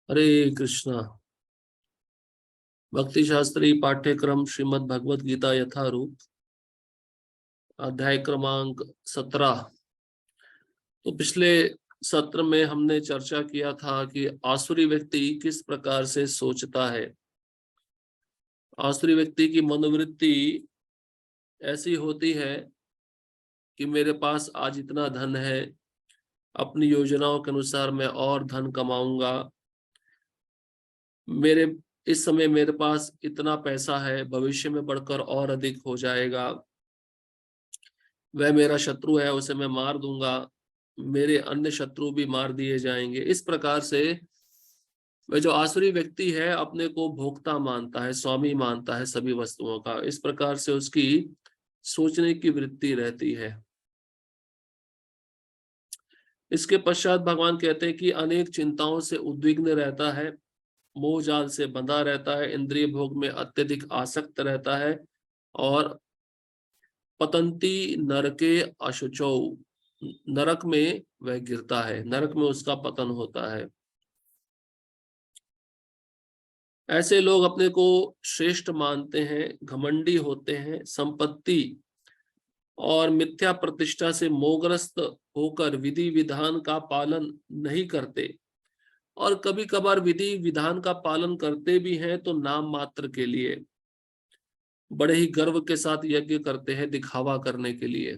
हरे कृष्णा। भक्ति शास्त्री पाठ्यक्रम श्रीमद् भगवत गीता यथारूप, अध्याय क्रमांक 17। तो पिछले सत्र में हमने चर्चा किया था कि आसुरी व्यक्ति किस प्रकार से सोचता है। आसुरी व्यक्ति की मनोवृत्ति ऐसी होती है कि मेरे पास आज इतना धन है, अपनी योजनाओं के अनुसार मैं और धन कमाऊंगा, मेरे इस समय मेरे पास इतना पैसा है, भविष्य में बढ़कर और अधिक हो जाएगा, वह मेरा शत्रु है उसे मैं मार दूंगा, मेरे अन्य शत्रु भी मार दिए जाएंगे। इस प्रकार से वह जो आसुरी व्यक्ति है अपने को भोक्ता मानता है, स्वामी मानता है सभी वस्तुओं का। इस प्रकार से उसकी सोचने की वृत्ति रहती है। इसके पश्चात भगवान कहते हैं कि अनेक चिंताओं से उद्विग्न रहता है, मोह जाल से बंधा रहता है, इंद्रिय भोग में अत्यधिक आसक्त रहता है और पतंती नरके अशुचौ, नरक में वह गिरता है, नरक में उसका पतन होता है। ऐसे लोग अपने को श्रेष्ठ मानते हैं, घमंडी होते हैं, संपत्ति और मिथ्या प्रतिष्ठा से मोहग्रस्त होकर विधि विधान का पालन नहीं करते, और कभी कभार विधि विधान का पालन करते भी हैं तो नाम मात्र के लिए, बड़े ही गर्व के साथ यज्ञ करते हैं दिखावा करने के लिए।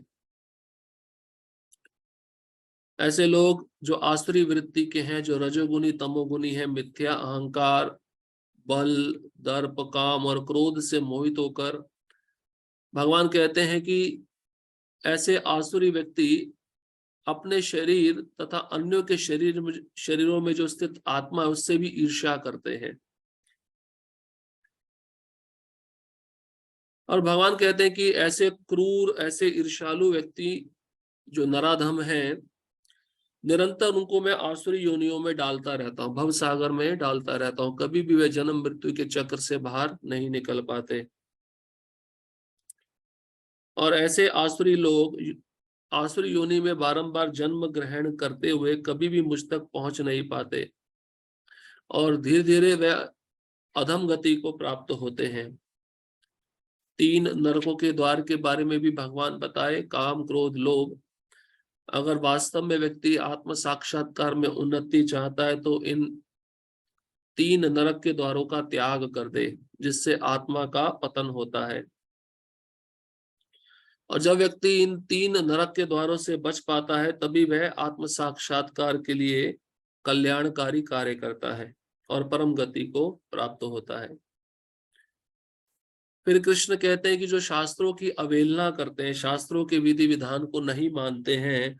ऐसे लोग जो आसुरी वृत्ति के हैं, जो रजोगुनी तमोगुनी है, मिथ्या अहंकार, बल, दर्प, काम और क्रोध से मोहित होकर, भगवान कहते हैं कि ऐसे आसुरी व्यक्ति अपने शरीर तथा अन्यों के शरीरों में जो स्थित आत्मा है उससे भी ईर्ष्या करते हैं। और भगवान कहते हैं कि ऐसे क्रूर, ऐसे ईर्ष्यालु व्यक्ति जो नराधम हैं, निरंतर उनको मैं आसुरी योनियों में डालता रहता हूँ, भव सागर में डालता रहता हूँ, कभी भी वे जन्म मृत्यु के चक्र से बाहर नहीं निकल पाते। और ऐसे आसुरी लोग आसुरी योनि में बारंबार जन्म ग्रहण करते हुए कभी भी मुझ तक पहुंच नहीं पाते और धीरे धीरे वे अधम गति को प्राप्त होते हैं। 3 नरकों के द्वार के बारे में भी भगवान बताए, काम, क्रोध, लोभ। अगर वास्तव में व्यक्ति आत्म साक्षात्कार में उन्नति चाहता है तो इन 3 नरक के द्वारों का त्याग कर दे, जिससे आत्मा का पतन होता है। और जब व्यक्ति इन 3 नरक के द्वारों से बच पाता है तभी वह आत्म साक्षात्कार के लिए कल्याणकारी कार्य करता है और परम गति को प्राप्त होता है। फिर कृष्ण कहते हैं कि जो शास्त्रों की अवहेलना करते हैं, शास्त्रों के विधि विधान को नहीं मानते हैं,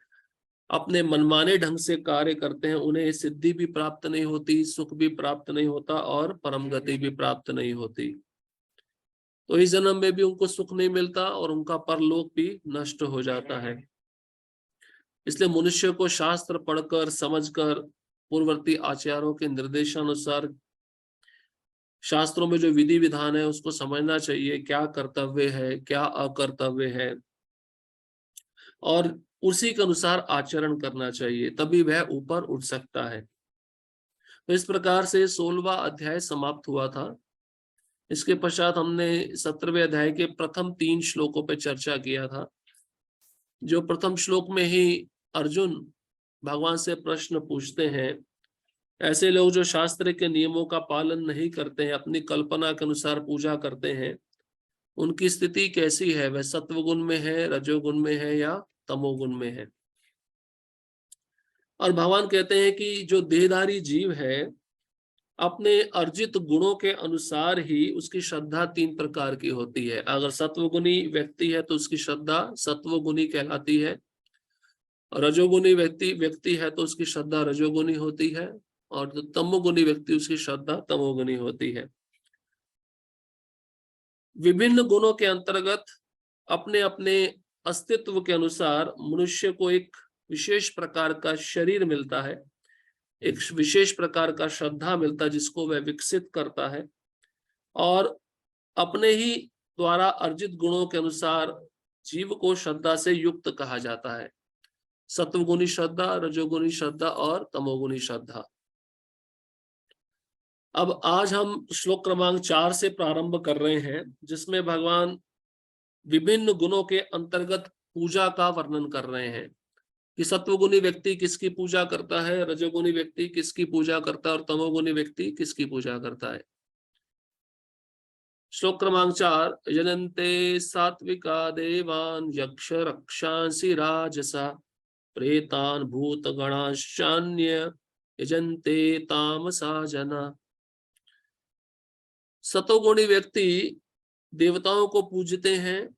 अपने मनमाने ढंग से कार्य करते हैं, उन्हें सिद्धि भी प्राप्त नहीं होती, सुख भी प्राप्त नहीं होता और परम गति भी प्राप्त नहीं होती। तो इस जन्म में भी उनको सुख नहीं मिलता और उनका परलोक भी नष्ट हो जाता है। इसलिए मनुष्य को शास्त्र पढ़कर, समझकर, पूर्ववर्ती आचार्यों के निर्देशानुसार शास्त्रों में जो विधि विधान है उसको समझना चाहिए, क्या कर्तव्य है, क्या अकर्तव्य है, और उसी के अनुसार आचरण करना चाहिए, तभी वह ऊपर उठ सकता है। तो इस प्रकार से 16वां अध्याय समाप्त हुआ था। इसके पश्चात हमने 17वें अध्याय के प्रथम 3 श्लोकों पर चर्चा किया था। जो प्रथम श्लोक में ही अर्जुन भगवान से प्रश्न पूछते हैं, ऐसे लोग जो शास्त्र के नियमों का पालन नहीं करते हैं, अपनी कल्पना के अनुसार पूजा करते हैं, उनकी स्थिति कैसी है? वह सत्वगुण में है, रजोगुण में है या तमोगुण में है? और भगवान कहते हैं कि जो देहधारी जीव है अपने अर्जित गुणों के अनुसार ही उसकी श्रद्धा 3 प्रकार की होती है। अगर सत्वगुणी व्यक्ति है तो उसकी श्रद्धा सत्वगुणी कहलाती है, रजोगुणी व्यक्ति है तो उसकी श्रद्धा रजोगुणी होती है, और जो तमोगुणी व्यक्ति उसकी श्रद्धा तमोगुणी होती है। विभिन्न गुणों के अंतर्गत अपने अपने अस्तित्व के अनुसार मनुष्य को एक विशेष प्रकार का शरीर मिलता है, एक विशेष प्रकार का श्रद्धा मिलता है जिसको वह विकसित करता है, और अपने ही द्वारा अर्जित गुणों के अनुसार जीव को श्रद्धा से युक्त कहा जाता है। सत्वगुणी श्रद्धा, रजोगुणी श्रद्धा और तमोगुणी श्रद्धा। अब आज हम श्लोक क्रमांक 4 से प्रारंभ कर रहे हैं, जिसमें भगवान विभिन्न गुणों के अंतर्गत पूजा का वर्णन कर रहे हैं कि सत्वगुणी व्यक्ति किसकी पूजा करता है, रजोगुणी व्यक्ति किसकी पूजा करता है और तमोगुणी व्यक्ति किसकी पूजा करता है। श्लोक क्रमांक 4, यजन्ते सात्विका देवान यक्ष रक्षांसि राजसा प्रेतान भूत गणाश्चान्य यजन्ते तामसा जना। सतोगुणी व्यक्ति देवताओं को पूजते हैं,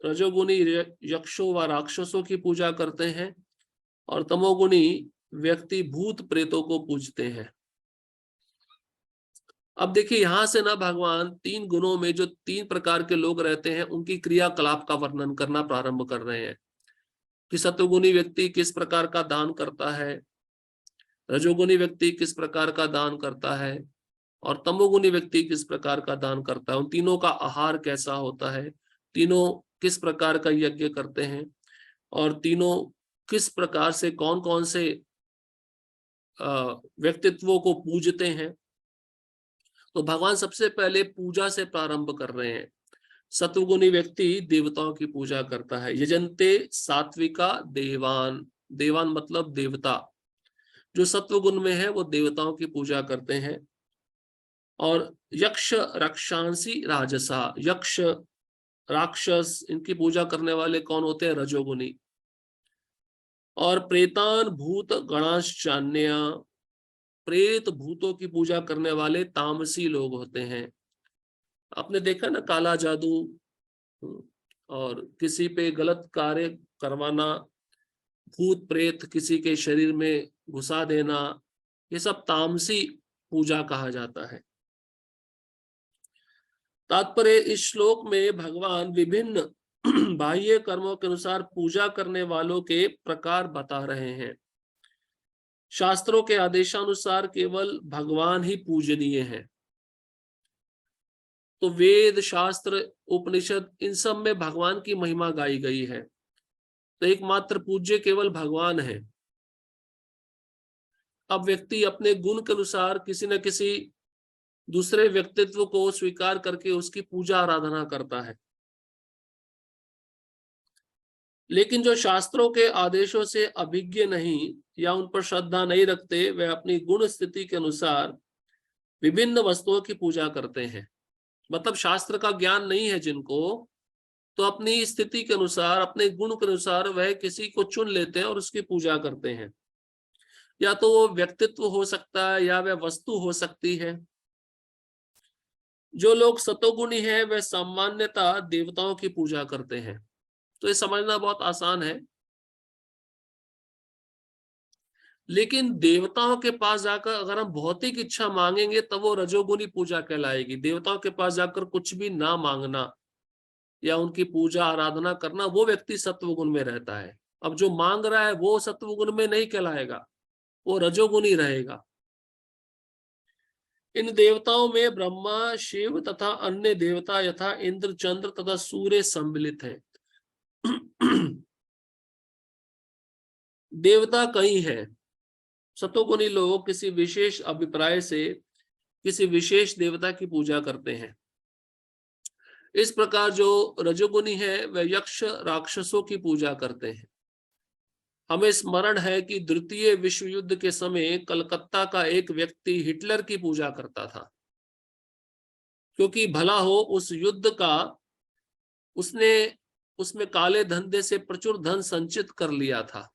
रजोगुणी यक्षों व राक्षसों की पूजा करते हैं और तमोगुणी व्यक्ति भूत प्रेतों को पूजते हैं। अब देखिए यहां से ना भगवान 3 गुणों में जो 3 प्रकार के लोग रहते हैं उनकी क्रियाकलाप का वर्णन करना प्रारंभ कर रहे हैं कि सतोगुणी व्यक्ति किस प्रकार का दान करता है, रजोगुणी व्यक्ति किस प्रकार का दान करता है और तमोगुणी व्यक्ति किस प्रकार का दान करता है। उन तीनों का आहार कैसा होता है, तीनों किस प्रकार का यज्ञ करते हैं और तीनों किस प्रकार से कौन कौन से व्यक्तित्वों को पूजते हैं। तो भगवान सबसे पहले पूजा से प्रारंभ कर रहे हैं। सत्वगुणी व्यक्ति देवताओं की पूजा करता है। यजन्ते सात्विका देवान, देवान मतलब देवता, जो सत्वगुण में है वो देवताओं की पूजा करते हैं। और यक्ष रक्षांसी राजसा, यक्ष राक्षस इनकी पूजा करने वाले कौन होते हैं, रजोगुणी। और प्रेतान भूत गणाश्चान्य, प्रेत भूतों की पूजा करने वाले तामसी लोग होते हैं। आपने देखा ना काला जादू और किसी पे गलत कार्य करवाना, भूत प्रेत किसी के शरीर में घुसा देना, ये सब तामसी पूजा कहा जाता है। तात्पर्य इस श्लोक में भगवान विभिन्न बाह्य कर्मों के अनुसार पूजा करने वालों के प्रकार बता रहे हैं। शास्त्रों के आदेशानुसार केवल भगवान ही पूजनीय हैं। तो वेद शास्त्र उपनिषद इन सब में भगवान की महिमा गाई गई है। तो एकमात्र पूज्य केवल भगवान है। अब व्यक्ति अपने गुण के अनुसार किसी न किसी दूसरे व्यक्तित्व को स्वीकार करके उसकी पूजा आराधना करता है। लेकिन जो शास्त्रों के आदेशों से अभिज्ञ नहीं या उन पर श्रद्धा नहीं रखते, वे अपनी गुण स्थिति के अनुसार विभिन्न वस्तुओं की पूजा करते हैं। मतलब शास्त्र का ज्ञान नहीं है जिनको, तो अपनी स्थिति के अनुसार, अपने गुण के अनुसार वह किसी को चुन लेते हैं और उसकी पूजा करते हैं। या तो वो व्यक्तित्व हो सकता है या वह वस्तु हो सकती है। जो लोग सतोगुणी हैं वे सामान्यतः देवताओं की पूजा करते हैं। तो ये समझना बहुत आसान है। लेकिन देवताओं के पास जाकर अगर हम भौतिक इच्छा मांगेंगे तब वो रजोगुणी पूजा कहलाएगी। देवताओं के पास जाकर कुछ भी ना मांगना या उनकी पूजा आराधना करना, वो व्यक्ति सत्वगुण में रहता है। अब जो मांग रहा है वो सत्वगुण में नहीं कहलाएगा, वो रजोगुणी रहेगा। इन देवताओं में ब्रह्मा, शिव तथा अन्य देवता यथा इंद्र, चंद्र तथा सूर्य सम्मिलित हैं। देवता कई हैं। सतोगुणी लोग किसी विशेष अभिप्राय से किसी विशेष देवता की पूजा करते हैं। इस प्रकार जो रजोगुणी है वह यक्ष राक्षसों की पूजा करते हैं। हमें स्मरण है कि द्वितीय विश्व युद्ध के समय कलकत्ता का एक व्यक्ति हिटलर की पूजा करता था, क्योंकि भला हो उस युद्ध का उसने उसमें काले धंधे से प्रचुर धन संचित कर लिया था।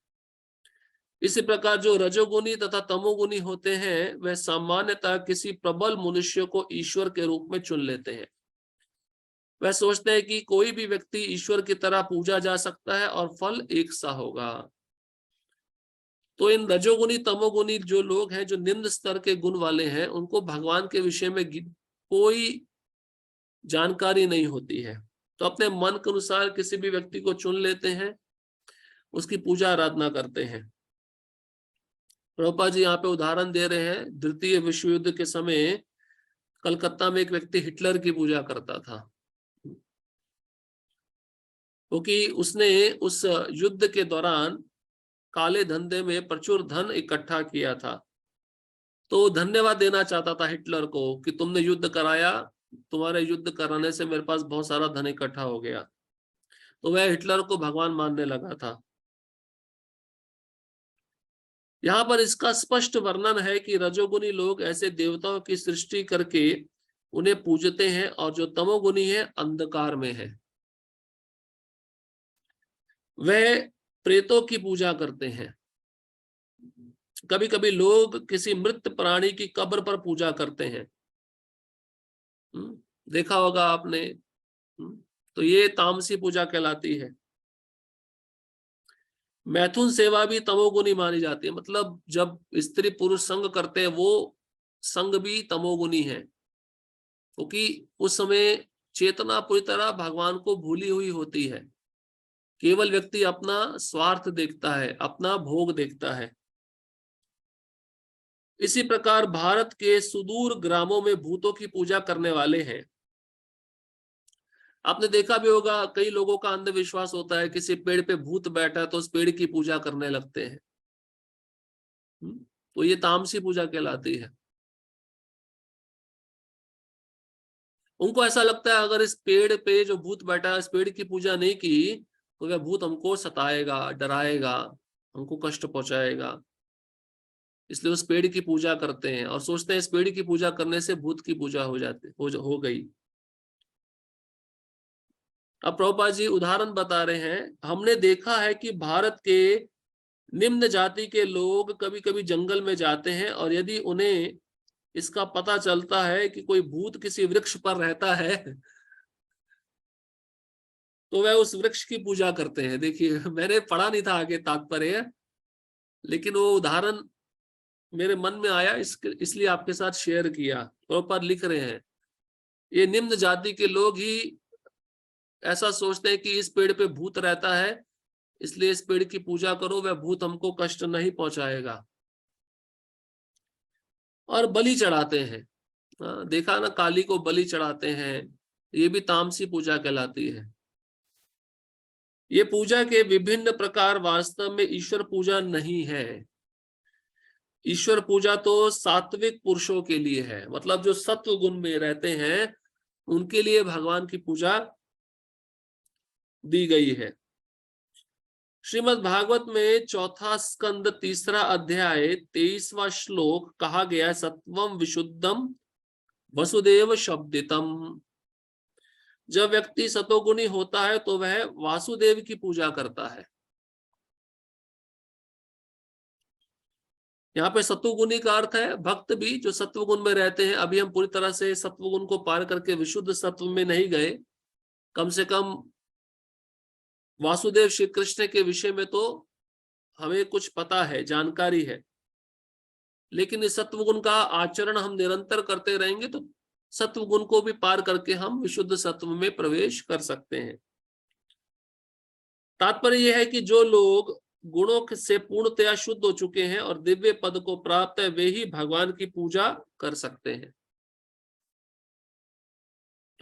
इसी प्रकार जो रजोगुणी तथा तमोगुणी होते हैं वह सामान्यतः किसी प्रबल मनुष्य को ईश्वर के रूप में चुन लेते हैं। वह सोचते हैं कि कोई भी व्यक्ति ईश्वर की तरह पूजा जा सकता है और फल एक सा होगा। तो इन रजोगुणी तमोगुणी जो लोग हैं, जो निम्न स्तर के गुण वाले हैं, उनको भगवान के विषय में कोई जानकारी नहीं होती है। तो अपने मन के अनुसार किसी भी व्यक्ति को चुन लेते हैं, उसकी पूजा आराधना करते हैं। प्रभुपाद जी यहाँ पे उदाहरण दे रहे हैं, द्वितीय विश्व युद्ध के समय कलकत्ता में एक व्यक्ति हिटलर की पूजा करता था, क्योंकि उसने उस युद्ध के दौरान काले धंधे में प्रचुर धन इकट्ठा किया था। तो धन्यवाद देना चाहता था हिटलर को कि तुमने युद्ध कराया, तुम्हारे युद्ध कराने से मेरे पास बहुत सारा धन इकट्ठा हो गया। तो वह हिटलर को भगवान मानने लगा था। यहाँ पर इसका स्पष्ट वर्णन है कि रजोगुनी लोग ऐसे देवताओं की सृष्टि करके उन्हें पूजते हैं, और जो तमोगुनी है अंधकार में है, वह प्रेतों की पूजा करते हैं। कभी कभी लोग किसी मृत प्राणी की कब्र पर पूजा करते हैं, देखा होगा आपने। तो ये तामसी पूजा कहलाती है। मैथुन सेवा भी तमोगुनी मानी जाती है, मतलब जब स्त्री पुरुष संग करते हैं वो संग भी तमोगुनी है, क्योंकि उस समय चेतना पूरी तरह भगवान को भूली हुई होती है। केवल व्यक्ति अपना स्वार्थ देखता है, अपना भोग देखता है। इसी प्रकार भारत के सुदूर ग्रामों में भूतों की पूजा करने वाले हैं। आपने देखा भी होगा, कई लोगों का अंधविश्वास होता है, किसी पेड़ पे भूत बैठा है तो उस पेड़ की पूजा करने लगते हैं। तो ये तामसी पूजा कहलाती है। उनको ऐसा लगता है अगर इस पेड़ पे जो भूत बैठा है, इस पेड़ की पूजा नहीं की तो वह भूत हमको सताएगा, डराएगा, हमको कष्ट पहुंचाएगा। इसलिए उस पेड़ की पूजा करते हैं और सोचते हैं इस पेड़ की पूजा करने से भूत की पूजा हो गई। अब प्रभुपाद जी उदाहरण बता रहे हैं, हमने देखा है कि भारत के निम्न जाति के लोग कभी कभी जंगल में जाते हैं, और यदि उन्हें इसका पता चलता है कि कोई भूत किसी वृक्ष पर रहता है तो वह उस वृक्ष की पूजा करते हैं। देखिए, मैंने पढ़ा नहीं था आगे तात्पर्य, लेकिन वो उदाहरण मेरे मन में आया, इसलिए आपके साथ शेयर किया। प्रभुपाद लिख रहे हैं, ये निम्न जाति के लोग ही ऐसा सोचते हैं कि इस पेड़ पे भूत रहता है, इसलिए इस पेड़ की पूजा करो, वह भूत हमको कष्ट नहीं पहुंचाएगा, और बलि चढ़ाते हैं। देखा ना, काली को बलि चढ़ाते हैं। ये भी तामसी पूजा कहलाती है। ये पूजा के विभिन्न प्रकार वास्तव में ईश्वर पूजा नहीं है। ईश्वर पूजा तो सात्विक पुरुषों के लिए है, मतलब जो सत्व गुण में रहते हैं उनके लिए भगवान की पूजा दी गई है। श्रीमद् भागवत में चौथा स्कंद 3रा अध्याय 23वां श्लोक कहा गया है, सत्वम विशुद्धम वसुदेव शब्दितम। जब व्यक्ति सतोगुणी होता है तो वह वासुदेव की पूजा करता है। यहाँ पे सत्वगुणी का अर्थ है भक्त भी जो सत्वगुण में रहते हैं। अभी हम पूरी तरह से सत्वगुण को पार करके विशुद्ध सत्व में नहीं गए, कम से कम वासुदेव श्री कृष्ण के विषय में तो हमें कुछ पता है, जानकारी है। लेकिन इस सत्वगुण का आचरण हम निरंतर करते रहेंगे तो सत्वगुण को भी पार करके हम विशुद्ध सत्व में प्रवेश कर सकते हैं। तात्पर्य यह है कि जो लोग गुणों से पूर्णतया शुद्ध हो चुके हैं और दिव्य पद को प्राप्त है, वे ही भगवान की पूजा कर सकते हैं।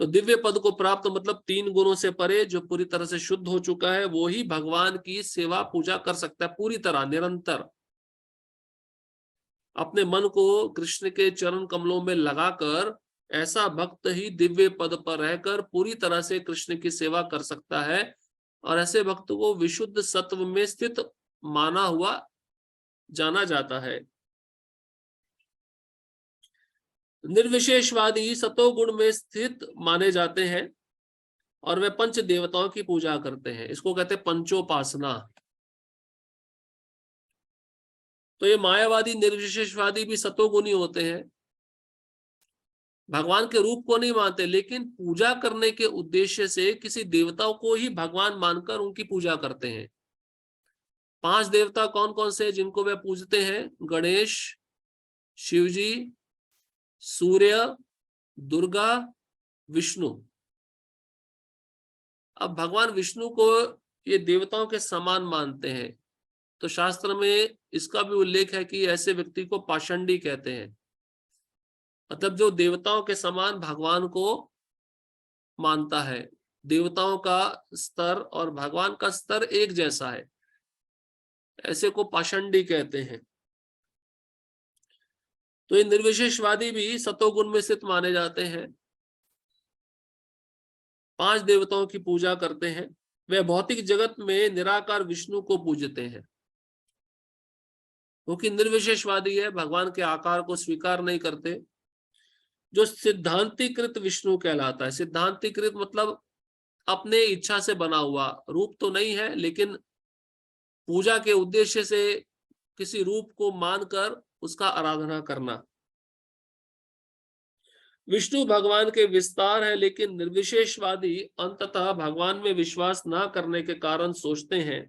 तो दिव्य पद को प्राप्त मतलब 3 गुणों से परे, जो पूरी तरह से शुद्ध हो चुका है, वो ही भगवान की सेवा पूजा कर सकता है पूरी तरह, निरंतर अपने मन को कृष्ण के चरण कमलों में लगाकर। ऐसा भक्त ही दिव्य पद पर रहकर पूरी तरह से कृष्ण की सेवा कर सकता है, और ऐसे भक्त को विशुद्ध सत्व में स्थित माना हुआ जाना जाता है। निर्विशेषवादी सतोगुण में स्थित माने जाते हैं और वे पंच देवताओं की पूजा करते हैं। इसको कहते हैं पंचोपासना। तो ये मायावादी निर्विशेषवादी भी सतोगुणी होते हैं, भगवान के रूप को नहीं मानते, लेकिन पूजा करने के उद्देश्य से किसी देवताओं को ही भगवान मानकर उनकी पूजा करते हैं। 5 देवता कौन कौन से जिनको वे पूजते हैं? गणेश, शिवजी, सूर्य, दुर्गा, विष्णु। अब भगवान विष्णु को ये देवताओं के समान मानते हैं, तो शास्त्र में इसका भी उल्लेख है कि ऐसे व्यक्ति को पाषंडी कहते हैं। मतलब जो देवताओं के समान भगवान को मानता है, देवताओं का स्तर और भगवान का स्तर एक जैसा है, ऐसे को पाषंडी कहते हैं। तो ये निर्विशेषवादी भी सतोगुण में स्थित माने जाते हैं। 5 देवताओं की पूजा करते हैं। वे भौतिक जगत में निराकार विष्णु को पूजते हैं, क्योंकि निर्विशेषवादी है, भगवान के आकार को स्वीकार नहीं करते। जो सिद्धांतीकृत विष्णु कहलाता है, सिद्धांतीकृत मतलब अपने इच्छा से बना हुआ, रूप तो नहीं है लेकिन पूजा के उद्देश्य से किसी रूप को मानकर उसका आराधना करना। विष्णु भगवान के विस्तार है, लेकिन निर्विशेषवादी अंततः भगवान में विश्वास न करने के कारण सोचते हैं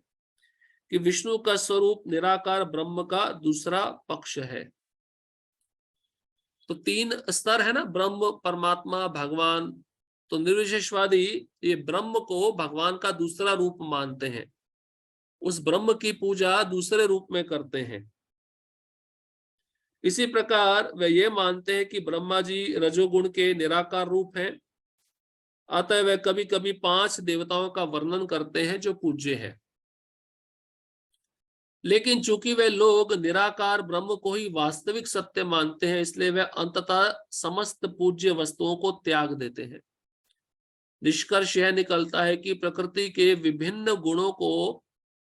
कि विष्णु का स्वरूप निराकार ब्रह्म का दूसरा पक्ष है। तो 3 स्तर है ना, ब्रह्म, परमात्मा, भगवान। तो निर्विशेषवादी ये ब्रह्म को भगवान का दूसरा रूप मानते हैं, उस ब्रह्म की पूजा दूसरे रूप में करते हैं। इसी प्रकार वे ये मानते हैं कि ब्रह्मा जी रजोगुण के निराकार रूप हैं, अतः वे कभी कभी 5 देवताओं का वर्णन करते हैं जो पूज्य है। लेकिन चूंकि वे लोग निराकार ब्रह्म को ही वास्तविक सत्य मानते हैं, इसलिए वे अंततः समस्त पूज्य वस्तुओं को त्याग देते हैं। निष्कर्ष यह निकलता है कि प्रकृति के विभिन्न गुणों को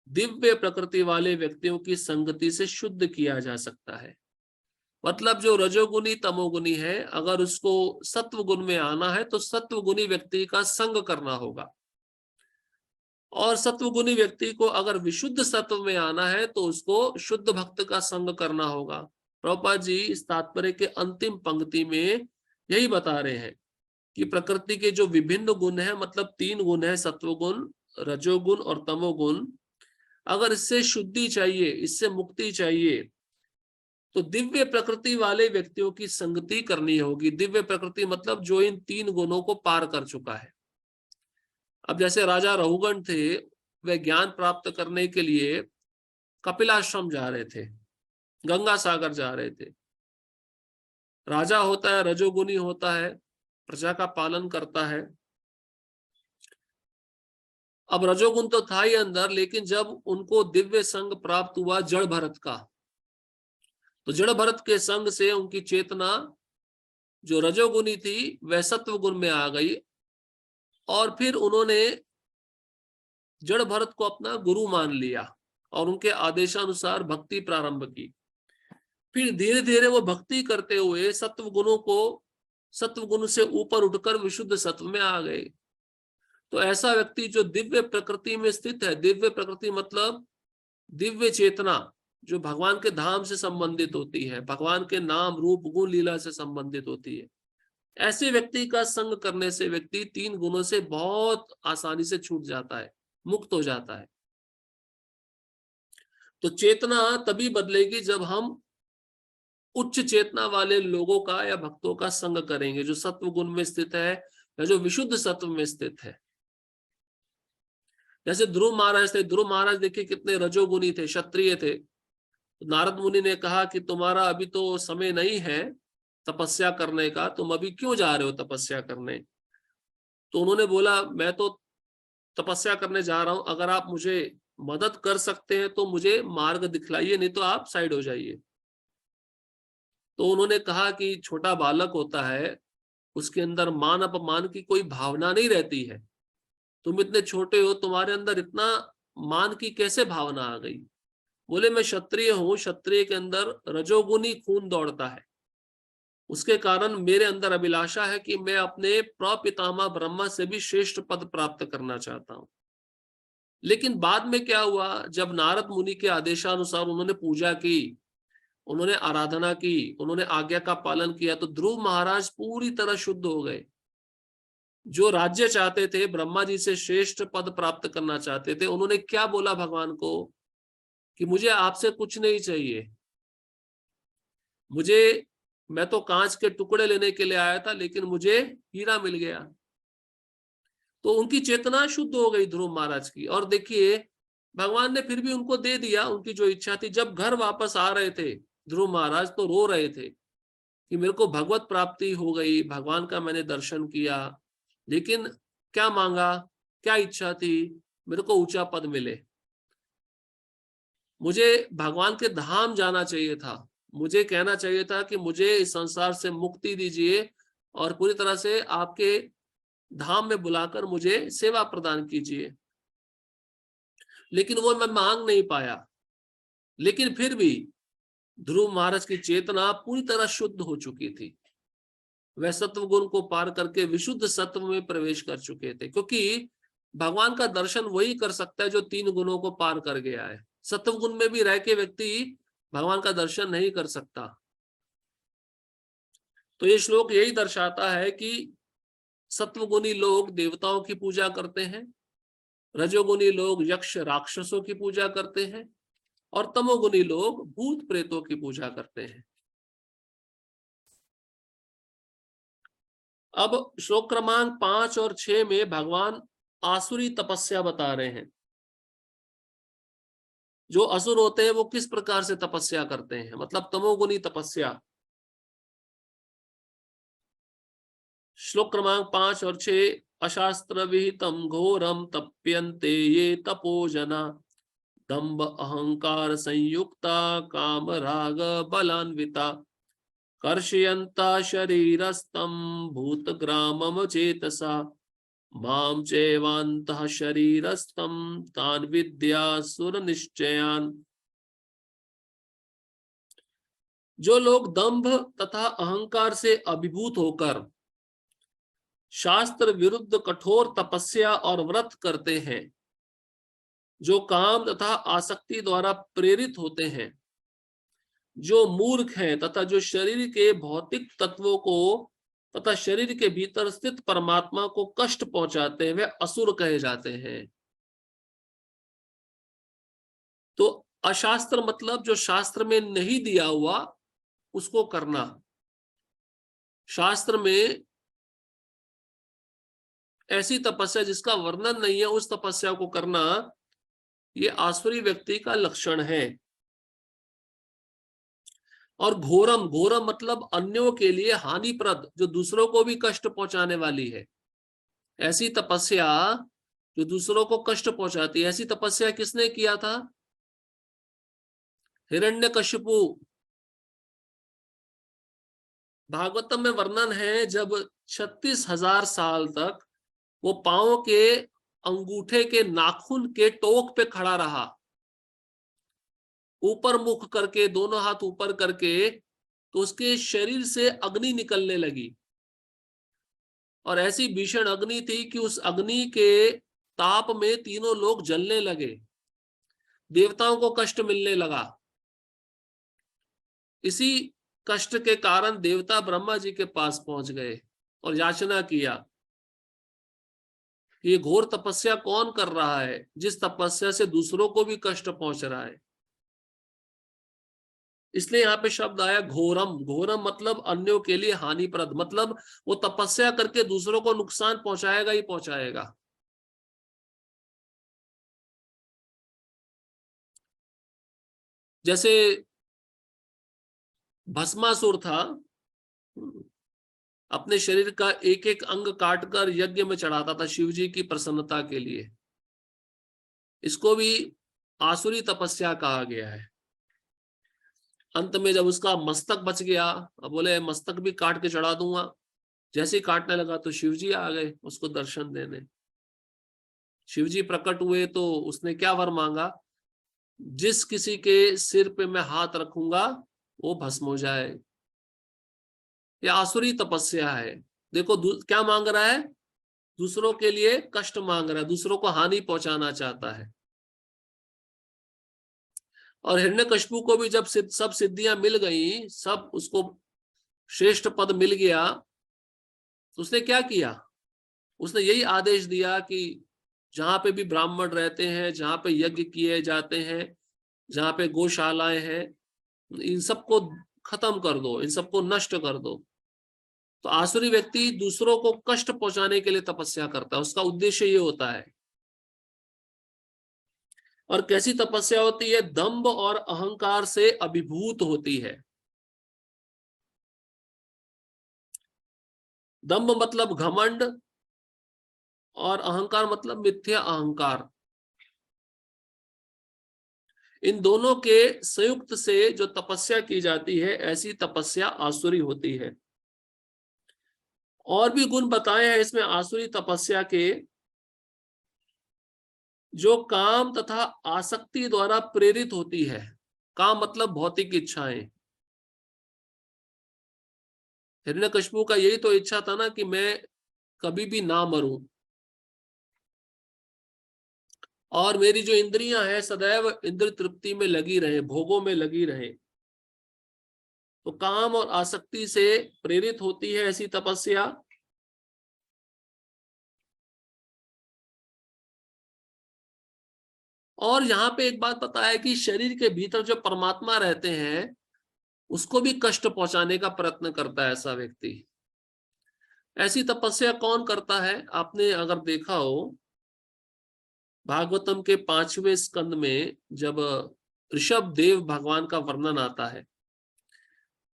दिव्य प्रकृति वाले व्यक्तियों की संगति से शुद्ध किया जा सकता है। मतलब जो रजोगुनी तमोगुनी है, अगर उसको सत्व गुण में आना है तो सत्व गुणी व्यक्ति का संग करना होगा, और सत्वगुणी व्यक्ति को अगर विशुद्ध सत्व में आना है तो उसको शुद्ध भक्त का संग करना होगा। प्रभुपाद जी इस तात्पर्य के अंतिम पंक्ति में यही बता रहे हैं कि प्रकृति के जो विभिन्न गुण है, मतलब 3 गुण है, सत्वगुण, रजोगुण और तमोगुण, अगर इससे शुद्धि चाहिए, इससे मुक्ति चाहिए, तो दिव्य प्रकृति वाले व्यक्तियों की संगति करनी होगी। दिव्य प्रकृति मतलब जो इन 3 गुणों को पार कर चुका है। अब जैसे राजा रहुगण थे, वे ज्ञान प्राप्त करने के लिए कपिलाश्रम जा रहे थे, गंगा सागर जा रहे थे। राजा होता है, रजोगुनी होता है, प्रजा का पालन करता है। अब रजोगुण तो था ही अंदर, लेकिन जब उनको दिव्य संग प्राप्त हुआ जड़ भरत का, तो जड़ भरत के संग से उनकी चेतना जो रजोगुनी थी वह सत्व गुण में आ गई, और फिर उन्होंने जड़ भरत को अपना गुरु मान लिया और उनके आदेशानुसार भक्ति प्रारंभ की। फिर धीरे धीरे वो भक्ति करते हुए सत्व गुणों को, सत्व गुण से ऊपर उठकर विशुद्ध सत्व में आ गए। तो ऐसा व्यक्ति जो दिव्य प्रकृति में स्थित है, दिव्य प्रकृति मतलब दिव्य चेतना जो भगवान के धाम से संबंधित होती है, भगवान के नाम रूप गुण लीला से संबंधित होती है, ऐसे व्यक्ति का संग करने से व्यक्ति 3 गुणों से बहुत आसानी से छूट जाता है, मुक्त हो जाता है। तो चेतना तभी बदलेगी जब हम उच्च चेतना वाले लोगों का या भक्तों का संग करेंगे, जो सत्व गुण में स्थित है या जो विशुद्ध सत्व में स्थित है। जैसे ध्रुव महाराज थे, ध्रुव महाराज देखिए कितने रजोगुनी थे, क्षत्रिय थे। नारद मुनि ने कहा कि तुम्हारा अभी तो समय नहीं है तपस्या करने का, तुम अभी क्यों जा रहे हो तपस्या करने? तो उन्होंने बोला मैं तो तपस्या करने जा रहा हूं, अगर आप मुझे मदद कर सकते हैं तो मुझे मार्ग दिखलाइए, नहीं तो आप साइड हो जाइए। तो उन्होंने कहा कि छोटा बालक होता है, उसके अंदर मान अपमान की कोई भावना नहीं रहती है, तुम इतने छोटे हो, तुम्हारे अंदर इतना मान की कैसे भावना आ गई? बोले मैं क्षत्रिय हूं, क्षत्रिय के अंदर रजोगुनी खून दौड़ता है, उसके कारण मेरे अंदर अभिलाषा है कि मैं अपने प्रपितामह ब्रह्मा से भी श्रेष्ठ पद प्राप्त करना चाहता हूं। लेकिन बाद में क्या हुआ, जब नारद मुनि के आदेशानुसार उन्होंने पूजा की, उन्होंने आराधना की, उन्होंने आज्ञा का पालन किया, तो ध्रुव महाराज पूरी तरह शुद्ध हो गए। जो राज्य चाहते थे, ब्रह्मा जी से श्रेष्ठ पद प्राप्त करना चाहते थे, उन्होंने क्या बोला भगवान को कि मुझे आपसे कुछ नहीं चाहिए, मैं तो कांच के टुकड़े लेने के लिए आया था, लेकिन मुझे हीरा मिल गया। तो उनकी चेतना शुद्ध हो गई ध्रुव महाराज की, और देखिए भगवान ने फिर भी उनको दे दिया उनकी जो इच्छा थी। जब घर वापस आ रहे थे ध्रुव महाराज तो रो रहे थे कि मेरे को भगवत प्राप्ति हो गई, भगवान का मैंने दर्शन किया, लेकिन क्या मांगा, क्या इच्छा थी, मेरे को ऊंचा पद मिले, मुझे भगवान के धाम जाना चाहिए था, मुझे कहना चाहिए था कि मुझे इस संसार से मुक्ति दीजिए और पूरी तरह से आपके धाम में बुलाकर मुझे सेवा प्रदान कीजिए, लेकिन वो मैं मांग नहीं पाया। लेकिन फिर भी ध्रुव महाराज की चेतना पूरी तरह शुद्ध हो चुकी थी। वह सत्व गुण को पार करके विशुद्ध सत्व में प्रवेश कर चुके थे, क्योंकि भगवान का दर्शन वही कर सकता है जो 3 गुणों को पार कर गया है। सत्व गुण में भी रह के व्यक्ति भगवान का दर्शन नहीं कर सकता। तो ये श्लोक यही दर्शाता है कि सत्वगुणी लोग देवताओं की पूजा करते हैं, रजोगुणी लोग यक्ष राक्षसों की पूजा करते हैं और तमोगुणी लोग भूत प्रेतों की पूजा करते हैं। अब श्लोक क्रमांक 5 और 6 में भगवान आसुरी तपस्या बता रहे हैं। जो असुर होते हैं वो किस प्रकार से तपस्या करते हैं, मतलब तमोगुणी तपस्या। श्लोक क्रमांक 5 और 6, अशास्त्र विहितम घोरम तप्यन्ते ये तपोजना दंभ अहंकार संयुक्ता काम राग बलान्विता कर्षयन्ता शरीरस्थं भूतग्रामम चेतसा मां चैवान्तः शरीरस्थं तान् विद्यासुर निश्चयान्। जो लोग दंभ तथा अहंकार से अभिभूत होकर शास्त्र विरुद्ध कठोर तपस्या और व्रत करते हैं, जो काम तथा आसक्ति द्वारा प्रेरित होते हैं, जो मूर्ख हैं तथा जो शरीर के भौतिक तत्वों को तथा शरीर के भीतर स्थित परमात्मा को कष्ट पहुंचाते हैं, वे असुर कहे जाते हैं। तो अशास्त्र मतलब जो शास्त्र में नहीं दिया हुआ उसको करना। शास्त्र में ऐसी तपस्या जिसका वर्णन नहीं है उस तपस्या को करना, ये आसुरी व्यक्ति का लक्षण है। और घोरम, घोरम मतलब अन्यों के लिए हानिप्रद, जो दूसरों को भी कष्ट पहुंचाने वाली है। ऐसी तपस्या जो दूसरों को कष्ट पहुंचाती है, ऐसी तपस्या किसने किया था? हिरण्यकशिपु। भागवतम में वर्णन है जब 36,000 साल तक वो पांव के अंगूठे के नाखून के टोक पे खड़ा रहा, ऊपर मुख करके, दोनों हाथ ऊपर करके, तो उसके शरीर से अग्नि निकलने लगी और ऐसी भीषण अग्नि थी कि उस अग्नि के ताप में तीनों लोग जलने लगे, देवताओं को कष्ट मिलने लगा। इसी कष्ट के कारण देवता ब्रह्मा जी के पास पहुंच गए और याचना किया कि ये घोर तपस्या कौन कर रहा है जिस तपस्या से दूसरों को भी कष्ट पहुंच रहा है। इसलिए यहाँ पे शब्द आया घोरम। घोरम मतलब अन्यों के लिए हानिप्रद, मतलब वो तपस्या करके दूसरों को नुकसान पहुंचाएगा ही पहुंचाएगा। जैसे भस्मासुर था, अपने शरीर का एक एक अंग काटकर यज्ञ में चढ़ाता था शिव जी की प्रसन्नता के लिए। इसको भी आसुरी तपस्या कहा गया है। अंत में जब उसका मस्तक बच गया, अब बोले मस्तक भी काट के चढ़ा दूंगा, जैसे ही काटने लगा तो शिव जी आ गए उसको दर्शन देने। शिव जी प्रकट हुए तो उसने क्या वर मांगा? जिस किसी के सिर पे मैं हाथ रखूंगा वो भस्म हो जाए। ये आसुरी तपस्या है। देखो क्या मांग रहा है? दूसरों के लिए कष्ट मांग रहा है, दूसरों को हानि पहुंचाना चाहता है। और हिरण्यकशिपु को भी जब सब सिद्धियां मिल गई, सब उसको श्रेष्ठ पद मिल गया, तो उसने क्या किया? उसने यही आदेश दिया कि जहां पे भी ब्राह्मण रहते हैं, जहां पे यज्ञ किए जाते हैं, जहां पे गौशालाएं हैं, इन सबको खत्म कर दो, इन सबको नष्ट कर दो। तो आसुरी व्यक्ति दूसरों को कष्ट पहुंचाने के लिए तपस्या करता है, उसका उद्देश्य ये होता है। और कैसी तपस्या होती है? दंभ और अहंकार से अभिभूत होती है। दंभ मतलब घमंड और अहंकार मतलब मिथ्या अहंकार। इन दोनों के संयुक्त से जो तपस्या की जाती है, ऐसी तपस्या आसुरी होती है। और भी गुण बताए हैं इसमें आसुरी तपस्या के, जो काम तथा आसक्ति द्वारा प्रेरित होती है। काम मतलब भौतिक इच्छाएं। हिरण्यकशिपु का यही तो इच्छा था ना कि मैं कभी भी ना मरूं, और मेरी जो इंद्रियां हैं सदैव इंद्र तृप्ति में लगी रहे, भोगों में लगी रहे। तो काम और आसक्ति से प्रेरित होती है ऐसी तपस्या। और यहाँ पे एक बात पता है कि शरीर के भीतर जो परमात्मा रहते हैं उसको भी कष्ट पहुंचाने का प्रयत्न करता है ऐसा व्यक्ति। ऐसी तपस्या कौन करता है? आपने अगर देखा हो भागवतम के 5वें स्कंद में जब ऋषभ देव भगवान का वर्णन आता है,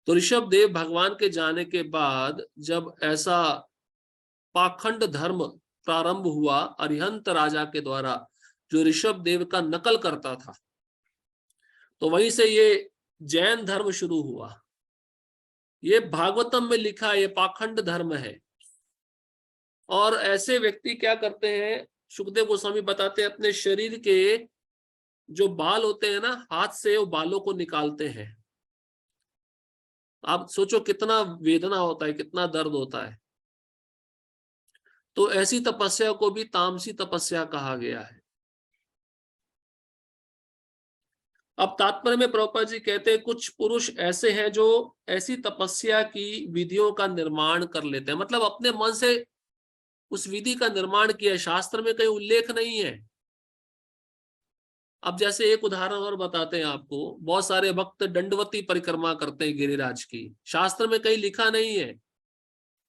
तो ऋषभ देव भगवान के जाने के बाद जब ऐसा पाखंड धर्म प्रारंभ हुआ अरिहंत राजा के द्वारा, जो ऋषभ देव का नकल करता था, तो वहीं से ये जैन धर्म शुरू हुआ। ये भागवतम में लिखा है, ये पाखंड धर्म है। और ऐसे व्यक्ति क्या करते हैं, सुखदेव गोस्वामी बताते हैं, अपने शरीर के जो बाल होते हैं ना, हाथ से वो बालों को निकालते हैं। आप सोचो कितना वेदना होता है, कितना दर्द होता है। तो ऐसी तपस्या को भी तामसी तपस्या कहा गया है। अब तात्पर्य में प्रभुपाद जी कहते हैं कुछ पुरुष ऐसे हैं जो ऐसी तपस्या की विधियों का निर्माण कर लेते हैं, मतलब अपने मन से उस विधि का निर्माण किया, शास्त्र में कहीं उल्लेख नहीं है। अब जैसे एक उदाहरण और बताते हैं आपको, बहुत सारे भक्त दंडवती परिक्रमा करते हैं गिरिराज की, शास्त्र में कहीं लिखा नहीं है।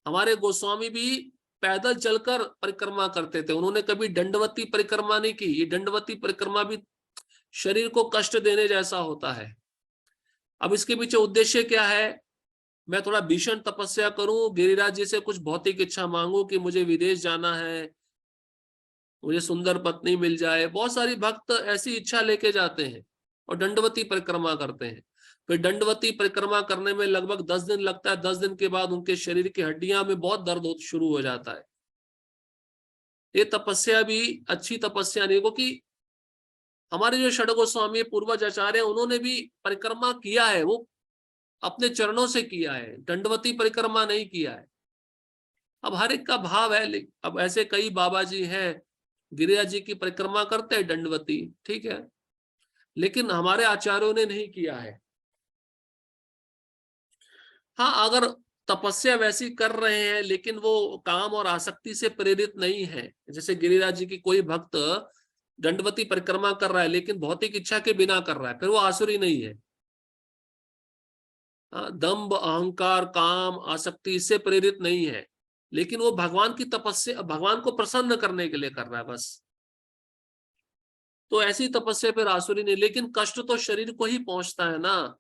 हमारे गोस्वामी भी पैदल चलकर परिक्रमा करते थे, उन्होंने कभी दंडवती परिक्रमा नहीं की। ये दंडवती परिक्रमा भी शरीर को कष्ट देने जैसा होता है। अब इसके पीछे उद्देश्य क्या है? मैं थोड़ा भीषण तपस्या करूं, गिरिराज जी से कुछ भौतिक इच्छा मांगू कि मुझे विदेश जाना है, मुझे सुंदर पत्नी मिल जाए। बहुत सारी भक्त ऐसी इच्छा लेके जाते हैं और दंडवती परिक्रमा करते हैं। फिर दंडवती परिक्रमा करने में लगभग 10 दिन लगता है। 10 दिन के बाद उनके शरीर की हड्डियां में बहुत दर्द शुरू हो जाता है। ये तपस्या भी अच्छी तपस्या नहीं, क्योंकि हमारे जो षड गोस्वामी पूर्वज आचार्य उन्होंने भी परिक्रमा किया है, वो अपने चरणों से किया है, दंडवती परिक्रमा नहीं किया है। अब हर एक का भाव है। अब ऐसे कई बाबा जी हैं गिरिराज जी की परिक्रमा करते हैं दंडवती, ठीक है, लेकिन हमारे आचार्यों ने नहीं किया है। हाँ, अगर तपस्या वैसी कर रहे हैं लेकिन वो काम और आसक्ति से प्रेरित नहीं है, जैसे गिरिराज जी की कोई भक्त दंडवती परिक्रमा कर रहा है लेकिन भौतिक इच्छा के बिना कर रहा है, फिर वो आसुरी नहीं है। दंभ अहंकार काम आसक्ति इससे प्रेरित नहीं है, लेकिन वो भगवान की तपस्या, भगवान को प्रसन्न करने के लिए कर रहा है बस। तो ऐसी तपस्या फिर आसुरी नहीं, लेकिन कष्ट तो शरीर को ही पहुंचता है ना।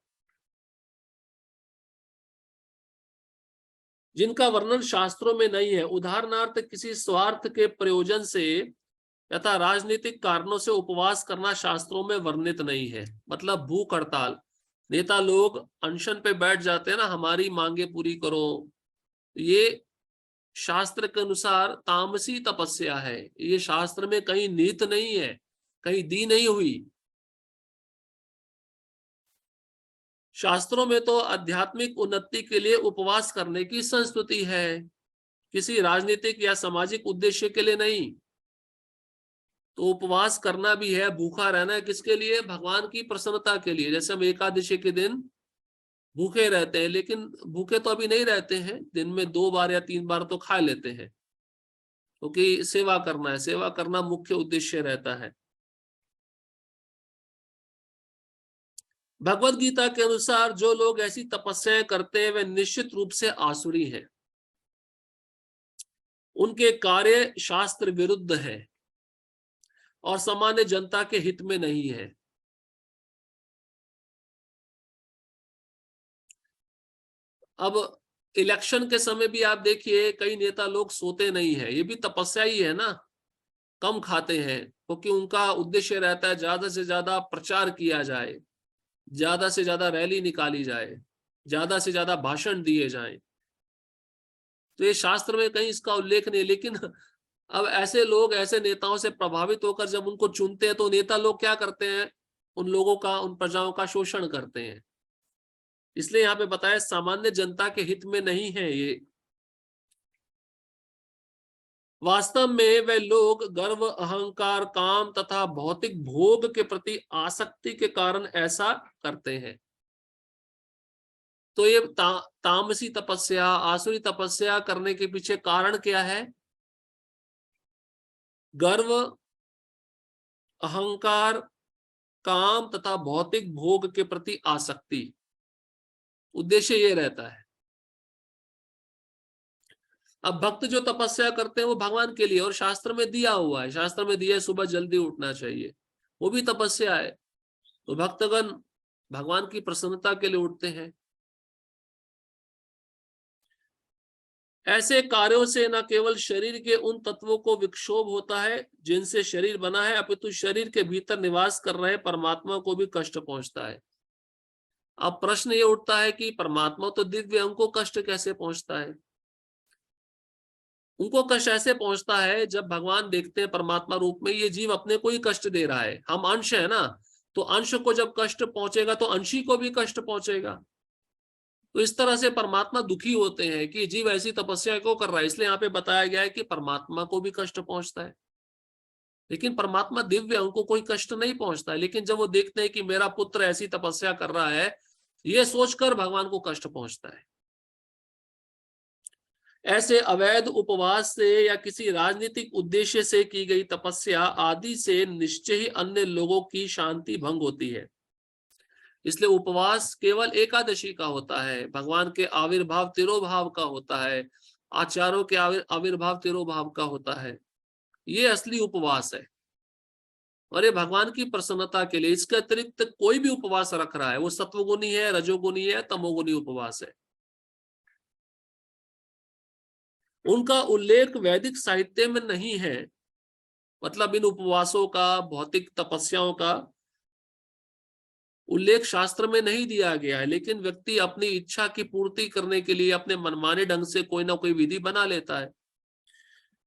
जिनका वर्णन शास्त्रों में नहीं है, उदाहरणार्थ किसी स्वार्थ के प्रयोजन से तथा राजनीतिक कारणों से उपवास करना शास्त्रों में वर्णित नहीं है। मतलब भूख हड़ताल, नेता लोग अनशन पे बैठ जाते हैं ना, हमारी मांगे पूरी करो, ये शास्त्र के अनुसार तामसी तपस्या है। ये शास्त्र में कहीं नीत नहीं है, कहीं दी नहीं हुई। शास्त्रों में तो आध्यात्मिक उन्नति के लिए उपवास करने की संस्तुति है, किसी राजनीतिक या सामाजिक उद्देश्य के लिए नहीं। तो उपवास करना भी है, भूखा रहना है, किसके लिए? भगवान की प्रसन्नता के लिए। जैसे हम एकादशी के दिन भूखे रहते हैं, लेकिन भूखे तो अभी नहीं रहते हैं, दिन में 2 बार या 3 बार तो खा लेते हैं, क्योंकि सेवा करना है, सेवा करना मुख्य उद्देश्य रहता है। भगवत गीता के अनुसार जो लोग ऐसी तपस्याएं करते हैं वे निश्चित रूप से आसुरी हैं, उनके कार्य शास्त्र विरुद्ध है और सामान्य जनता के हित में नहीं है। अब इलेक्शन के समय भी आप देखिए कई नेता लोग सोते नहीं है, ये भी तपस्या ही है ना। कम खाते हैं, क्योंकि उनका उद्देश्य रहता है ज्यादा से ज्यादा प्रचार किया जाए, ज्यादा से ज्यादा रैली निकाली जाए, ज्यादा से ज्यादा भाषण दिए जाएं। तो ये शास्त्र में कहीं इसका उल्लेख नहीं, लेकिन अब ऐसे लोग ऐसे नेताओं से प्रभावित होकर जब उनको चुनते हैं तो नेता लोग क्या करते हैं, उन लोगों का, उन प्रजाओं का शोषण करते हैं। इसलिए यहाँ पे बताया सामान्य जनता के हित में नहीं है ये। वास्तव में वे लोग गर्व, अहंकार, काम तथा भौतिक भोग के प्रति आसक्ति के कारण ऐसा करते हैं। तो ये तामसी तपस्या, आसुरी तपस्या करने के पीछे कारण क्या है? गर्व, अहंकार, काम तथा भौतिक भोग के प्रति आसक्ति, उद्देश्य ये रहता है। अब भक्त जो तपस्या करते हैं वो भगवान के लिए, और शास्त्र में दिया हुआ है, शास्त्र में दिया है सुबह जल्दी उठना चाहिए, वो भी तपस्या है। तो भक्तगण भगवान की प्रसन्नता के लिए उठते हैं। ऐसे कार्यों से न केवल शरीर के उन तत्वों को विक्षोभ होता है जिनसे शरीर बना है, अपितु शरीर के भीतर निवास कर रहे परमात्मा को भी कष्ट पहुंचता है। अब प्रश्न ये उठता है कि परमात्मा तो दिव्य, उनको कष्ट कैसे पहुंचता है? उनको कष्ट ऐसे पहुंचता है जब भगवान देखते हैं परमात्मा रूप में ये जीव अपने को ही कष्ट दे रहा है, हम अंश है ना, तो अंश को जब कष्ट पहुंचेगा तो अंशी को भी कष्ट पहुंचेगा। तो इस तरह से परमात्मा दुखी होते हैं कि जीव ऐसी तपस्या क्यों कर रहा है। इसलिए यहाँ पे बताया गया है कि परमात्मा को भी कष्ट पहुंचता है, लेकिन परमात्मा दिव्य, उनको कोई कष्ट नहीं पहुंचता है। लेकिन जब वो देखते हैं कि मेरा पुत्र ऐसी तपस्या कर रहा है, ये सोचकर भगवान को कष्ट पहुंचता है। ऐसे अवैध उपवास से या किसी राजनीतिक उद्देश्य से की गई तपस्या आदि से निश्चय ही अन्य लोगों की शांति भंग होती है। इसलिए उपवास केवल एकादशी का होता है, भगवान के आविर्भाव तिरोभाव का होता है, आचार्यों के आविर्भाव तिरोभाव का होता है, ये असली उपवास है। और ये भगवान की प्रसन्नता के लिए, इसके अतिरिक्त कोई भी उपवास रख रहा है वो सत्वगुणी है, रजोगुणी है, तमोगुणी उपवास है। उनका उल्लेख वैदिक साहित्य में नहीं है, मतलब इन उपवासों का, भौतिक तपस्याओं का उल्लेख शास्त्र में नहीं दिया गया है, लेकिन व्यक्ति अपनी इच्छा की पूर्ति करने के लिए अपने मनमाने ढंग से कोई ना कोई विधि बना लेता है।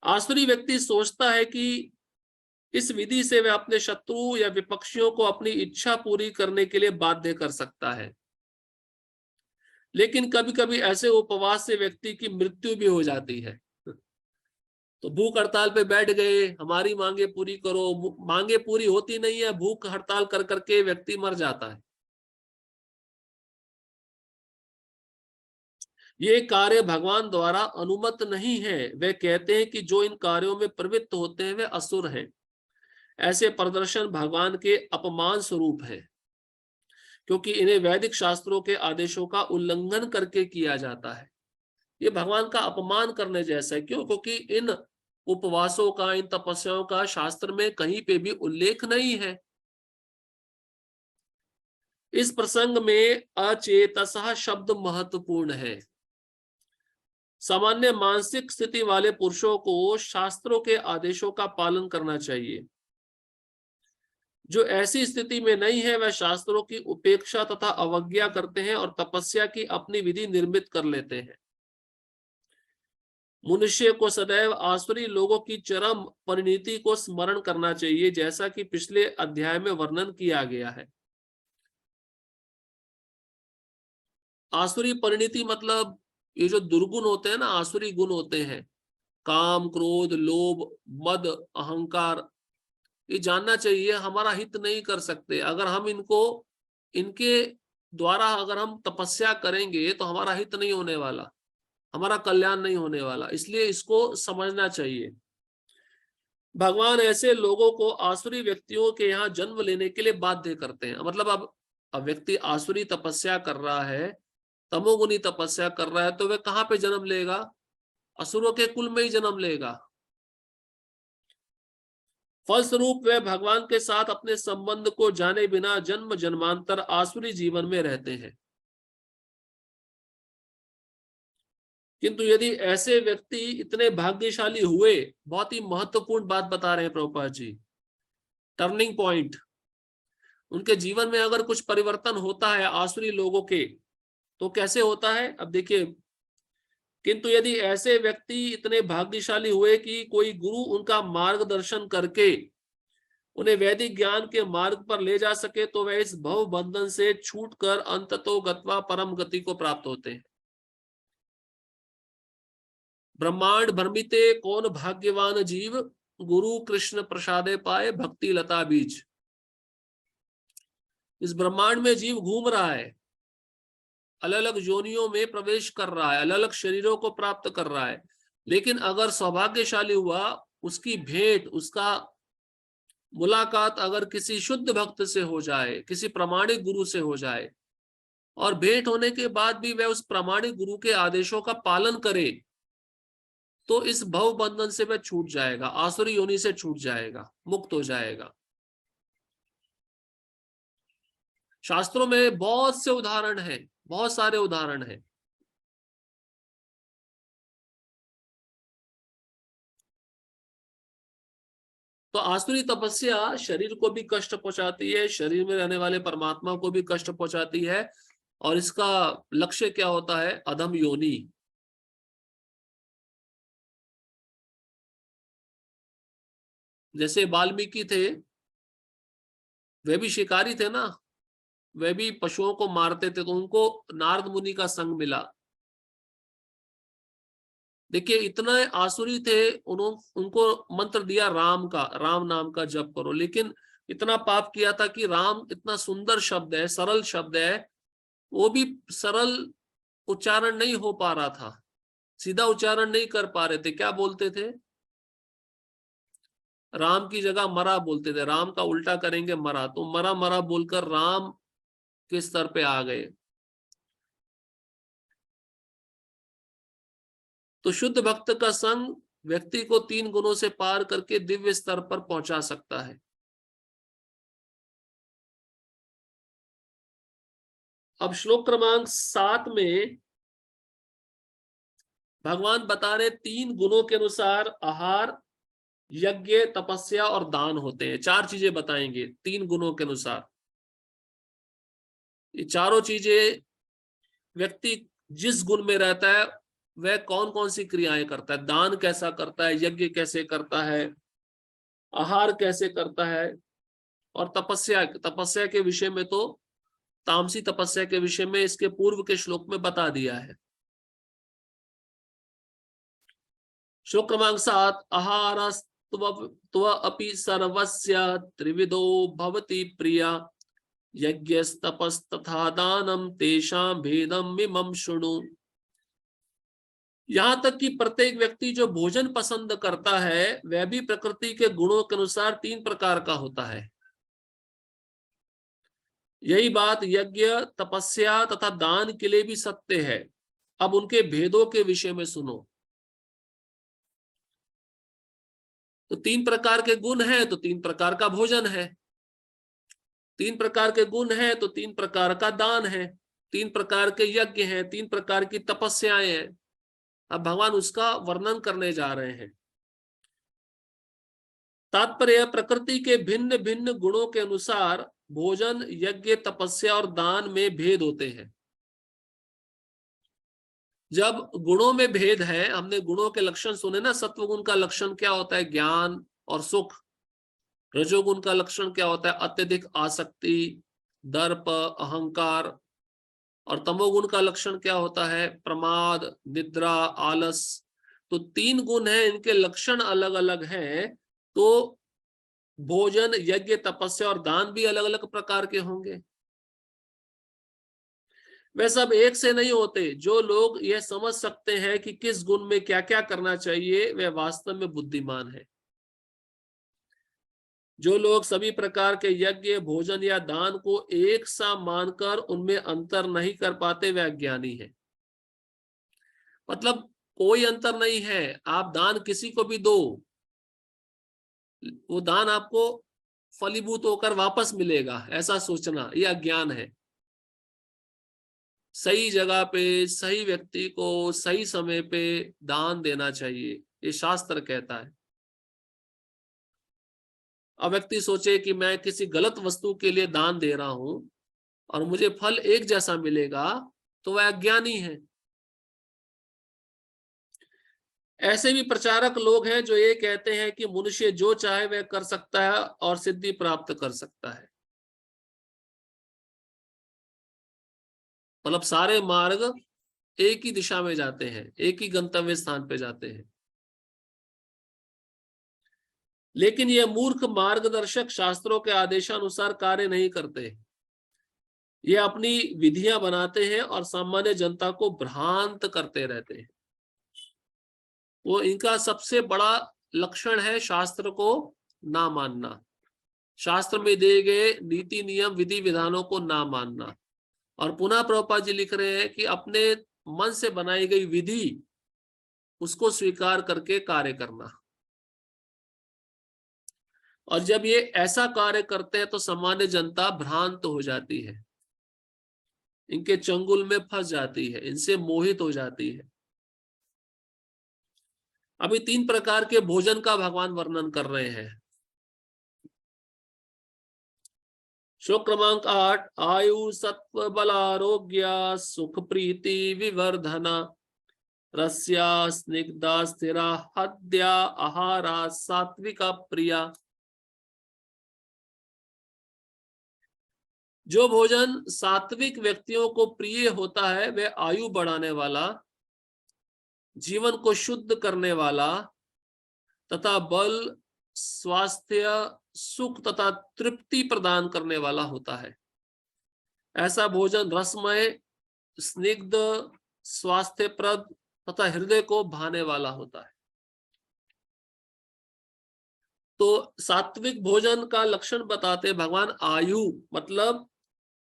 आसुरी व्यक्ति सोचता है कि इस विधि से वह अपने शत्रु या विपक्षियों को अपनी इच्छा पूरी करने के लिए बाध्य कर सकता है। लेकिन कभी कभी ऐसे उपवास से व्यक्ति की मृत्यु भी हो जाती है। तो भूख हड़ताल पे बैठ गए, हमारी मांगे पूरी करो, मांगे पूरी होती नहीं है, भूख हड़ताल कर करके व्यक्ति मर जाता है। ये कार्य भगवान द्वारा अनुमत नहीं है। वे कहते हैं कि जो इन कार्यों में प्रवृत्त होते हैं वे असुर हैं। ऐसे प्रदर्शन भगवान के अपमान स्वरूप है, क्योंकि इन्हें वैदिक शास्त्रों के आदेशों का उल्लंघन करके किया जाता है। ये भगवान का अपमान करने जैसा है। क्यों? क्योंकि इन उपवासों का, इन तपस्याओं का शास्त्र में कहीं पे भी उल्लेख नहीं है। इस प्रसंग में अचेतसः शब्द महत्वपूर्ण है। सामान्य मानसिक स्थिति वाले पुरुषों को शास्त्रों के आदेशों का पालन करना चाहिए। जो ऐसी स्थिति में नहीं है वह शास्त्रों की उपेक्षा तथा अवज्ञा करते हैं और तपस्या की अपनी विधि निर्मित कर लेते हैं। मनुष्य को सदैव आसुरी लोगों की चरम परिणति को स्मरण करना चाहिए, जैसा कि पिछले अध्याय में वर्णन किया गया है। आसुरी परिणति मतलब ये जो दुर्गुण होते हैं ना, आसुरी गुण होते हैं, काम, क्रोध, लोभ, मद, अहंकार, ये जानना चाहिए हमारा हित नहीं कर सकते। अगर हम इनके द्वारा अगर हम तपस्या करेंगे तो हमारा हित नहीं होने वाला, हमारा कल्याण नहीं होने वाला। इसलिए इसको समझना चाहिए। भगवान ऐसे लोगों को आसुरी व्यक्तियों के यहाँ जन्म लेने के लिए बाध्य करते हैं। मतलब अब व्यक्ति आसुरी तपस्या कर रहा है, तमोगुनी तपस्या कर रहा है, तो वह कहाँ पे जन्म लेगा? असुरों के कुल में ही जन्म लेगा। फलस्वरूप वे भगवान के साथ अपने संबंध को जाने बिना जन्म जन्मांतर आसुरी जीवन में रहते हैं। किंतु यदि ऐसे व्यक्ति इतने भाग्यशाली हुए, बहुत ही महत्वपूर्ण बात बता रहे हैं प्रभुपाद जी, टर्निंग पॉइंट, उनके जीवन में अगर कुछ परिवर्तन होता है आसुरी लोगों के, तो कैसे होता है? अब देखिए, किंतु यदि ऐसे व्यक्ति इतने भाग्यशाली हुए कि कोई गुरु उनका मार्गदर्शन करके उन्हें वैदिक ज्ञान के मार्ग पर ले जा सके, तो वह इस भव बंधन से छूटकर अंततो गत्वा परम गति को प्राप्त होते हैं। ब्रह्मांड भ्रमिते कौन भाग्यवान जीव, गुरु कृष्ण प्रसादे पाए भक्ति लता बीज। इस ब्रह्मांड में जीव घूम रहा है, अलग अलग योनियों में प्रवेश कर रहा है, अलग अलग शरीरों को प्राप्त कर रहा है, लेकिन अगर सौभाग्यशाली हुआ, उसकी भेंट, उसका मुलाकात अगर किसी शुद्ध भक्त से हो जाए, किसी प्रामाणिक गुरु से हो जाए, और भेंट होने के बाद भी वह उस प्रामाणिक गुरु के आदेशों का पालन करे, तो इस भव बंधन से वह छूट जाएगा, आसुरी योनि से छूट जाएगा, मुक्त हो जाएगा। शास्त्रों में बहुत से उदाहरण हैं, बहुत सारे उदाहरण हैं। तो आसुरी तपस्या शरीर को भी कष्ट पहुंचाती है, शरीर में रहने वाले परमात्मा को भी कष्ट पहुंचाती है, और इसका लक्ष्य क्या होता है? अधम योनि। जैसे वाल्मीकि थे, वे भी शिकारी थे ना, वे भी पशुओं को मारते थे, तो उनको नारद मुनि का संग मिला। देखिए, इतने आसुरी थे, उनको मंत्र दिया राम का, राम नाम का जप करो, लेकिन इतना पाप किया था कि राम इतना सुंदर शब्द है, सरल शब्द है, वो भी सरल उच्चारण नहीं हो पा रहा था, सीधा उच्चारण नहीं कर पा रहे थे। क्या बोलते थे? राम की जगह मरा बोलते थे, राम का उल्टा करेंगे मरा, तो मरा मरा बोलकर राम के स्तर पे आ गए। तो शुद्ध भक्त का संग व्यक्ति को 3 गुणों से पार करके दिव्य स्तर पर पहुंचा सकता है। अब श्लोक क्रमांक 7 में भगवान बता रहे 3 गुणों के अनुसार आहार, यज्ञ, तपस्या और दान होते हैं। 4 चीजें बताएंगे 3 गुणों के अनुसार। ये चारों चीजें व्यक्ति जिस गुण में रहता है वह कौन कौन सी क्रियाएं करता है, दान कैसा करता है, यज्ञ कैसे करता है, आहार कैसे करता है, और तपस्या तपस्या के विषय में तो तामसी तपस्या के विषय में इसके पूर्व के श्लोक में बता दिया है। श्लोक क्रमांक 7, आहारस्त्व अपि सर्वस्य त्रिविधो भवति प्रिया, यज्ञस्तपस्तथा दानम तेषां भेदम मिमम शृणु। यहां तक कि प्रत्येक व्यक्ति जो भोजन पसंद करता है वह भी प्रकृति के गुणों के अनुसार 3 प्रकार का होता है। यही बात यज्ञ, तपस्या तथा दान के लिए भी सत्य है। अब उनके भेदों के विषय में सुनो। तो 3 प्रकार के गुण है तो 3 प्रकार का भोजन है, 3 प्रकार के गुण है तो 3 प्रकार का दान है, 3 प्रकार के यज्ञ हैं, 3 प्रकार की तपस्याएं हैं। अब भगवान उसका वर्णन करने जा रहे हैं। तात्पर्य, प्रकृति के भिन्न भिन्न गुणों के अनुसार भोजन, यज्ञ, तपस्या और दान में भेद होते हैं। जब गुणों में भेद है, हमने गुणों के लक्षण सुने ना, सत्वगुण का लक्षण क्या होता है? ज्ञान और सुख। रजोगुण का लक्षण क्या होता है? अत्यधिक आसक्ति, दर्प, अहंकार। और तमोगुण का लक्षण क्या होता है? प्रमाद, निद्रा, आलस। तो 3 गुण हैं, इनके लक्षण अलग अलग हैं, तो भोजन, यज्ञ, तपस्या और दान भी अलग अलग प्रकार के होंगे। वे सब एक से नहीं होते। जो लोग यह समझ सकते हैं कि किस गुण में क्या क्या करना चाहिए, वे वास्तव में बुद्धिमान है। जो लोग सभी प्रकार के यज्ञ, भोजन या दान को एक सा मानकर उनमें अंतर नहीं कर पाते, वे अज्ञानी है। मतलब कोई अंतर नहीं है, आप दान किसी को भी दो, वो दान आपको फलीभूत होकर वापस मिलेगा, ऐसा सोचना यह अज्ञान है। सही जगह पे सही व्यक्ति को सही समय पे दान देना चाहिए, ये शास्त्र कहता है। अब व्यक्ति सोचे कि मैं किसी गलत वस्तु के लिए दान दे रहा हूं और मुझे फल एक जैसा मिलेगा, तो वह अज्ञानी है। ऐसे भी प्रचारक लोग हैं जो ये कहते हैं कि मनुष्य जो चाहे वह कर सकता है और सिद्धि प्राप्त कर सकता है। मतलब सारे मार्ग एक ही दिशा में जाते हैं, एक ही गंतव्य स्थान पे जाते हैं। लेकिन ये मूर्ख मार्गदर्शक शास्त्रों के आदेशानुसार कार्य नहीं करते। ये अपनी विधियां बनाते हैं और सामान्य जनता को भ्रांत करते रहते हैं। वो इनका सबसे बड़ा लक्षण है शास्त्र को ना मानना, शास्त्र में दिए गए नीति नियम विधि विधानों को ना मानना। और पुनः प्रभुपाद जी लिख रहे हैं कि अपने मन से बनाई गई विधि उसको स्वीकार करके कार्य करना। और जब ये ऐसा कार्य करते हैं तो सामान्य जनता भ्रांत हो जाती है, इनके चंगुल में फंस जाती है, इनसे मोहित हो जाती है। अभी 3 प्रकार के भोजन का भगवान वर्णन कर रहे हैं। श्लोक क्रमांक 8, आयु सत्व बलारोग्य सुख प्रीति विवर्धना रस्या स्निग्धा स्थिरा हद्या आहारा सात्विका प्रिया। जो भोजन सात्विक व्यक्तियों को प्रिय होता है वह आयु बढ़ाने वाला, जीवन को शुद्ध करने वाला तथा बल स्वास्थ्य सुख तथा तृप्ति प्रदान करने वाला होता है। ऐसा भोजन रसमय स्निग्ध स्वास्थ्यप्रद तथा हृदय को भाने वाला होता है। तो सात्विक भोजन का लक्षण बताते भगवान आयु मतलब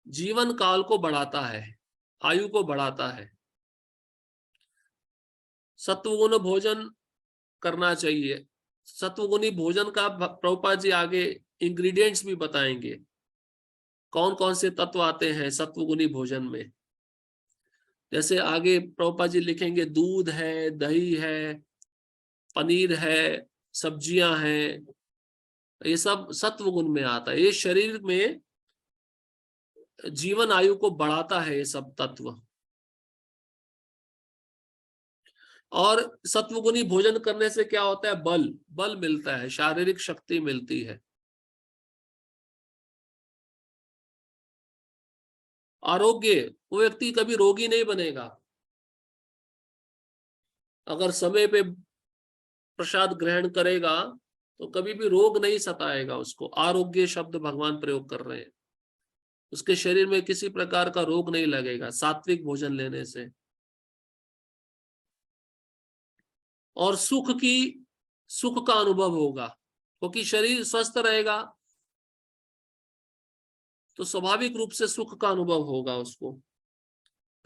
जीवन काल को बढ़ाता है, आयु को बढ़ाता है। सत्वगुण भोजन करना चाहिए। सत्वगुणी भोजन का प्रभुपाद जी आगे इंग्रेडिएंट्स भी बताएंगे, कौन कौन से तत्व आते हैं सत्वगुणी भोजन में। जैसे आगे प्रभुपाद जी लिखेंगे दूध है, दही है, पनीर है, सब्जियां हैं, ये सब सत्वगुण में आता है। ये शरीर में जीवन आयु को बढ़ाता है ये सब तत्व। और सत्वगुणी भोजन करने से क्या होता है, बल बल मिलता है, शारीरिक शक्ति मिलती है। आरोग्य, वो व्यक्ति कभी रोगी नहीं बनेगा अगर समय पे प्रसाद ग्रहण करेगा, तो कभी भी रोग नहीं सताएगा उसको। आरोग्य शब्द भगवान प्रयोग कर रहे हैं, उसके शरीर में किसी प्रकार का रोग नहीं लगेगा सात्विक भोजन लेने से। और सुख का अनुभव होगा, क्योंकि शरीर स्वस्थ रहेगा तो स्वाभाविक रूप से सुख का अनुभव होगा उसको।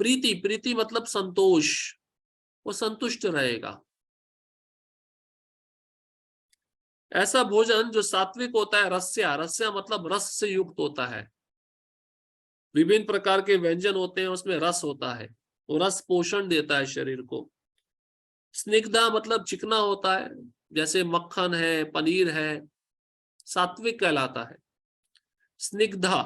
प्रीति, प्रीति मतलब संतोष, वो संतुष्ट रहेगा। ऐसा भोजन जो सात्विक होता है, रस्या, रस्या मतलब रस से युक्त होता है। विभिन्न प्रकार के व्यंजन होते हैं उसमें रस होता है, वो रस पोषण देता है शरीर को। स्निग्धा मतलब चिकना होता है, जैसे मक्खन है, पनीर है, सात्विक कहलाता है स्निग्धा।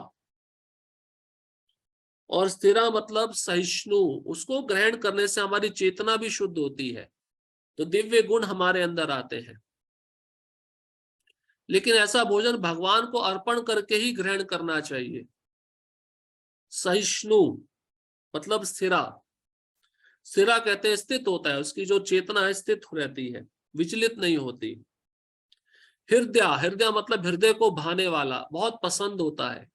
और स्थिरा मतलब सहिष्णु, उसको ग्रहण करने से हमारी चेतना भी शुद्ध होती है, तो दिव्य गुण हमारे अंदर आते हैं। लेकिन ऐसा भोजन भगवान को अर्पण करके ही ग्रहण करना चाहिए। सहिष्णु मतलब स्थिरा, स्थिरा कहते हैं स्थित होता है, उसकी जो चेतना है स्थित रहती है, विचलित नहीं होती। हृदय, हृदय मतलब हृदय को भाने वाला, बहुत पसंद होता है।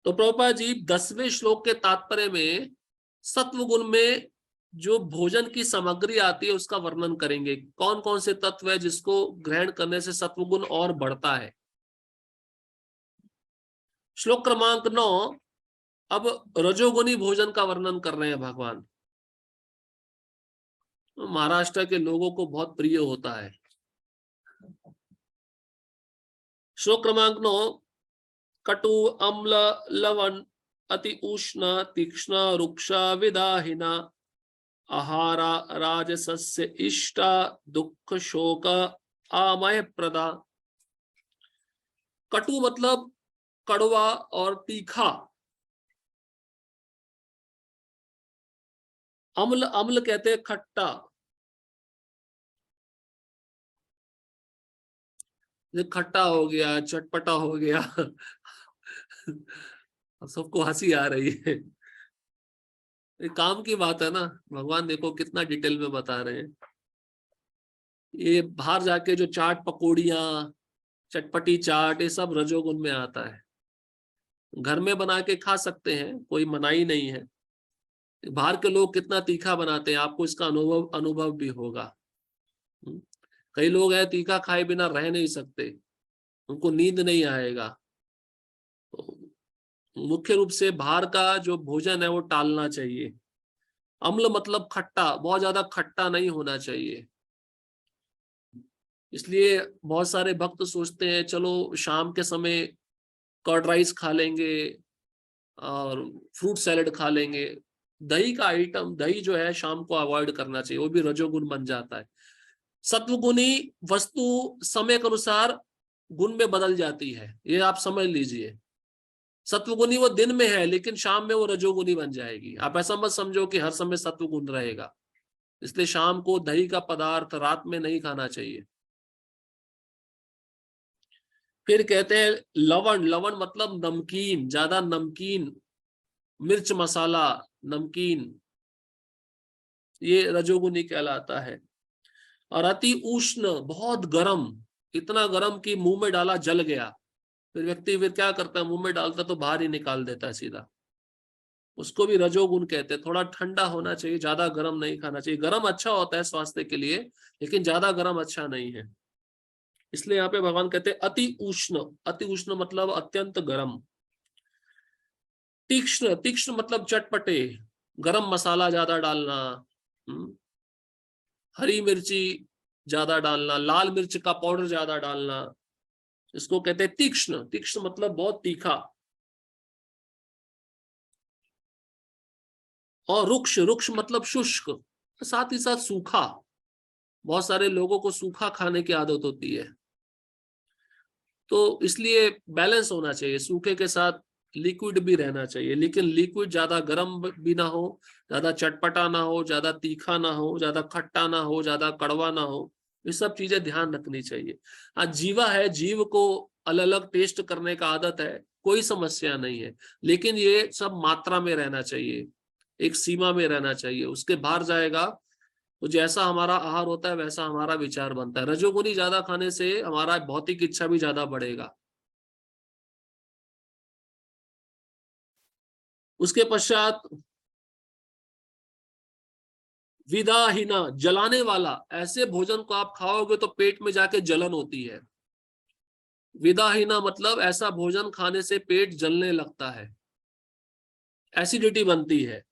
तो प्रभुपाद जी 10वें श्लोक के तात्पर्य में सत्व गुण में जो भोजन की सामग्री आती है उसका वर्णन करेंगे, कौन कौन से तत्व है जिसको ग्रहण करने से सत्व गुण और बढ़ता है। श्लोक क्रमांक 9, अब रजोगुणी भोजन का वर्णन कर रहे हैं भगवान। महाराष्ट्र के लोगों को बहुत प्रिय होता है। श्लोक क्रमांक 9, कटु अम्ल लवण अति उष्ण तीक्ष्ण रुक्षा विदाहिना आहारा राजसस्य इष्टा दुख शोक आमय प्रदा। कटु मतलब कड़वा और तीखा। अम्ल, अम्ल कहते हैं खट्टा। खट्टा हो गया, चटपटा हो गया। सबको हंसी आ रही है। ये काम की बात है ना, भगवान देखो कितना डिटेल में बता रहे हैं। ये बाहर जाके जो चाट पकौड़ियाँ, चटपटी चाट, ये सब रजोगुण में आता है। घर में बना के खा सकते हैं, कोई मनाही नहीं है। बाहर के लोग कितना तीखा बनाते हैं, आपको इसका अनुभव अनुभव भी होगा। कई लोग हैं तीखा खाए बिना रह नहीं सकते, उनको नींद नहीं आएगा। तो मुख्य रूप से बाहर का जो भोजन है वो टालना चाहिए। अम्ल मतलब खट्टा, बहुत ज्यादा खट्टा नहीं होना चाहिए। इसलिए बहुत सारे भक्त सोचते हैं चलो शाम के समय कर्ड राइस खा लेंगे और फ्रूट सैलेड खा लेंगे। दही का आइटम, दही जो है शाम को अवॉइड करना चाहिए, वो भी रजोगुण बन जाता है। सत्वगुणी वस्तु समय के अनुसार गुण में बदल जाती है, ये आप समझ लीजिए। सत्वगुणी वो दिन में है लेकिन शाम में वो रजोगुणी बन जाएगी। आप ऐसा मत समझो कि हर समय सत्वगुण रहेगा। इसलिए शाम को दही का पदार्थ रात में नहीं खाना चाहिए। फिर कहते हैं लवण, लवण मतलब नमकीन, ज्यादा नमकीन, मिर्च मसाला, नमकीन, ये रजोगुनी कहलाता है। और अति उष्ण, बहुत गर्म, इतना गर्म कि मुंह में डाला जल गया। फिर व्यक्ति फिर क्या करता है, मुंह में डालता तो बाहर ही निकाल देता है सीधा, उसको भी रजोगुण कहते हैं। थोड़ा ठंडा होना चाहिए, ज्यादा गर्म नहीं खाना चाहिए। गर्म अच्छा होता है स्वास्थ्य के लिए, लेकिन ज्यादा गर्म अच्छा नहीं है। इसलिए यहाँ पे भगवान कहते हैं अति उष्ण। अति उष्ण मतलब अत्यंत गर्म। तीक्ष्ण, तीक्ष्ण मतलब चटपटे, गरम मसाला ज्यादा डालना, हरी मिर्ची ज्यादा डालना, लाल मिर्च का पाउडर ज्यादा डालना, इसको कहते हैं तीक्ष्ण। तीक्ष्ण मतलब बहुत तीखा। और रुक्ष, रुक्ष मतलब शुष्क, साथ ही साथ सूखा। बहुत सारे लोगों को सूखा खाने की आदत होती है, तो इसलिए बैलेंस होना चाहिए। सूखे के साथ लिक्विड भी रहना चाहिए, लेकिन लिक्विड ज्यादा गर्म भी ना हो, ज्यादा चटपटा ना हो, ज्यादा तीखा ना हो, ज्यादा खट्टा ना हो, ज्यादा कड़वा ना हो। ये सब चीजें ध्यान रखनी चाहिए। आज जीवा है, जीव को अलग अलग टेस्ट करने का आदत है, कोई समस्या नहीं है, लेकिन ये सब मात्रा में रहना चाहिए, एक सीमा में रहना चाहिए। उसके बाहर जाएगा तो जैसा हमारा आहार होता है वैसा हमारा विचार बनता है। रजोगुनी ज्यादा खाने से हमारा भौतिक इच्छा भी ज्यादा बढ़ेगा। उसके पश्चात विदाहीना, जलाने वाला। ऐसे भोजन को आप खाओगे तो पेट में जाके जलन होती है। विदाहीना मतलब ऐसा भोजन खाने से पेट जलने लगता है, एसिडिटी बनती है।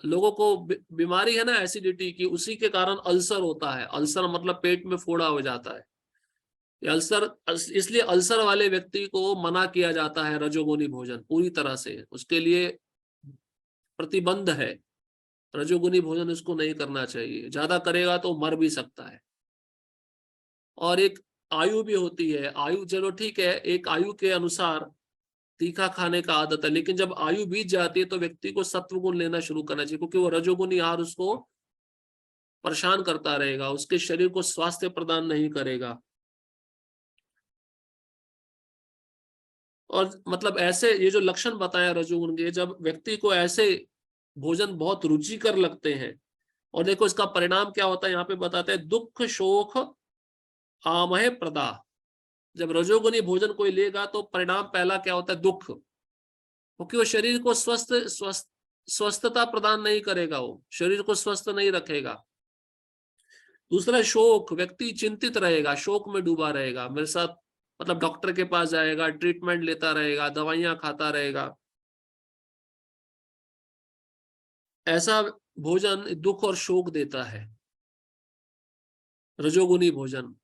लोगों को बीमारी है ना एसिडिटी की, उसी के कारण अल्सर होता है। अल्सर मतलब पेट में फोड़ा हो जाता है। ये अल्सर, इसलिए अल्सर वाले व्यक्ति को मना किया जाता है रजोगुनी भोजन पूरी तरह से, उसके लिए प्रतिबंध है। रजोगुनी भोजन इसको नहीं करना चाहिए, ज्यादा करेगा तो मर भी सकता है। और एक आयु भी होती है। आयु चलो ठीक है, एक आयु के अनुसार तीखा खाने का आदत है, लेकिन जब आयु बीत जाती है तो व्यक्ति को सत्व गुण लेना शुरू करना चाहिए, क्योंकि वो रजोगुनी आहार उसको परेशान करता रहेगा, उसके शरीर को स्वास्थ्य प्रदान नहीं करेगा। और मतलब ऐसे ये जो लक्षण बताया रजोगुण के, जब व्यक्ति को ऐसे भोजन बहुत रुचिकर लगते हैं, और देखो इसका परिणाम क्या होता है, यहाँ पे बताते हैं दुख शोक आमहे प्रदा। जब रजोगुनी भोजन कोई लेगा तो परिणाम पहला क्या होता है, दुख, क्योंकि वो शरीर को स्वस्थता प्रदान नहीं करेगा, वो शरीर को स्वस्थ नहीं रखेगा। दूसरा शोक, व्यक्ति चिंतित रहेगा, शोक में डूबा रहेगा, मेरे साथ मतलब डॉक्टर के पास जाएगा, ट्रीटमेंट लेता रहेगा, दवाइयां खाता रहेगा। ऐसा भोजन दुख और शोक देता है, रजोगुनी भोजन।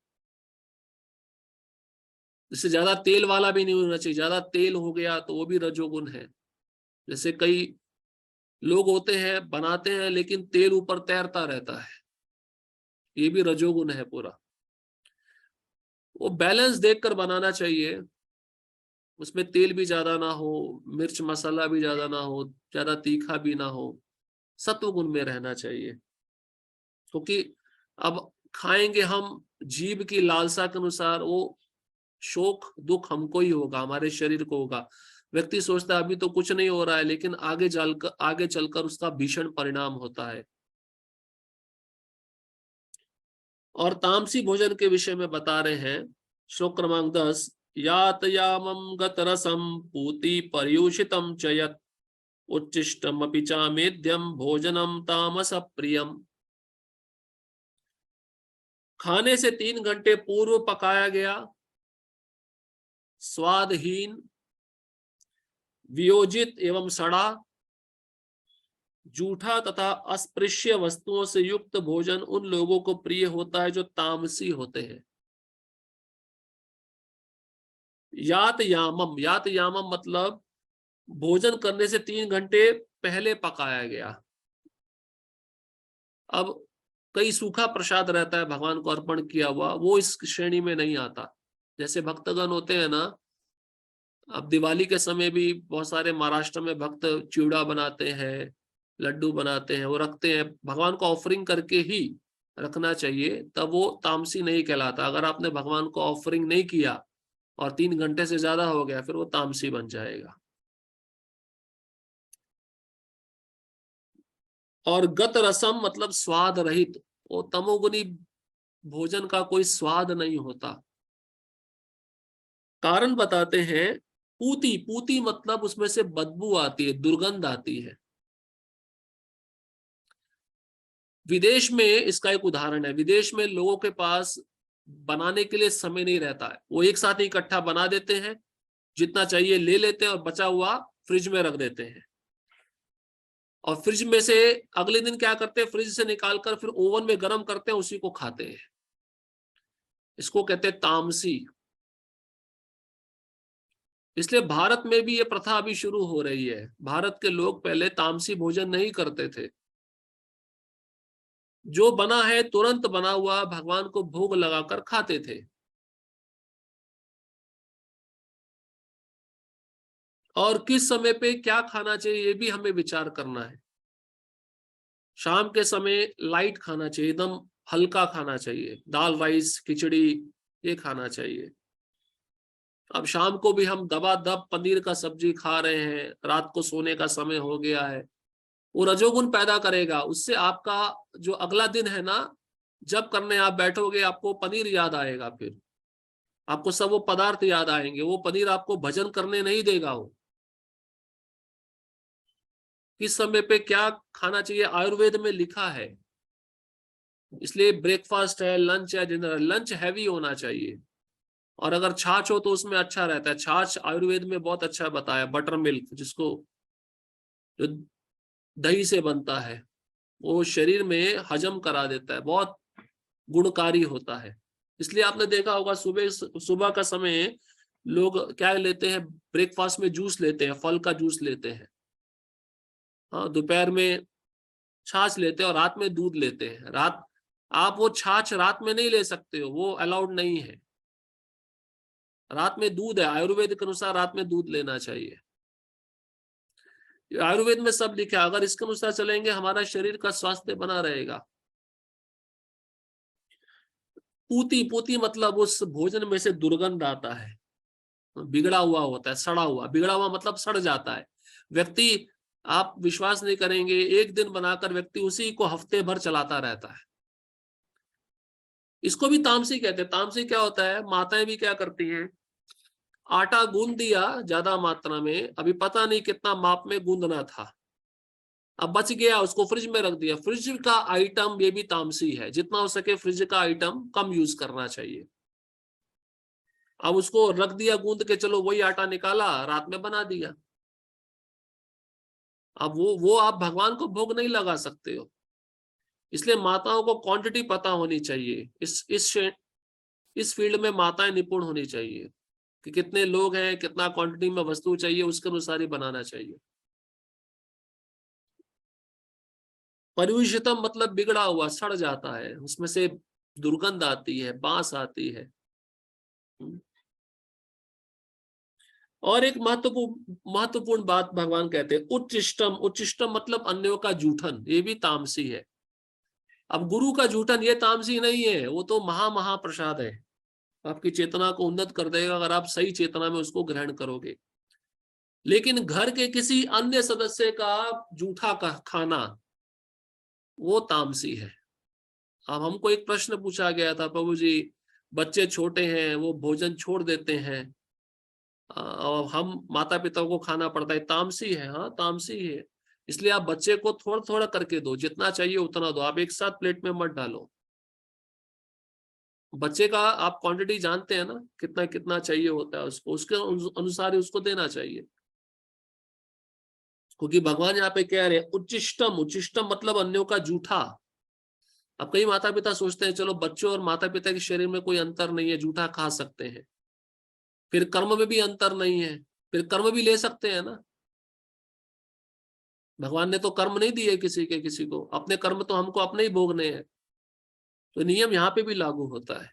इससे ज्यादा तेल वाला भी नहीं होना चाहिए, ज्यादा तेल हो गया तो वो भी रजोगुण है। जैसे कई लोग होते हैं बनाते हैं लेकिन तेल ऊपर तैरता रहता है, ये भी रजोगुण है पूरा। वो बैलेंस देखकर बनाना चाहिए, उसमें तेल भी ज्यादा ना हो, मिर्च मसाला भी ज्यादा ना हो, ज्यादा तीखा भी ना हो, सत्व गुण में रहना चाहिए। क्योंकि अब खाएंगे हम जीभ की लालसा के अनुसार, वो शोक दुख हमको ही होगा, हमारे शरीर को होगा। व्यक्ति सोचता है अभी तो कुछ नहीं हो रहा है, लेकिन आगे चलकर उसका भीषण परिणाम होता है। और तामसी भोजन के विषय में बता रहे हैं, श्लोक क्रमांक 10, यातयामं गतरसं पूति पर्यूषितं च यत् उच्छिष्टमपि चामेद्यं भोजनम तामस प्रियम। खाने से 3 घंटे पूर्व पकाया गया, स्वादहीन, वियोजित एवं सड़ा, जूठा तथा अस्पृश्य वस्तुओं से युक्त भोजन उन लोगों को प्रिय होता है जो तामसी होते हैं। यात यामम मतलब भोजन करने से 3 घंटे पहले पकाया गया। अब कई सूखा प्रसाद रहता है भगवान को अर्पण किया हुआ, वो इस श्रेणी में नहीं आता। जैसे भक्तगण होते हैं ना, अब दिवाली के समय भी बहुत सारे महाराष्ट्र में भक्त चिवड़ा बनाते हैं, लड्डू बनाते हैं, वो रखते हैं, भगवान को ऑफरिंग करके ही रखना चाहिए, तब वो तामसी नहीं कहलाता। अगर आपने भगवान को ऑफरिंग नहीं किया और 3 घंटे से ज्यादा हो गया, फिर वो तामसी बन जाएगा। और गत रसम मतलब स्वाद रहित, वो तमोगुनी भोजन का कोई स्वाद नहीं होता। कारण बताते हैं, पूती पूती मतलब उसमें से बदबू आती है, दुर्गंध आती है। विदेश में इसका एक उदाहरण है, विदेश में लोगों के पास बनाने के लिए समय नहीं रहता है, वो एक साथ इकट्ठा बना देते हैं, जितना चाहिए ले लेते हैं और बचा हुआ फ्रिज में रख देते हैं। और फ्रिज में से अगले दिन क्या करते हैं, फ्रिज से निकालकर फिर ओवन में गर्म करते हैं, उसी को खाते हैं। इसको कहते हैं तामसी। इसलिए भारत में भी ये प्रथा अभी शुरू हो रही है। भारत के लोग पहले तामसी भोजन नहीं करते थे, जो बना है तुरंत बना हुआ भगवान को भोग लगाकर खाते थे। और किस समय पे क्या खाना चाहिए ये भी हमें विचार करना है। शाम के समय लाइट खाना चाहिए, एकदम हल्का खाना चाहिए, दाल राइस खिचड़ी ये खाना चाहिए। अब शाम को भी हम दबादब पनीर का सब्जी खा रहे हैं, रात को सोने का समय हो गया है, वो रजोगुण पैदा करेगा। उससे आपका जो अगला दिन है ना, जब करने आप बैठोगे आपको पनीर याद आएगा, फिर आपको सब वो पदार्थ याद आएंगे, वो पनीर आपको भजन करने नहीं देगा। वो किस समय पे क्या खाना चाहिए आयुर्वेद में लिखा है। इसलिए ब्रेकफास्ट है, लंच है, डिनर, लंच हैवी होना चाहिए। और अगर छाछ हो तो उसमें अच्छा रहता है। छाछ आयुर्वेद में बहुत अच्छा बताया, बटर मिल्क जिसको, जो दही से बनता है, वो शरीर में हजम करा देता है, बहुत गुणकारी होता है। इसलिए आपने देखा होगा सुबह सुबह का समय लोग क्या लेते हैं, ब्रेकफास्ट में जूस लेते हैं, फल का जूस लेते हैं। हाँ, दोपहर में छाछ लेते हैं और रात में दूध लेते हैं। रात आप वो छाछ रात में नहीं ले सकते हो, वो अलाउड नहीं है। रात में दूध है, आयुर्वेद के अनुसार रात में दूध लेना चाहिए। आयुर्वेद में सब लिखा है, अगर इसके अनुसार चलेंगे हमारा शरीर का स्वास्थ्य बना रहेगा। पूती पूती मतलब उस भोजन में से दुर्गंध आता है, बिगड़ा हुआ होता है, सड़ा हुआ। बिगड़ा हुआ मतलब सड़ जाता है। व्यक्ति, आप विश्वास नहीं करेंगे, एक दिन बनाकर व्यक्ति उसी को हफ्ते भर चलाता रहता है। इसको भी तामसी कहते हैं। तामसी क्या होता है, माताएं भी क्या करती हैं, आटा गूंद दिया ज्यादा मात्रा में, अभी पता नहीं कितना माप में गूंदना था, अब बच गया, उसको फ्रिज में रख दिया। फ्रिज का आइटम ये भी तामसी है, जितना हो सके फ्रिज का आइटम कम यूज करना चाहिए। अब उसको रख दिया गूंद के, चलो वही आटा निकाला रात में बना दिया। अब वो आप भगवान को भोग नहीं लगा सकते हो। इसलिए माताओं को क्वांटिटी पता होनी चाहिए। इस फील्ड में माताएं निपुण होनी चाहिए। कि कितने लोग हैं, कितना क्वांटिटी में वस्तु चाहिए, उसके अनुसार ही बनाना चाहिए। परिविषितम मतलब बिगड़ा हुआ, सड़ जाता है, उसमें से दुर्गंध आती है, बांस आती है। और एक महत्वपूर्ण बात भगवान कहते हैं, उच्चिष्टम। उच्चिष्टम मतलब अन्यों का जूठन, ये भी तामसी है। अब गुरु का जूठन ये तामसी नहीं है, वो तो महाप्रसाद है, आपकी चेतना को उन्नत कर देगा अगर आप सही चेतना में उसको ग्रहण करोगे। लेकिन घर के किसी अन्य सदस्य का जूठा का खाना, वो तामसी है। अब हमको एक प्रश्न पूछा गया था, प्रभु जी बच्चे छोटे हैं, वो भोजन छोड़ देते हैं, और हम माता पिता को खाना पड़ता है, तामसी है? हाँ तामसी है। इसलिए आप बच्चे को थोड़ा थोड़ा करके दो, जितना चाहिए उतना दो, आप एक साथ प्लेट में मत डालो। बच्चे का आप क्वांटिटी जानते हैं ना, कितना कितना चाहिए होता है उसको, उसके अनुसार ही उसको देना चाहिए। क्योंकि भगवान यहाँ पे कह रहे हैं उच्चिष्टम। उच्चिष्टम मतलब अन्यों का जूठा। अब कई माता पिता सोचते हैं चलो बच्चों और माता पिता के शरीर में कोई अंतर नहीं है, जूठा खा सकते हैं, फिर कर्म में भी अंतर नहीं है, फिर कर्म भी ले सकते हैं ना। भगवान ने तो कर्म नहीं दिए किसी के किसी को, अपने कर्म तो हमको अपने ही भोगने हैं। तो नियम यहाँ पे भी लागू होता है।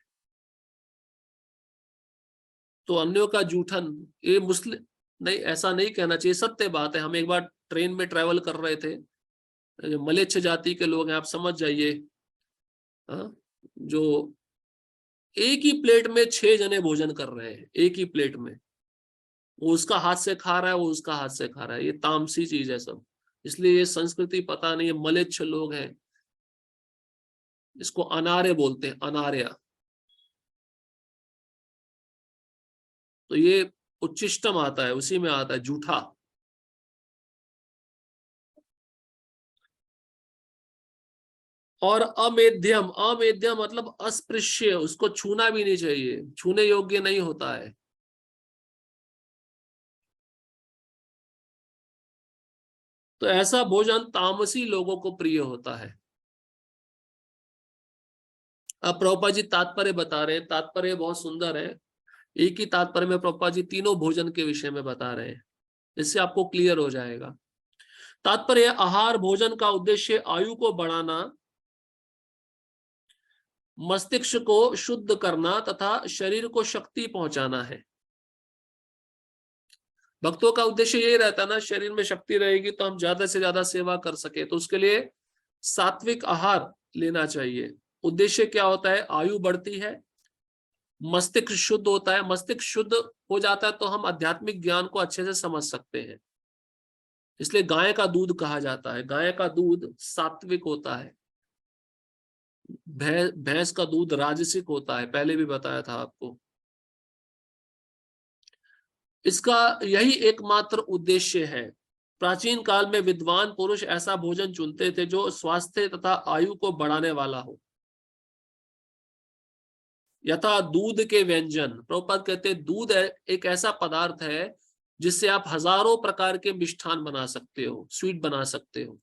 तो अन्यों का जूठन, ये मुस्लिम नहीं, ऐसा नहीं कहना चाहिए, सत्य बात है। हम एक बार ट्रेन में ट्रेवल कर रहे थे, जो मलेच्छ जाति के लोग हैं, आप समझ जाइए, हाँ, जो एक ही प्लेट में 6 जने भोजन कर रहे हैं, एक ही प्लेट में, वो उसका हाथ से खा रहा है, वो उसका हाथ से खा रहा है, ये तामसी चीज है सब। इसलिए ये संस्कृति पता नहीं है, मलेच्छ लोग हैं, इसको अनार्य बोलते हैं, अनार्य। तो ये उच्चिष्टम आता है, उसी में आता है जूठा। और अमेध्यम, अमेध्यम मतलब अस्पृश्य, उसको छूना भी नहीं चाहिए, छूने योग्य नहीं होता है। तो ऐसा भोजन तामसी लोगों को प्रिय होता है। अब प्रभुपाद जी तात्पर्य बता रहे हैं, तात्पर्य बहुत सुंदर है। एक ही तात्पर्य में प्रभुपाद जी तीनों भोजन के विषय में बता रहे हैं, इससे आपको क्लियर हो जाएगा। तात्पर्य, आहार भोजन का उद्देश्य आयु को बढ़ाना, मस्तिष्क को शुद्ध करना तथा शरीर को शक्ति पहुंचाना है। भक्तों का उद्देश्य यही रहता है ना, शरीर में शक्ति रहेगी तो हम ज्यादा से ज्यादा सेवा कर सके, तो उसके लिए सात्विक आहार लेना चाहिए। उद्देश्य क्या होता है? आयु बढ़ती है, मस्तिष्क शुद्ध होता है, मस्तिष्क शुद्ध हो जाता है तो हम आध्यात्मिक ज्ञान को अच्छे से समझ सकते हैं। इसलिए गाय का दूध कहा जाता है, गाय का दूध सात्विक होता है, भैंस का दूध राजसिक होता है, पहले भी बताया था आपको। इसका यही एकमात्र उद्देश्य है। प्राचीन काल में विद्वान पुरुष ऐसा भोजन चुनते थे जो स्वास्थ्य तथा आयु को बढ़ाने वाला हो। यथा दूध के व्यंजन, प्रभुपाद कहते हैं दूध एक ऐसा पदार्थ है जिससे आप हजारों प्रकार के मिष्ठान बना सकते हो, स्वीट बना सकते हो,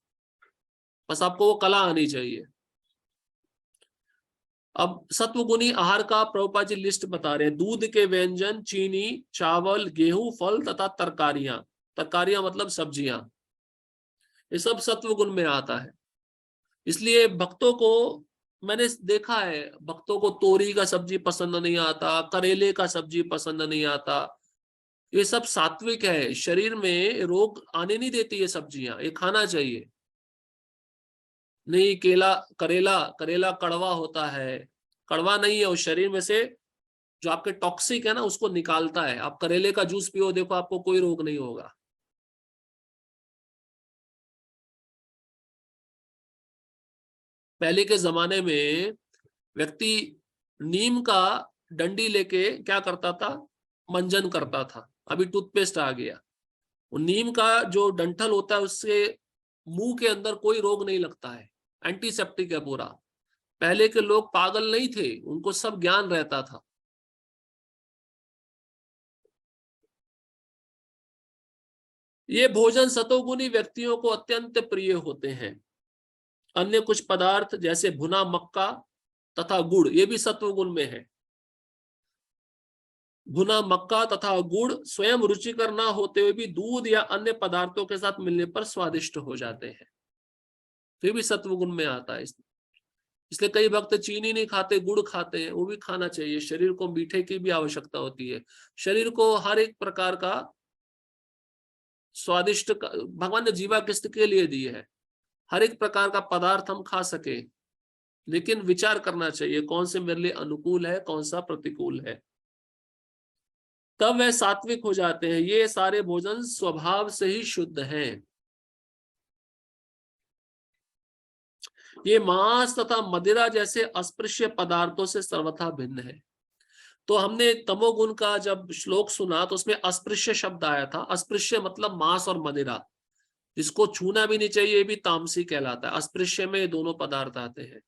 बस आपको वो कला आनी चाहिए। अब सत्वगुणी आहार का प्रभुपाद जी लिस्ट बता रहे हैं। दूध के व्यंजन, चीनी, चावल, गेहूं, फल तथा तरकारियां। तरकारियां मतलब सब्जियां, ये सब सत्वगुण में आता है। इसलिए भक्तों को, मैंने देखा है, भक्तों को तोरी का सब्जी पसंद नहीं आता, करेले का सब्जी पसंद नहीं आता। ये सब सात्विक है, शरीर में रोग आने नहीं देती ये सब्जियां, ये खाना चाहिए। नहीं, केला, करेला, करेला कड़वा होता है, कड़वा नहीं है, उस शरीर में से जो आपके टॉक्सिक है ना उसको निकालता है। आप करेले का जूस पियो, देखो आपको कोई रोग नहीं होगा। पहले के जमाने में व्यक्ति नीम का डंडी लेके क्या करता था? मंजन करता था। अभी टूथपेस्ट आ गया। वो नीम का जो डंठल होता है उससे मुंह के अंदर कोई रोग नहीं लगता है, एंटीसेप्टिक है पूरा। पहले के लोग पागल नहीं थे, उनको सब ज्ञान रहता था। ये भोजन सतोगुणी व्यक्तियों को अत्यंत प्रिय होते हैं। अन्य कुछ पदार्थ जैसे भुना मक्का तथा गुड़, ये भी सत्वगुण में है। भुना मक्का तथा गुड़ स्वयं रुचिकर न होते हुए भी दूध या अन्य पदार्थों के साथ मिलने पर स्वादिष्ट हो जाते हैं, फिर भी सत्व गुण में आता है। इसलिए कई भक्त चीनी नहीं खाते, गुड़ खाते हैं, वो भी खाना चाहिए। शरीर को मीठे की भी आवश्यकता होती है। शरीर को हर एक प्रकार का स्वादिष्ट भगवान ने जीवा किसके लिए दी है, हर एक प्रकार का पदार्थ हम खा सके, लेकिन विचार करना चाहिए कौन से मेरे लिए अनुकूल है, कौन सा प्रतिकूल है, तब वह सात्विक हो जाते हैं। ये सारे भोजन स्वभाव से ही शुद्ध हैं। ये मांस तथा मदिरा जैसे अस्पृश्य पदार्थों से सर्वथा भिन्न है। तो हमने तमोगुण का जब श्लोक सुना तो उसमें अस्पृश्य शब्द आया था। अस्पृश्य मतलब मांस और मदिरा, जिसको छूना भी नहीं चाहिए, ये भी तामसी कहलाता है। अस्पृश्य में दोनों पदार्थ आते हैं।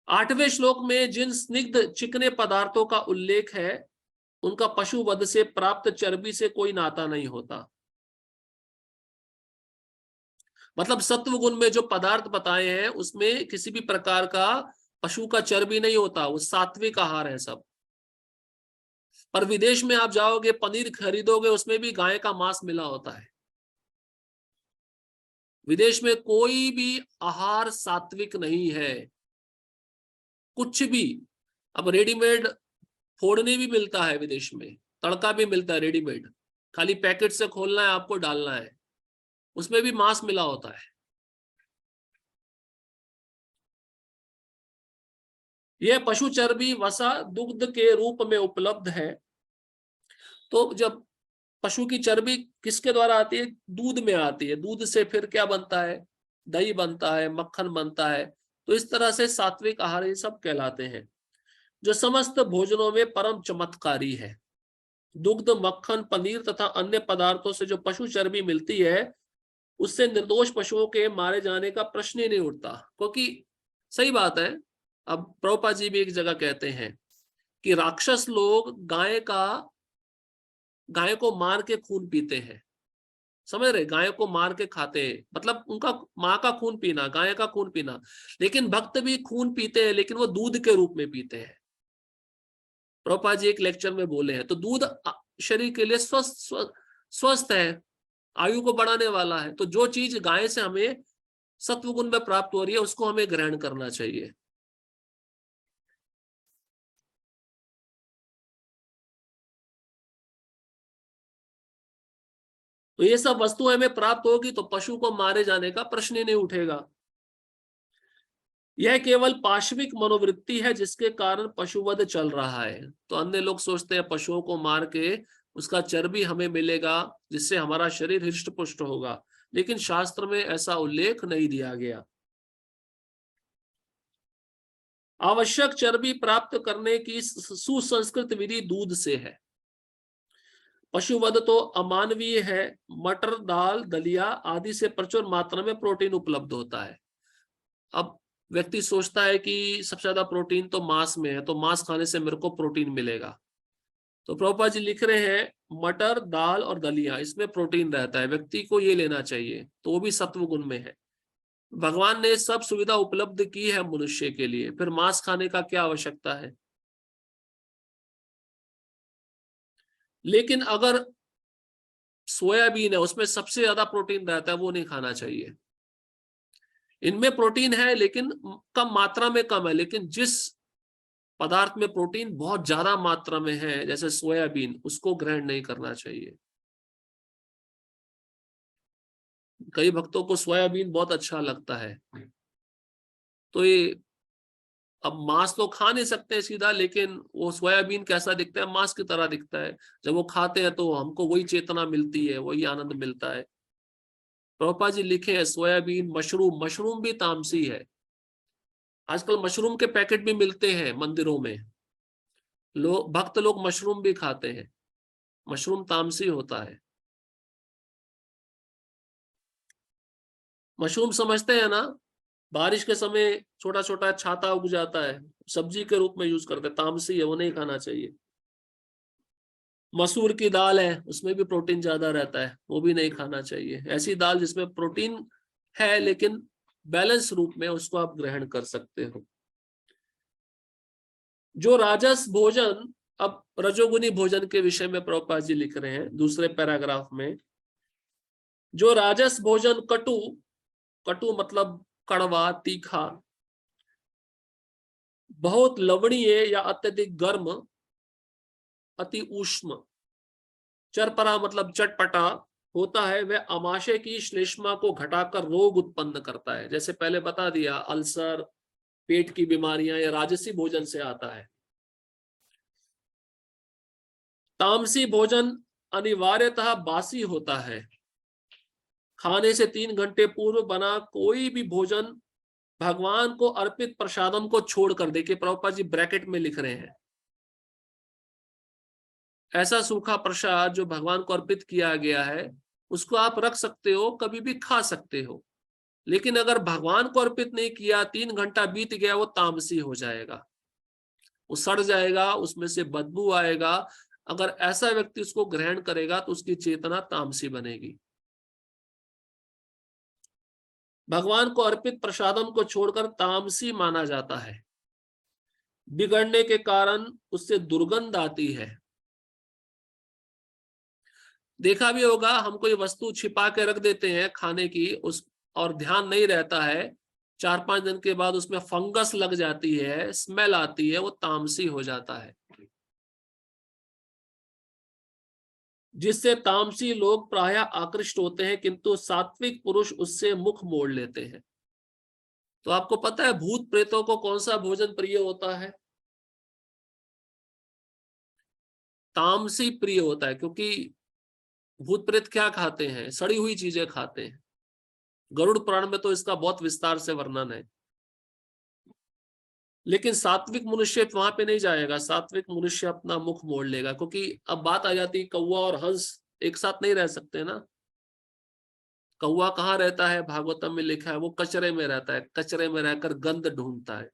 8वें श्लोक में जिन स्निग्ध चिकने पदार्थों का उल्लेख है, उनका पशु वध से प्राप्त चर्बी से कोई नाता नहीं होता। मतलब सत्व गुण में जो पदार्थ बताए हैं उसमें किसी भी प्रकार का पशु का चर्बी नहीं होता, वो सात्विक आहार है सब। पर विदेश में आप जाओगे, पनीर खरीदोगे, उसमें भी गाय का मांस मिला होता है। विदेश में कोई भी आहार सात्विक नहीं है, कुछ भी। अब रेडीमेड फोड़ने भी मिलता है विदेश में, तड़का भी मिलता है रेडीमेड, खाली पैकेट से खोलना है, आपको डालना है, उसमें भी मांस मिला होता है। यह पशु चर्बी वसा दुग्ध के रूप में उपलब्ध है। तो जब पशु की चर्बी किसके द्वारा आती है, दूध में आती है। दूध से फिर क्या बनता है, दही बनता है, मक्खन बनता है। तो इस तरह से सात्विक आहार ये सब कहलाते हैं, जो समस्त भोजनों में परम चमत्कारी है। दुग्ध, मक्खन, पनीर तथा अन्य पदार्थों से जो पशु चर्बी मिलती है, उससे निर्दोष पशुओं के मारे जाने का प्रश्न ही नहीं उठता। क्योंकि सही बात है, अब प्रभुपाद जी भी एक जगह कहते हैं कि राक्षस लोग गाय को मार के खून पीते हैं। समझ रहे, गाय को मार के खाते हैं, मतलब उनका माँ का खून पीना, गाय का खून पीना। लेकिन भक्त भी खून पीते हैं, लेकिन वो दूध के रूप में पीते हैं। प्रभुपाद जी एक लेक्चर में बोले हैं। तो दूध शरीर के लिए स्वस्थ है, आयु को बढ़ाने वाला है। तो जो चीज गाय से हमें सत्व गुण में प्राप्त हो रही है, उसको हमें ग्रहण करना चाहिए। तो ये सब वस्तुएं हमें प्राप्त होगी तो पशु को मारे जाने का प्रश्न ही नहीं उठेगा। यह केवल पाशविक मनोवृत्ति है जिसके कारण पशुवध चल रहा है। तो अन्य लोग सोचते हैं पशुओं को मार के उसका चर्बी हमें मिलेगा, जिससे हमारा शरीर हृष्ट पुष्ट होगा, लेकिन शास्त्र में ऐसा उल्लेख नहीं दिया गया। आवश्यक चर्बी प्राप्त करने की सुसंस्कृत विधि दूध से है। पशुवध तो अमानवीय है। मटर, दाल, दलिया आदि से प्रचुर मात्रा में प्रोटीन उपलब्ध होता है। अब व्यक्ति सोचता है कि सबसे ज्यादा प्रोटीन तो मांस में है, तो मांस खाने से मेरे को प्रोटीन मिलेगा। तो प्रभुपाद जी लिख रहे हैं मटर, दाल और दलिया, इसमें प्रोटीन रहता है, व्यक्ति को ये लेना चाहिए, तो वो भी सत्व गुण में है। भगवान ने सब सुविधा उपलब्ध की है मनुष्य के लिए, फिर मांस खाने का क्या आवश्यकता है। लेकिन अगर सोयाबीन है, उसमें सबसे ज्यादा प्रोटीन रहता है, वो नहीं खाना चाहिए। इनमें प्रोटीन है लेकिन कम मात्रा में, कम है। लेकिन जिस पदार्थ में प्रोटीन बहुत ज्यादा मात्रा में है, जैसे सोयाबीन, उसको ग्रहण नहीं करना चाहिए। कई भक्तों को सोयाबीन बहुत अच्छा लगता है, तो ये अब मांस तो खा नहीं सकते सीधा, लेकिन वो सोयाबीन कैसा दिखता है, मांस की तरह दिखता है। जब वो खाते हैं तो हमको वही चेतना मिलती है, वही आनंद मिलता है। प्रभुपाद जी लिखे हैं सोयाबीन, मशरूम, मशरूम भी तामसी है। आजकल मशरूम के पैकेट भी मिलते हैं मंदिरों में, भक्त लोग मशरूम भी खाते हैं। मशरूम तामसी होता है। मशरूम समझते हैं ना, बारिश के समय छोटा छोटा छाता उग जाता है, सब्जी के रूप में यूज करते हैं, तामसी है, वो नहीं खाना चाहिए। मसूर की दाल है, उसमें भी प्रोटीन ज्यादा रहता है, वो भी नहीं खाना चाहिए। ऐसी दाल जिसमें प्रोटीन है लेकिन बैलेंस रूप में, उसको आप ग्रहण कर सकते हो। जो राजस भोजन, अब रजोगुनी भोजन के विषय में प्रभुपाद जी लिख रहे हैं दूसरे पैराग्राफ में, जो राजस भोजन कटु, कटु मतलब कड़वा तीखा, बहुत लवणीय या अत्यधिक गर्म, अति ऊष्म, चरपरा मतलब चटपटा होता है, वह आमाशय की श्लेष्मा को घटाकर रोग उत्पन्न करता है। जैसे पहले बता दिया, अल्सर, पेट की बीमारियां या राजसी भोजन से आता है। तामसी भोजन अनिवार्यतः बासी होता है। खाने से 3 घंटे पूर्व बना कोई भी भोजन भगवान को अर्पित प्रसादम को छोड़कर, देखिए प्रभुपाद जी ब्रैकेट में लिख रहे हैं, ऐसा सूखा प्रसाद जो भगवान को अर्पित किया गया है उसको आप रख सकते हो, कभी भी खा सकते हो, लेकिन अगर भगवान को अर्पित नहीं किया, 3 घंटा बीत गया, वो तामसी हो जाएगा, वो सड़ जाएगा, उसमें से बदबू आएगा। अगर ऐसा व्यक्ति उसको ग्रहण करेगा तो उसकी चेतना तामसी बनेगी। भगवान को अर्पित प्रसादम को छोड़कर तामसी माना जाता है। बिगड़ने के कारण उससे दुर्गंध आती है। देखा भी होगा, हम कोई वस्तु छिपा के रख देते हैं खाने की, उस और ध्यान नहीं रहता है, 4-5 दिन के बाद उसमें फंगस लग जाती है, स्मेल आती है, वो तामसी हो जाता है। जिससे तामसी लोग प्रायः आकृष्ट होते हैं, किंतु सात्विक पुरुष उससे मुख मोड़ लेते हैं। तो आपको पता है भूत प्रेतों को कौन सा भोजन प्रिय होता है? तामसी प्रिय होता है, क्योंकि भूत प्रेत क्या खाते हैं? सड़ी हुई चीजें खाते हैं। गरुड़ पुराण में तो इसका बहुत विस्तार से वर्णन है। लेकिन सात्विक मनुष्य वहां पे नहीं जाएगा, सात्विक मनुष्य अपना मुख मोड़ लेगा, क्योंकि अब बात आ जाती है कौवा और हंस एक साथ नहीं रह सकते ना। कौवा कहाँ रहता है? भागवतम में लिखा है वो कचरे में रहता है, कचरे में रहकर गंध ढूंढता है।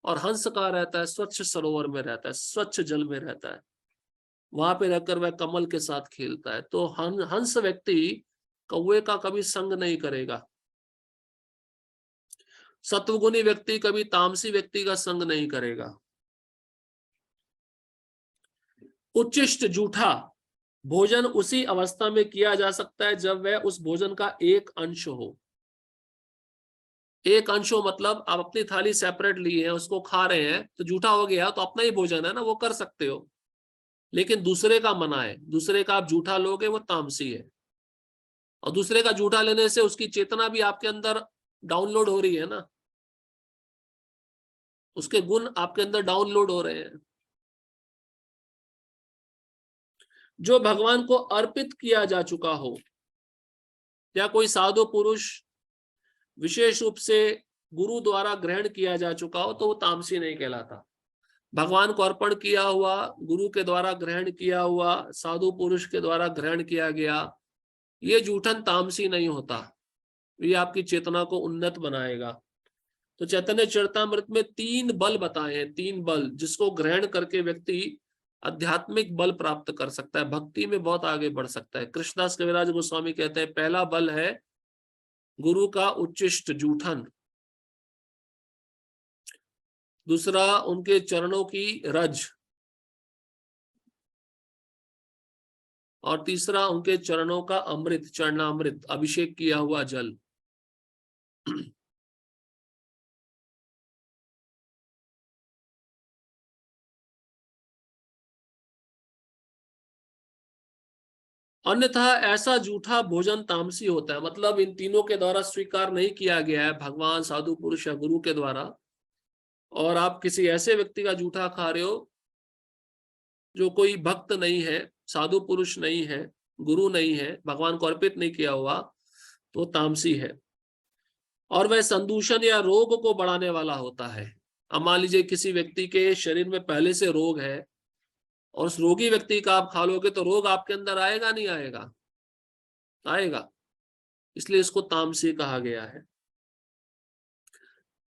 और हंस कहाँ रहता है? स्वच्छ सरोवर में रहता है, स्वच्छ जल में रहता है, वहां पे रहकर वह कमल के साथ खेलता है। तो हंस व्यक्ति कौवे का कभी संग नहीं करेगा। सत्वगुणी व्यक्ति कभी तामसी व्यक्ति का संग नहीं करेगा। उच्चिष्ट जूठा भोजन उसी अवस्था में किया जा सकता है जब वह उस भोजन का एक अंश हो। एक अंश हो मतलब आप अपनी थाली सेपरेट लिए हैं, उसको खा रहे हैं, तो जूठा हो गया, तो अपना ही भोजन है ना, वो कर सकते हो। लेकिन दूसरे का मना है, दूसरे का आप जूठा लोगे, वो तामसी है। और दूसरे का जूठा लेने से उसकी चेतना भी आपके अंदर डाउनलोड हो रही है ना, उसके गुण आपके अंदर डाउनलोड हो रहे हैं। जो भगवान को अर्पित किया जा चुका हो, या कोई साधु पुरुष विशेष रूप से गुरु द्वारा ग्रहण किया जा चुका हो, तो वो तामसी नहीं कहलाता। भगवान को अर्पण किया हुआ, गुरु के द्वारा ग्रहण किया हुआ, साधु पुरुष के द्वारा ग्रहण किया गया, ये जूठन तामसी नहीं होता, ये आपकी चेतना को उन्नत बनाएगा। तो चैतन्य चरितामृत में 3 बल बताए हैं, 3 बल जिसको ग्रहण करके व्यक्ति आध्यात्मिक बल प्राप्त कर सकता है, भक्ति में बहुत आगे बढ़ सकता है। कृष्णदास कविराज गोस्वामी कहते हैं पहला बल है गुरु का उच्चिष्ट जूठन, दूसरा उनके चरणों की रज, और तीसरा उनके चरणों का अमृत, चरणामृत, अभिषेक किया हुआ जल। अन्यथा ऐसा जूठा भोजन तामसी होता है, मतलब इन तीनों के द्वारा स्वीकार नहीं किया गया है, भगवान, साधु पुरुष या गुरु के द्वारा, और आप किसी ऐसे व्यक्ति का जूठा खा रहे हो जो कोई भक्त नहीं है, साधु पुरुष नहीं है, गुरु नहीं है, भगवान को अर्पित नहीं किया हुआ, तो तामसी है। और वह संदूषण या रोग को बढ़ाने वाला होता है। अब मान लीजिए किसी व्यक्ति के शरीर में पहले से रोग है, और उस रोगी व्यक्ति का आप खा लोगे, तो रोग आपके अंदर आएगा नहीं आएगा? आएगा। इसलिए इसको तामसी कहा गया है।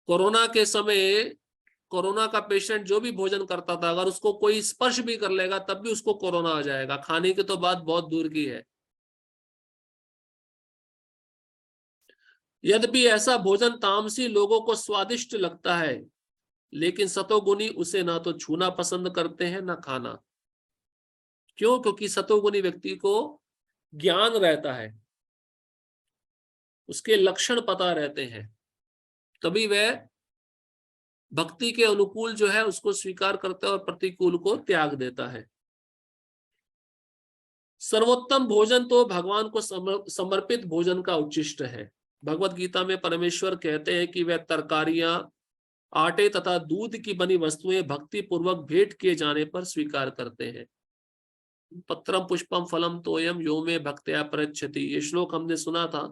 कोरोना के समय कोरोना का पेशेंट जो भी भोजन करता था, अगर उसको कोई स्पर्श भी कर लेगा तब भी उसको कोरोना आ जाएगा, खाने की तो बात बहुत दूर की है। यद्यपि ऐसा भोजन तामसी लोगों को स्वादिष्ट लगता है, लेकिन सतोगुणी उसे ना तो छूना पसंद करते हैं ना खाना। क्यों? क्योंकि सतोगुणी व्यक्ति को ज्ञान रहता है, उसके लक्षण पता रहते हैं, तभी वह भक्ति के अनुकूल जो है उसको स्वीकार करता है और प्रतिकूल को त्याग देता है। सर्वोत्तम भोजन तो भगवान को समर्पित भोजन का उच्चिष्ट है। भगवत गीता में परमेश्वर कहते हैं कि वह तरकारियां, आटे तथा दूध की बनी वस्तुएं भक्ति पूर्वक भेंट किए जाने पर स्वीकार करते हैं। पत्रम पुष्पम फलम तोयम यो में भक्त्या प्रयच्छति, ये श्लोक हमने सुना था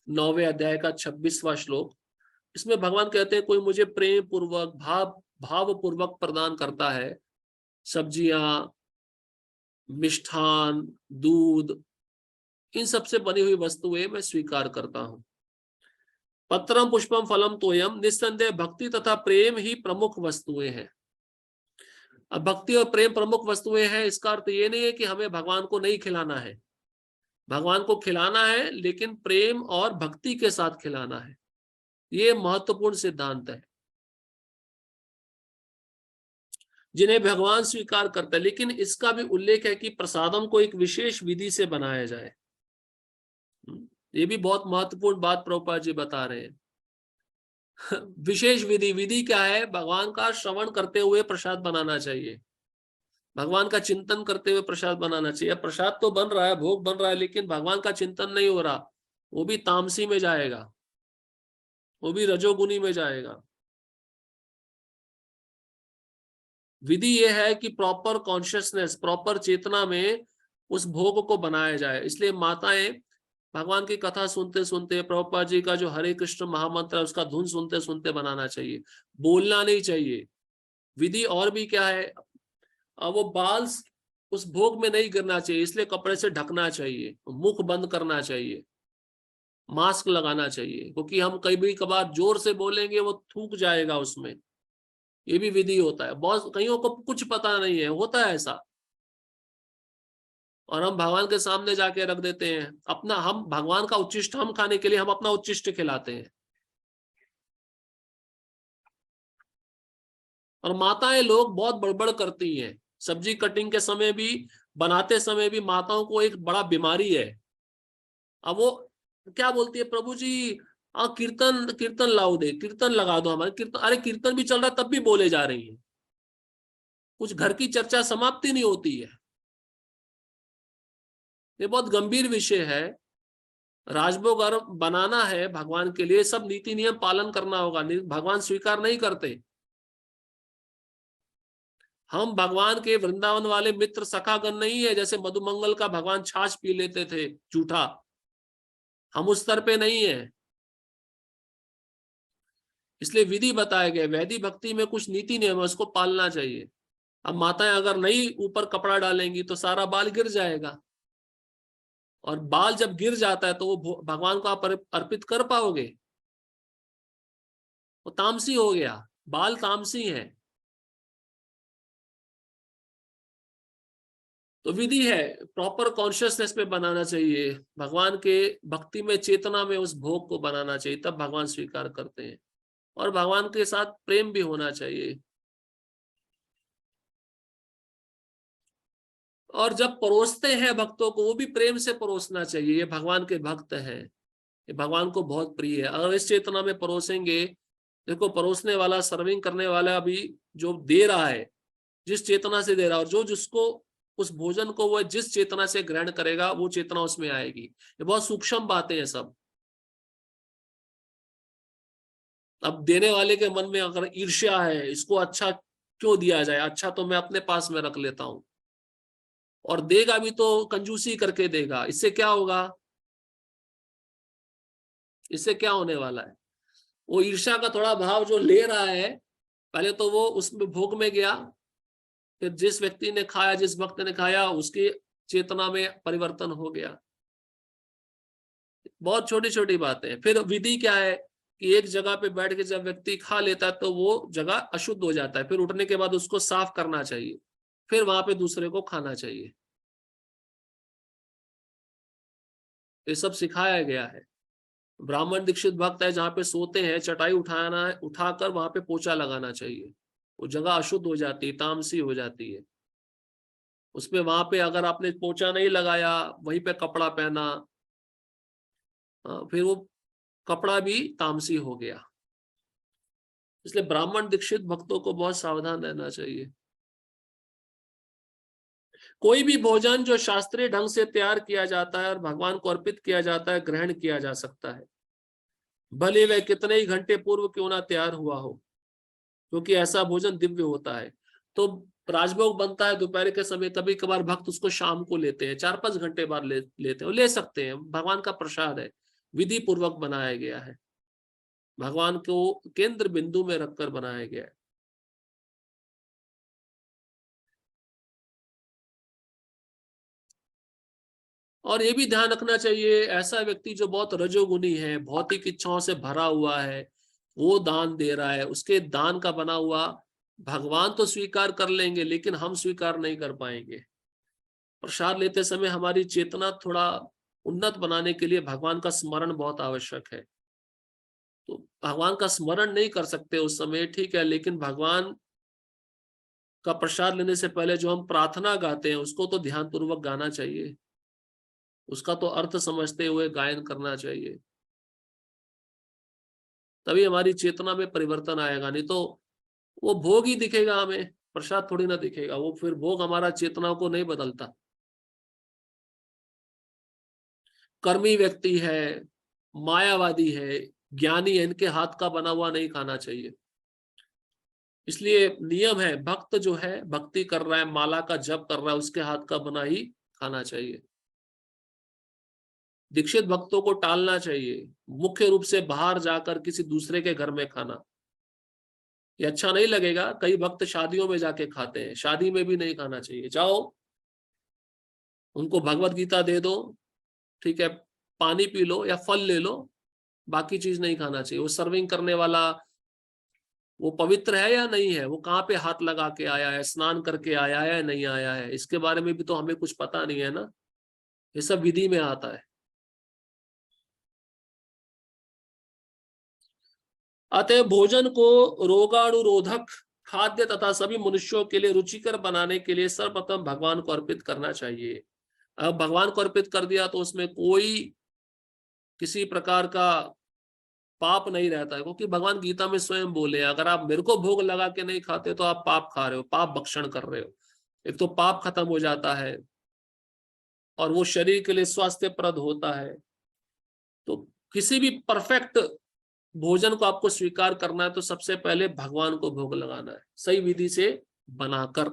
9वें अध्याय का 26वां श्लोक। इसमें भगवान कहते हैं कोई मुझे प्रेम पूर्वक भाव पूर्वक प्रदान करता है, सब्जियां, मिष्ठान, दूध, इन सब से बनी हुई वस्तुएं मैं स्वीकार करता हूं। पत्रम पुष्पम फलम तोयम, निस्संदेह भक्ति तथा प्रेम ही प्रमुख वस्तुएं हैं। अब भक्ति और प्रेम प्रमुख वस्तुएं हैं, इसका अर्थ ये नहीं है कि हमें भगवान को नहीं खिलाना है। भगवान को खिलाना है, लेकिन प्रेम और भक्ति के साथ खिलाना है। ये महत्वपूर्ण सिद्धांत है जिन्हें भगवान स्वीकार करता है। लेकिन इसका भी उल्लेख है कि प्रसादम को एक विशेष विधि से बनाया जाए। ये भी बहुत महत्वपूर्ण बात प्रभुपाद जी बता रहे हैं। विशेष विधि, विधि क्या है? भगवान का श्रवण करते हुए प्रसाद बनाना चाहिए, भगवान का चिंतन करते हुए प्रसाद बनाना चाहिए। प्रसाद तो बन रहा है, भोग बन रहा है, लेकिन भगवान का चिंतन नहीं हो रहा, वो भी तामसी में जाएगा, वो भी रजोगुनी में जाएगा। विधि ये है कि प्रॉपर कॉन्शियसनेस, प्रॉपर चेतना में उस भोग को बनाया जाए। इसलिए माताएं भगवान की कथा सुनते सुनते, प्रभुपाद जी का जो हरे कृष्ण महामंत्र है उसका धुन सुनते सुनते बनाना चाहिए, बोलना नहीं चाहिए। विधि और भी क्या है, वो बाल उस भोग में नहीं गिरना चाहिए, इसलिए कपड़े से ढकना चाहिए, मुख बंद करना चाहिए, मास्क लगाना चाहिए, क्योंकि हम कभी कभार जोर से बोलेंगे वो थूक जाएगा उसमें। ये भी विधि होता है। बहुत कईयों को कुछ पता नहीं है, होता है ऐसा, और हम भगवान के सामने जाके रख देते हैं अपना, हम भगवान का उच्चिष्ट हम खाने के लिए हम अपना उच्चिष्ट खिलाते हैं। और माताएं लोग बहुत बड़बड़ करती हैं, सब्जी कटिंग के समय भी, बनाते समय भी माताओं को एक बड़ा बीमारी है। अब वो क्या बोलती है, प्रभु जी कीर्तन कीर्तन लाओ, दे कीर्तन लगा दो हमारे कीर्तन। अरे कीर्तन भी चल रहा तब भी बोले जा रही है, कुछ घर की चर्चा समाप्ति नहीं होती है। ये बहुत गंभीर विषय है। राजभोग अगर बनाना है भगवान के लिए, सब नीति नियम पालन करना होगा, भगवान स्वीकार नहीं करते। हम भगवान के वृंदावन वाले मित्र सखागण नहीं है, जैसे मधुमंगल का भगवान छाछ पी लेते थे झूठा, हम उस स्तर पे नहीं है। इसलिए विधि बताए गए, वैदिक भक्ति में कुछ नीति नियम है, उसको पालना चाहिए। अब माताएं अगर नहीं ऊपर कपड़ा डालेंगी तो सारा बाल गिर जाएगा, और बाल जब गिर जाता है तो वो भगवान को आप अर्पित कर पाओगे? वो तामसी हो गया, बाल तामसी है। तो विधि है, प्रॉपर कॉन्शियसनेस पे बनाना चाहिए, भगवान के भक्ति में, चेतना में उस भोग को बनाना चाहिए, तब भगवान स्वीकार करते हैं। और भगवान के साथ प्रेम भी होना चाहिए। और जब परोसते हैं भक्तों को, वो भी प्रेम से परोसना चाहिए। ये भगवान के भक्त हैं, ये भगवान को बहुत प्रिय है। अगर इस चेतना में परोसेंगे, देखो परोसने वाला, सर्विंग करने वाला भी जो दे रहा है, जिस चेतना से दे रहा है, और जो जिसको उस भोजन को वो जिस चेतना से ग्रहण करेगा वो चेतना उसमें आएगी। ये बहुत सूक्ष्म बातें हैं सब। अब देने वाले के मन में अगर ईर्ष्या है, इसको अच्छा क्यों दिया जाए, अच्छा तो मैं अपने पास में रख लेता हूं, और देगा भी तो कंजूसी करके देगा, इससे क्या होगा? इससे क्या होने वाला है? वो ईर्ष्या का थोड़ा भाव जो ले रहा है, पहले तो वो उसमें भोग में गया, फिर जिस व्यक्ति ने खाया, जिस भक्त ने खाया, उसकी चेतना में परिवर्तन हो गया। बहुत छोटी छोटी बातें। फिर विधि क्या है कि एक जगह पे बैठ के जब व्यक्ति खा लेता है तो वो जगह अशुद्ध हो जाता है, फिर उठने के बाद उसको साफ करना चाहिए, फिर वहां पे दूसरे को खाना चाहिए। ये सब सिखाया गया है। ब्राह्मण दीक्षित भक्त है जहाँ पे सोते हैं, चटाई उठाना है, उठाकर वहां पे पोछा लगाना चाहिए। वो जगह अशुद्ध हो जाती है, तामसी हो जाती है। उसमें वहां पे अगर आपने पोछा नहीं लगाया, वहीं पे कपड़ा पहना, फिर वो कपड़ा भी तामसी हो गया। इसलिए ब्राह्मण दीक्षित भक्तों को बहुत सावधान रहना चाहिए। कोई भी भोजन जो शास्त्रीय ढंग से तैयार किया जाता है और भगवान को अर्पित किया जाता है, ग्रहण किया जा सकता है, भले वह कितने ही घंटे पूर्व क्यों ना तैयार हुआ हो, क्योंकि ऐसा भोजन दिव्य होता है। तो राजभोग बनता है दोपहर के समय, कभी कभार भक्त उसको शाम को लेते हैं, 4-5 घंटे बाद लेते हैं, ले सकते हैं, भगवान का प्रसाद है, विधि पूर्वक बनाया गया है, भगवान को केंद्र बिंदु में रखकर बनाया गया है। और ये भी ध्यान रखना चाहिए, ऐसा व्यक्ति जो बहुत रजोगुनी है, भौतिक इच्छाओं से भरा हुआ है, वो दान दे रहा है, उसके दान का बना हुआ भगवान तो स्वीकार कर लेंगे, लेकिन हम स्वीकार नहीं कर पाएंगे। प्रसाद लेते समय हमारी चेतना थोड़ा उन्नत बनाने के लिए भगवान का स्मरण बहुत आवश्यक है। तो भगवान का स्मरण नहीं कर सकते उस समय, ठीक है, लेकिन भगवान का प्रसाद लेने से पहले जो हम प्रार्थना गाते हैं उसको तो ध्यान पूर्वक गाना चाहिए, उसका तो अर्थ समझते हुए गायन करना चाहिए, तभी हमारी चेतना में परिवर्तन आएगा। नहीं तो वो भोग ही दिखेगा हमें, प्रसाद थोड़ी ना दिखेगा, वो फिर भोग हमारा चेतना को नहीं बदलता। कर्मी व्यक्ति है, मायावादी है, ज्ञानी है, इनके हाथ का बना हुआ नहीं खाना चाहिए। इसलिए नियम है, भक्त जो है भक्ति कर रहा है, माला का जप कर रहा है, उसके हाथ का बना ही खाना चाहिए। दीक्षित भक्तों को टालना चाहिए मुख्य रूप से बाहर जाकर किसी दूसरे के घर में खाना, ये अच्छा नहीं लगेगा। कई भक्त शादियों में जाके खाते हैं, शादी में भी नहीं खाना चाहिए। जाओ उनको भगवत गीता दे दो, ठीक है, पानी पी लो या फल ले लो, बाकी चीज नहीं खाना चाहिए। वो सर्विंग करने वाला वो पवित्र है या नहीं है, वो कहाँ पे हाथ लगा के आया है, स्नान करके आया है या नहीं आया है, इसके बारे में भी तो हमें कुछ पता नहीं है ना, ये सब विधि में आता है। अतः भोजन को रोगाणुरोधक, खाद्य तथा सभी मनुष्यों के लिए रुचिकर बनाने के लिए सर्वप्रथम भगवान को अर्पित करना चाहिए। अब भगवान को अर्पित कर दिया तो उसमें कोई किसी प्रकार का पाप नहीं रहता है, क्योंकि भगवान गीता में स्वयं बोले, अगर आप मेरे को भोग लगा के नहीं खाते तो आप पाप खा रहे हो, पाप भक्षण कर रहे हो। एक तो पाप खत्म हो जाता है और वो शरीर के लिए स्वास्थ्यप्रद होता है। तो किसी भी परफेक्ट भोजन को आपको स्वीकार करना है तो सबसे पहले भगवान को भोग लगाना है, सही विधि से बनाकर।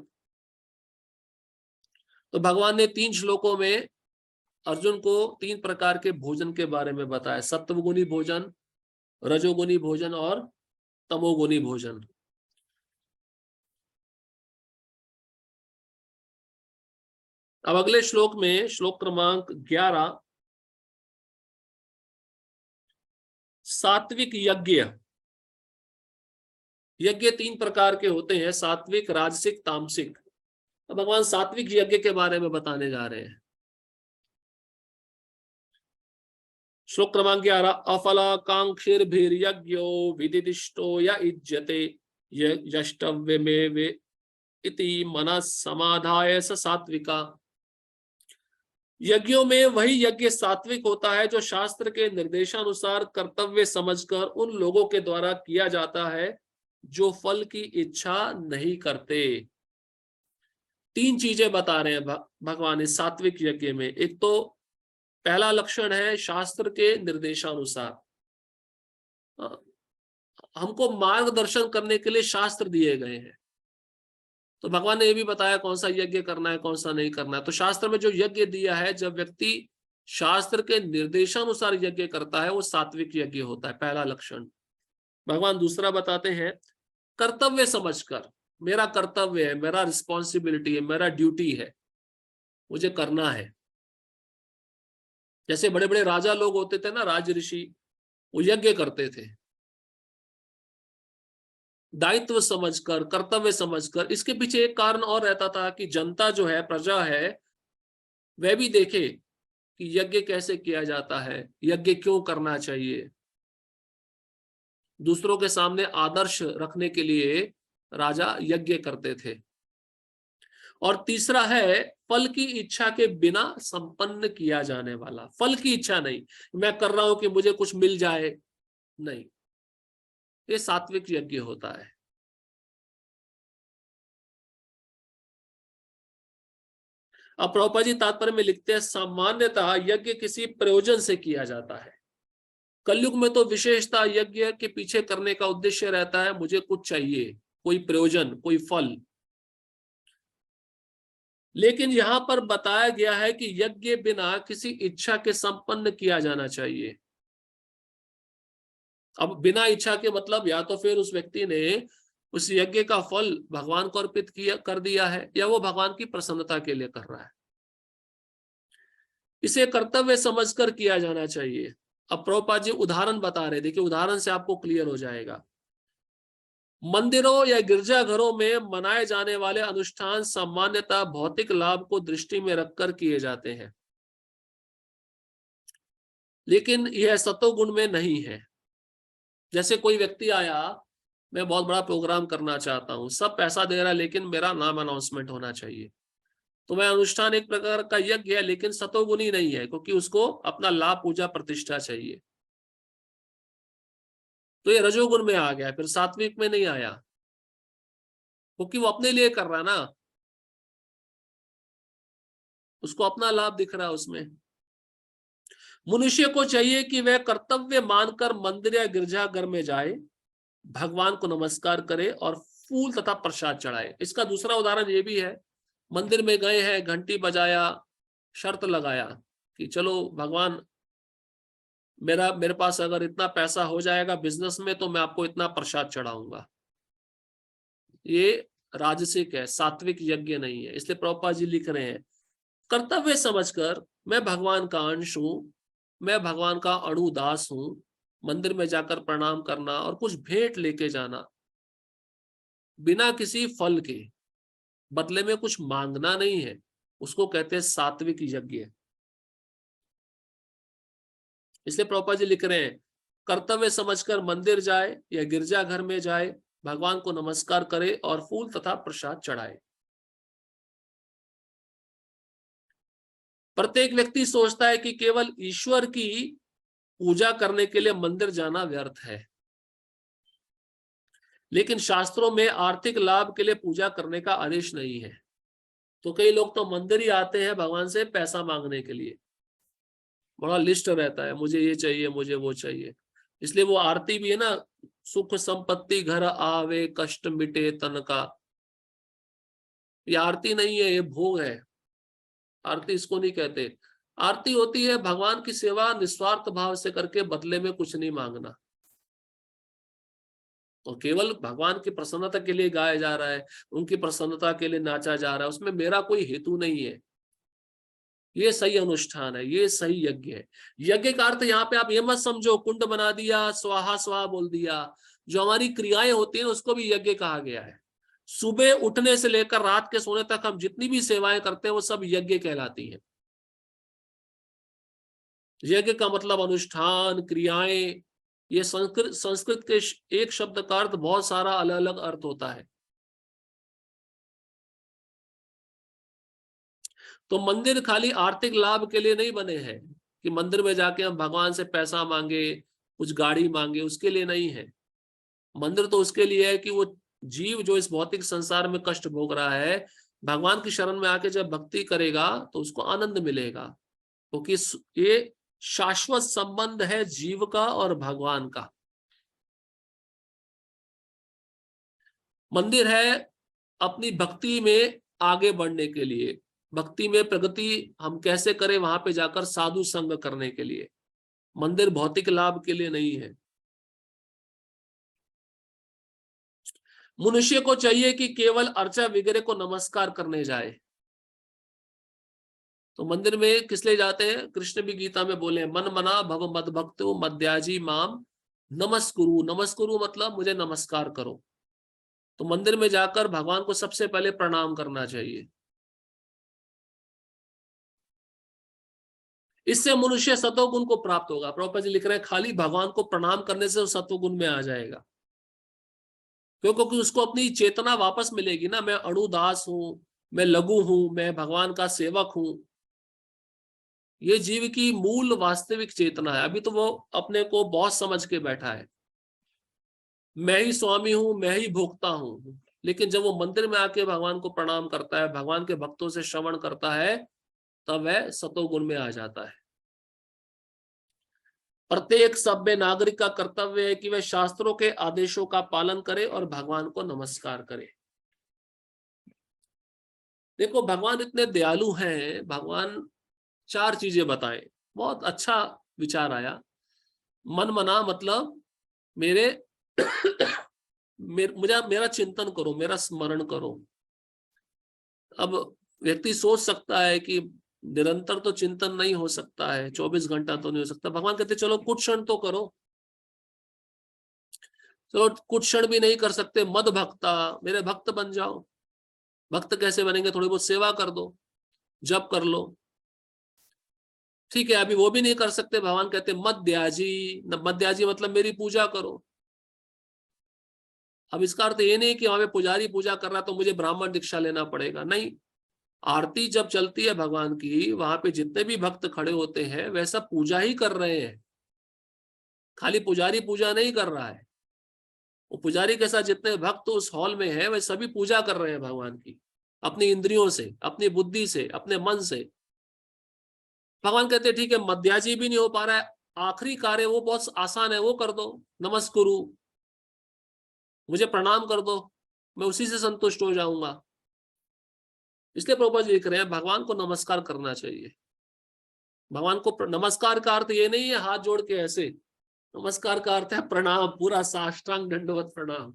तो भगवान ने 3 श्लोकों में अर्जुन को 3 प्रकार के भोजन के बारे में बताया, सत्वगुणी भोजन, रजोगुणी भोजन और तमोगुणी भोजन। अब अगले श्लोक में, श्लोक क्रमांक 11, सात्विक यज्ञ। यज्ञ 3 प्रकार के होते हैं, सात्विक, राजसिक, तामसिक। अब भगवान सात्विक यज्ञ के बारे में बताने जा रहे हैं। श्लोक क्रमांक 11, अफलाकांक्षिर्भिर्यज्ञो विदिदिष्टो य इज्यते यष्टव्य में वे इति मनः समाधाय स सात्विका। यज्ञों में वही यज्ञ सात्विक होता है जो शास्त्र के निर्देशानुसार कर्तव्य समझकर उन लोगों के द्वारा किया जाता है जो फल की इच्छा नहीं करते। 3 चीजें बता रहे हैं भगवान इस सात्विक यज्ञ में। एक तो पहला लक्षण है शास्त्र के निर्देशानुसार, हमको मार्गदर्शन करने के लिए शास्त्र दिए गए हैं। तो भगवान ने ये भी बताया कौन सा यज्ञ करना है, कौन सा नहीं करना है। तो शास्त्र में जो यज्ञ दिया है, जब व्यक्ति शास्त्र के निर्देशानुसार यज्ञ करता है वो सात्विक यज्ञ होता है, पहला लक्षण। भगवान दूसरा बताते हैं, कर्तव्य समझकर, मेरा कर्तव्य है, मेरा रिस्पॉन्सिबिलिटी है, मेरा ड्यूटी है, मुझे करना है। जैसे बड़े बड़े राजा लोग होते थे ना, राज ऋषि, वो यज्ञ करते थे दायित्व समझकर, कर्तव्य समझकर। इसके पीछे एक कारण और रहता था कि जनता जो है, प्रजा है, वह भी देखे कि यज्ञ कैसे किया जाता है, यज्ञ क्यों करना चाहिए। दूसरों के सामने आदर्श रखने के लिए राजा यज्ञ करते थे। और तीसरा है फल की इच्छा के बिना संपन्न किया जाने वाला। फल की इच्छा नहीं, मैं कर रहा हूं कि मुझे कुछ मिल जाए, नहीं, ये सात्विक यज्ञ होता है। अब प्रभुपाद जी तात्पर्य में लिखते हैं, सामान्यतः यज्ञ किसी प्रयोजन से किया जाता है। कलयुग में तो विशेषता यज्ञ के पीछे करने का उद्देश्य रहता है, मुझे कुछ चाहिए, कोई प्रयोजन, कोई फल। लेकिन यहां पर बताया गया है कि यज्ञ बिना किसी इच्छा के संपन्न किया जाना चाहिए। अब बिना इच्छा के मतलब या तो फिर उस व्यक्ति ने उस यज्ञ का फल भगवान को अर्पित किया कर दिया है, या वो भगवान की प्रसन्नता के लिए कर रहा है। इसे कर्तव्य समझकर किया जाना चाहिए। अब प्रभुपाद जी उदाहरण बता रहे, देखिए उदाहरण से आपको क्लियर हो जाएगा। मंदिरों या गिरजाघरों में मनाए जाने वाले अनुष्ठान सामान्यतः भौतिक लाभ को दृष्टि में रखकर किए जाते हैं, लेकिन यह सतोगुण में नहीं है। जैसे कोई व्यक्ति आया, मैं बहुत बड़ा प्रोग्राम करना चाहता हूं, सब पैसा दे रहा है, लेकिन मेरा नाम अनाउंसमेंट होना चाहिए, तो वह अनुष्ठान एक प्रकार का यज्ञ है, लेकिन सतोगुणी नहीं है, क्योंकि उसको अपना लाभ, पूजा, प्रतिष्ठा चाहिए। तो ये रजोगुण में आ गया, फिर सात्विक में नहीं आया, क्योंकि वो अपने लिए कर रहा है ना, उसको अपना लाभ दिख रहा है उसमें। मनुष्य को चाहिए कि वह कर्तव्य मानकर मंदिर या गिरजाघर में जाए, भगवान को नमस्कार करे और फूल तथा प्रसाद चढ़ाए। इसका दूसरा उदाहरण ये भी है, मंदिर में गए हैं, घंटी बजाया, शर्त लगाया कि चलो भगवान, मेरे पास अगर इतना पैसा हो जाएगा बिजनेस में तो मैं आपको इतना प्रसाद चढ़ाऊंगा। ये राजसिक है, सात्विक यज्ञ नहीं है। इसलिए प्रभुपाद जी लिख रहे हैं, कर्तव्य समझकर, मैं भगवान का अंश हूं, मैं भगवान का अणु दास हूं, मंदिर में जाकर प्रणाम करना और कुछ भेंट लेके जाना, बिना किसी फल के, बदले में कुछ मांगना नहीं है, उसको कहते हैं सात्विक यज्ञ। इसलिए प्रभुपाद जी लिख रहे हैं, कर्तव्य समझकर मंदिर जाए या गिरजाघर में जाए, भगवान को नमस्कार करे और फूल तथा प्रसाद चढ़ाए। प्रत्येक व्यक्ति सोचता है कि केवल ईश्वर की पूजा करने के लिए मंदिर जाना व्यर्थ है, लेकिन शास्त्रों में आर्थिक लाभ के लिए पूजा करने का आदेश नहीं है। तो कई लोग तो मंदिर ही आते हैं भगवान से पैसा मांगने के लिए, बड़ा लिस्ट रहता है, मुझे ये चाहिए, मुझे वो चाहिए। इसलिए वो आरती भी है ना, सुख संपत्ति घर आवे, कष्ट मिटे तन का। ये आरती नहीं है, ये भोग है। आरती इसको नहीं कहते। आरती होती है भगवान की सेवा निस्वार्थ भाव से करके, बदले में कुछ नहीं मांगना, और केवल भगवान की प्रसन्नता के लिए गाया जा रहा है, उनकी प्रसन्नता के लिए नाचा जा रहा है, उसमें मेरा कोई हेतु नहीं है। ये सही अनुष्ठान है, ये सही यज्ञ है। यज्ञ का अर्थ यहाँ पे आप ये मत समझो कुंड बना दिया, स्वाहा स्वाहा बोल दिया। जो हमारी क्रियाएं होती है उसको भी यज्ञ कहा गया है। सुबह उठने से लेकर रात के सोने तक हम जितनी भी सेवाएं करते हैं वो सब यज्ञ कहलाती हैं। यज्ञ का मतलब अनुष्ठान, क्रियाएं। ये संस्कृत के एक शब्द का अर्थ बहुत सारा अलग अलग अर्थ होता है। तो मंदिर खाली आर्थिक लाभ के लिए नहीं बने हैं कि मंदिर में जाके हम भगवान से पैसा मांगे, कुछ गाड़ी मांगे, उसके लिए नहीं है। मंदिर तो उसके लिए है कि वो जीव जो इस भौतिक संसार में कष्ट भोग रहा है, भगवान की शरण में आके जब भक्ति करेगा तो उसको आनंद मिलेगा, क्योंकि ये शाश्वत संबंध है जीव का और भगवान का। मंदिर है अपनी भक्ति में आगे बढ़ने के लिए, भक्ति में प्रगति हम कैसे करें, वहां पे जाकर साधु संग करने के लिए। मंदिर भौतिक लाभ के लिए नहीं है। मनुष्य को चाहिए कि केवल अर्चा विग्रह को नमस्कार करने जाए। तो मंदिर में किस लिए जाते हैं? कृष्ण भी गीता में बोले, मन मना भव मद भक्तो मद्याजी माम नमस्कुरु। नमस्कुरु मतलब मुझे नमस्कार करो। तो मंदिर में जाकर भगवान को सबसे पहले प्रणाम करना चाहिए। इससे मनुष्य सतोगुण को प्राप्त होगा। प्रभुपाद जी लिख रहे हैं खाली भगवान को प्रणाम करने से वो सतोगुण में आ जाएगा, क्योंकि उसको अपनी चेतना वापस मिलेगी ना, मैं अणुदास हूं, मैं लघु हूं, मैं भगवान का सेवक हूं। ये जीव की मूल वास्तविक चेतना है। अभी तो वो अपने को बहुत समझ के बैठा है, मैं ही स्वामी हूं, मैं ही भोक्ता हूं। लेकिन जब वो मंदिर में आके भगवान को प्रणाम करता है, भगवान के भक्तों से श्रवण करता है, तब वह सतोगुण में आ जाता है। प्रत्येक सभ्य नागरिक का कर्तव्य है कि वह शास्त्रों के आदेशों का पालन करे और भगवान को नमस्कार करे। देखो भगवान इतने दयालु हैं, भगवान 4 चीजें बताए, बहुत अच्छा विचार आया। मन मना मतलब मेरे मेरा चिंतन करो, मेरा स्मरण करो। अब व्यक्ति सोच सकता है कि निरंतर तो चिंतन नहीं हो सकता है, 24 घंटा तो नहीं हो सकता। भगवान कहते चलो कुछ क्षण तो करो, चलो कुछ क्षण भी नहीं कर सकते, मद भक्ता, मेरे भक्त बन जाओ। भक्त कैसे बनेंगे? थोड़ी बहुत सेवा कर दो, जप कर लो। ठीक है, अभी वो भी नहीं कर सकते, भगवान कहते मद्याजी। मद्याजी मतलब मेरी पूजा करो। अब इसका अर्थ ये नहीं कि वहां पे पुजारी पूजा कर रहा तो मुझे ब्राह्मण दीक्षा लेना पड़ेगा, नहीं। आरती जब चलती है भगवान की, वहां पे जितने भी भक्त खड़े होते हैं वह सब पूजा ही कर रहे हैं। खाली पुजारी पूजा नहीं कर रहा है, वो पुजारी के साथ जितने भक्त उस हॉल में है वह सभी पूजा कर रहे हैं भगवान की, अपनी इंद्रियों से, अपनी बुद्धि से, अपने मन से। भगवान कहते हैं ठीक है, मध्याजी भी नहीं हो पा रहा है, आखिरी कार्य वो बहुत आसान है, वो कर दो, नमस्कुरु, मुझे प्रणाम कर दो, मैं उसी से संतुष्ट हो जाऊंगा। इसलिए प्रभुपाद जी लिख रहे हैं भगवान को नमस्कार करना चाहिए। भगवान को नमस्कार का अर्थ ये नहीं है हाथ जोड़ के ऐसे, नमस्कार का अर्थ है प्रणाम, पूरा साष्टांग दंडवत प्रणाम।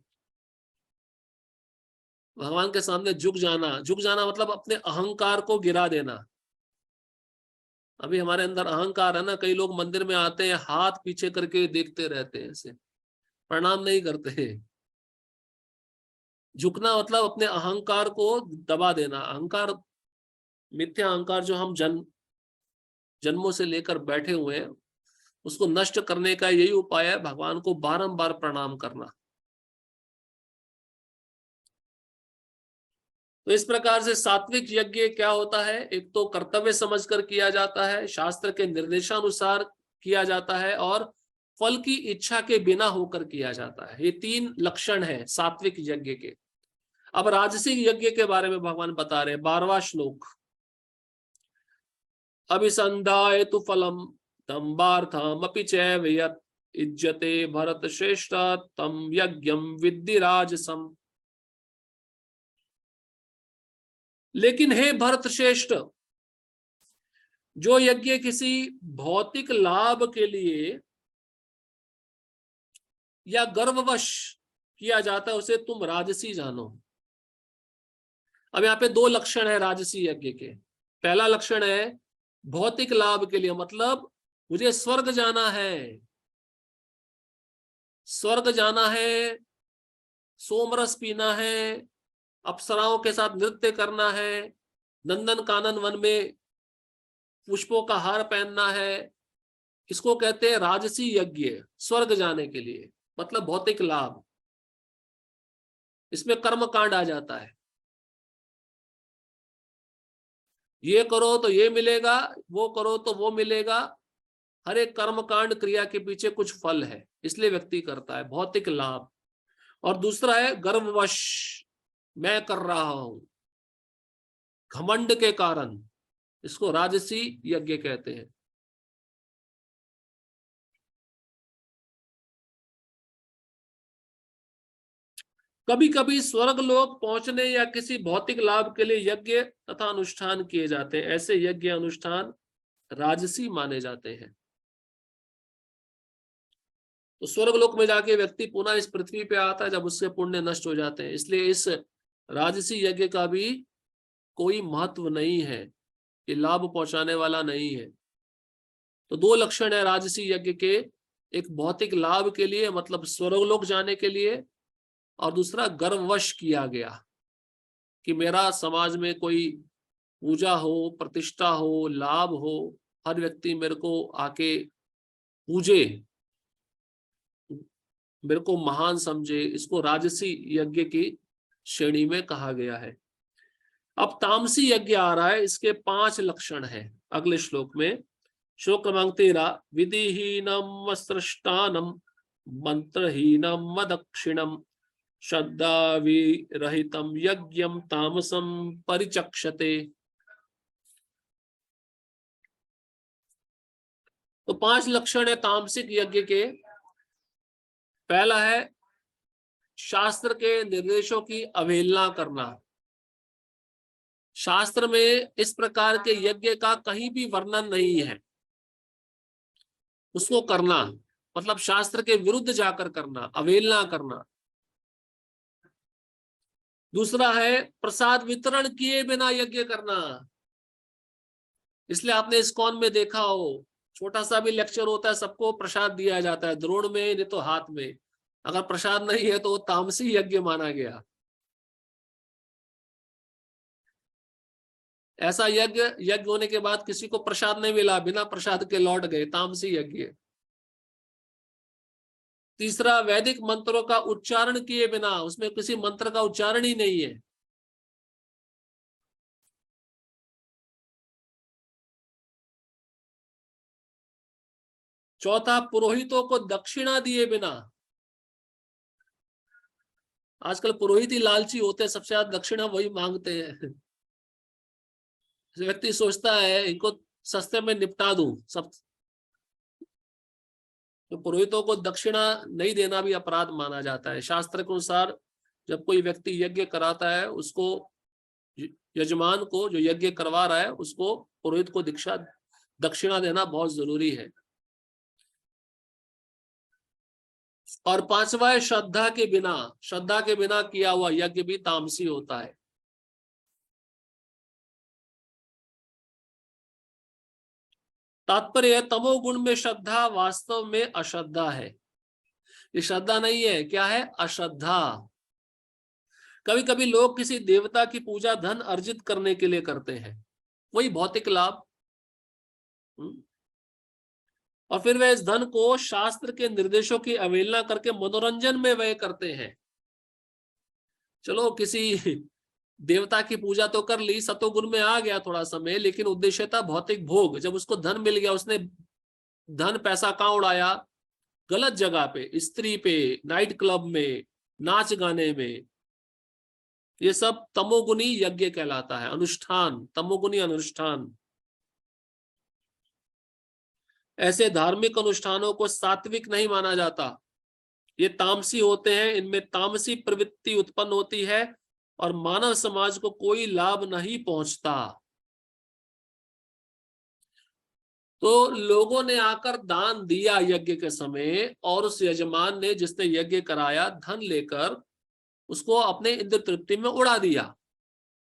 भगवान के सामने झुक जाना। झुक जाना मतलब अपने अहंकार को गिरा देना। अभी हमारे अंदर अहंकार है ना, कई लोग मंदिर में आते हैं हाथ पीछे करके देखते रहते हैं, ऐसे प्रणाम नहीं करते हैं। झुकना मतलब अपने अहंकार को दबा देना। अहंकार, मिथ्या अहंकार जो हम जन्मों से लेकर बैठे हुए हैं, उसको नष्ट करने का यही उपाय है भगवान को बारंबार प्रणाम करना। तो इस प्रकार से सात्विक यज्ञ क्या होता है? एक तो कर्तव्य समझकर किया जाता है, शास्त्र के निर्देशानुसार किया जाता है, और फल की इच्छा के बिना होकर किया जाता है। ये 3 लक्षण है सात्विक यज्ञ के। अब राजसिक यज्ञ के बारे में भगवान बता रहे हैं, 12वां श्लोक। अभिसंधाय तु फलम दंबार्थमपि चैव यत् इज्जते भरत श्रेष्ठ तम यज्ञम विद्धि राजसम। लेकिन हे भरत श्रेष्ठ, जो यज्ञ किसी भौतिक लाभ के लिए या गर्ववश किया जाता है उसे तुम राजसी जानो। अब यहाँ पे 2 लक्षण है राजसी यज्ञ के। पहला लक्षण है भौतिक लाभ के लिए, मतलब मुझे स्वर्ग जाना है, स्वर्ग जाना है, सोमरस पीना है, अप्सराओं के साथ नृत्य करना है, नंदन कानन वन में पुष्पों का हार पहनना है। इसको कहते हैं राजसी यज्ञ, स्वर्ग जाने के लिए, मतलब भौतिक लाभ। इसमें कर्म कांड आ जाता है, ये करो तो ये मिलेगा, वो करो तो वो मिलेगा। हर एक कर्म कांड क्रिया के पीछे कुछ फल है, इसलिए व्यक्ति करता है, भौतिक लाभ। और दूसरा है गर्ववश, मैं कर रहा हूं, घमंड के कारण, इसको राजसी यज्ञ कहते हैं। कभी कभी स्वर्ग लोक पहुंचने या किसी भौतिक लाभ के लिए यज्ञ तथा अनुष्ठान किए जाते हैं। ऐसे यज्ञ अनुष्ठान राजसी माने जाते हैं। तो स्वर्ग लोक में जाके व्यक्ति पुनः इस पृथ्वी पे आता है जब उसके पुण्य नष्ट हो जाते हैं। इसलिए इस राजसी यज्ञ का भी कोई महत्व नहीं है, ये लाभ पहुंचाने वाला नहीं है। तो 2 लक्षण है राजसी यज्ञ के, एक भौतिक लाभ के लिए मतलब स्वर्गलोक जाने के लिए, और दूसरा गर्ववश किया गया कि मेरा समाज में कोई पूजा हो, प्रतिष्ठा हो, लाभ हो, हर व्यक्ति मेरे को आके पूजे, मेरे को महान समझे, इसको राजसी यज्ञ की श्रेणी में कहा गया है। अब तामसी यज्ञ आ रहा है, इसके 5 लक्षण हैं अगले श्लोक में। श्लोक क्रमांक 13, विधिहीनम वस्त्रष्टानम मंत्रहीनम मदक्षिणम श्रद्धा विरहितम यज्ञम तामसम परिचक्षते। तो 5 लक्षण है तामसिक यज्ञ के। पहला है शास्त्र के निर्देशों की अवहेलना करना। शास्त्र में इस प्रकार के यज्ञ का कहीं भी वर्णन नहीं है, उसको करना मतलब शास्त्र के विरुद्ध जाकर करना, अवहेलना करना। दूसरा है प्रसाद वितरण किए बिना यज्ञ करना। इसलिए आपने इस्कॉन में देखा हो, छोटा सा भी लेक्चर होता है, सबको प्रसाद दिया जाता है, द्रोण में नहीं तो हाथ में। अगर प्रसाद नहीं है तो वो तामसी यज्ञ माना गया। ऐसा यज्ञ होने के बाद किसी को प्रसाद नहीं मिला, बिना प्रसाद के लौट गए, तामसी यज्ञ। तीसरा वैदिक मंत्रों का उच्चारण किए बिना, उसमें किसी मंत्र का उच्चारण ही नहीं है। चौथा पुरोहितों को दक्षिणा दिए बिना। आजकल पुरोहित ही लालची होते हैं, सबसे ज्यादा दक्षिणा वही मांगते हैं। व्यक्ति सोचता है इनको सस्ते में निपटा दूं सब, तो पुरोहितों को दक्षिणा नहीं देना भी अपराध माना जाता है। शास्त्र के अनुसार जब कोई व्यक्ति यज्ञ कराता है, उसको, यजमान को जो यज्ञ करवा रहा है उसको, पुरोहित को दक्षिणा देना बहुत जरूरी है। और 5वां है श्रद्धा के बिना। श्रद्धा के बिना किया हुआ यज्ञ भी तामसी होता है। तात्पर्य तमोगुण में श्रद्धा वास्तव में अश्रद्धा है। ये श्रद्धा नहीं है, क्या है? अश्रद्धा। कभी कभी लोग किसी देवता की पूजा धन अर्जित करने के लिए करते हैं, वही भौतिक लाभ, और फिर वे इस धन को शास्त्र के निर्देशों की अवहेलना करके मनोरंजन में व्यय करते हैं। चलो किसी देवता की पूजा तो कर ली, सतोगुण में आ गया थोड़ा समय, लेकिन उद्देश्य था भौतिक भोग। जब उसको धन मिल गया, उसने धन पैसा कहाँ उड़ाया? गलत जगह पे, स्त्री पे, नाइट क्लब में, नाच गाने में। ये सब तमोगुनी यज्ञ कहलाता है, अनुष्ठान, तमोगुनी अनुष्ठान। ऐसे धार्मिक अनुष्ठानों को सात्विक नहीं माना जाता, ये तामसी होते हैं। इनमें तामसी प्रवृत्ति उत्पन्न होती है और मानव समाज को कोई लाभ नहीं पहुंचता। तो लोगों ने आकर दान दिया यज्ञ के समय, और उस यजमान ने, जिसने यज्ञ कराया, धन लेकर उसको अपने इंद्र तृप्ति में उड़ा दिया।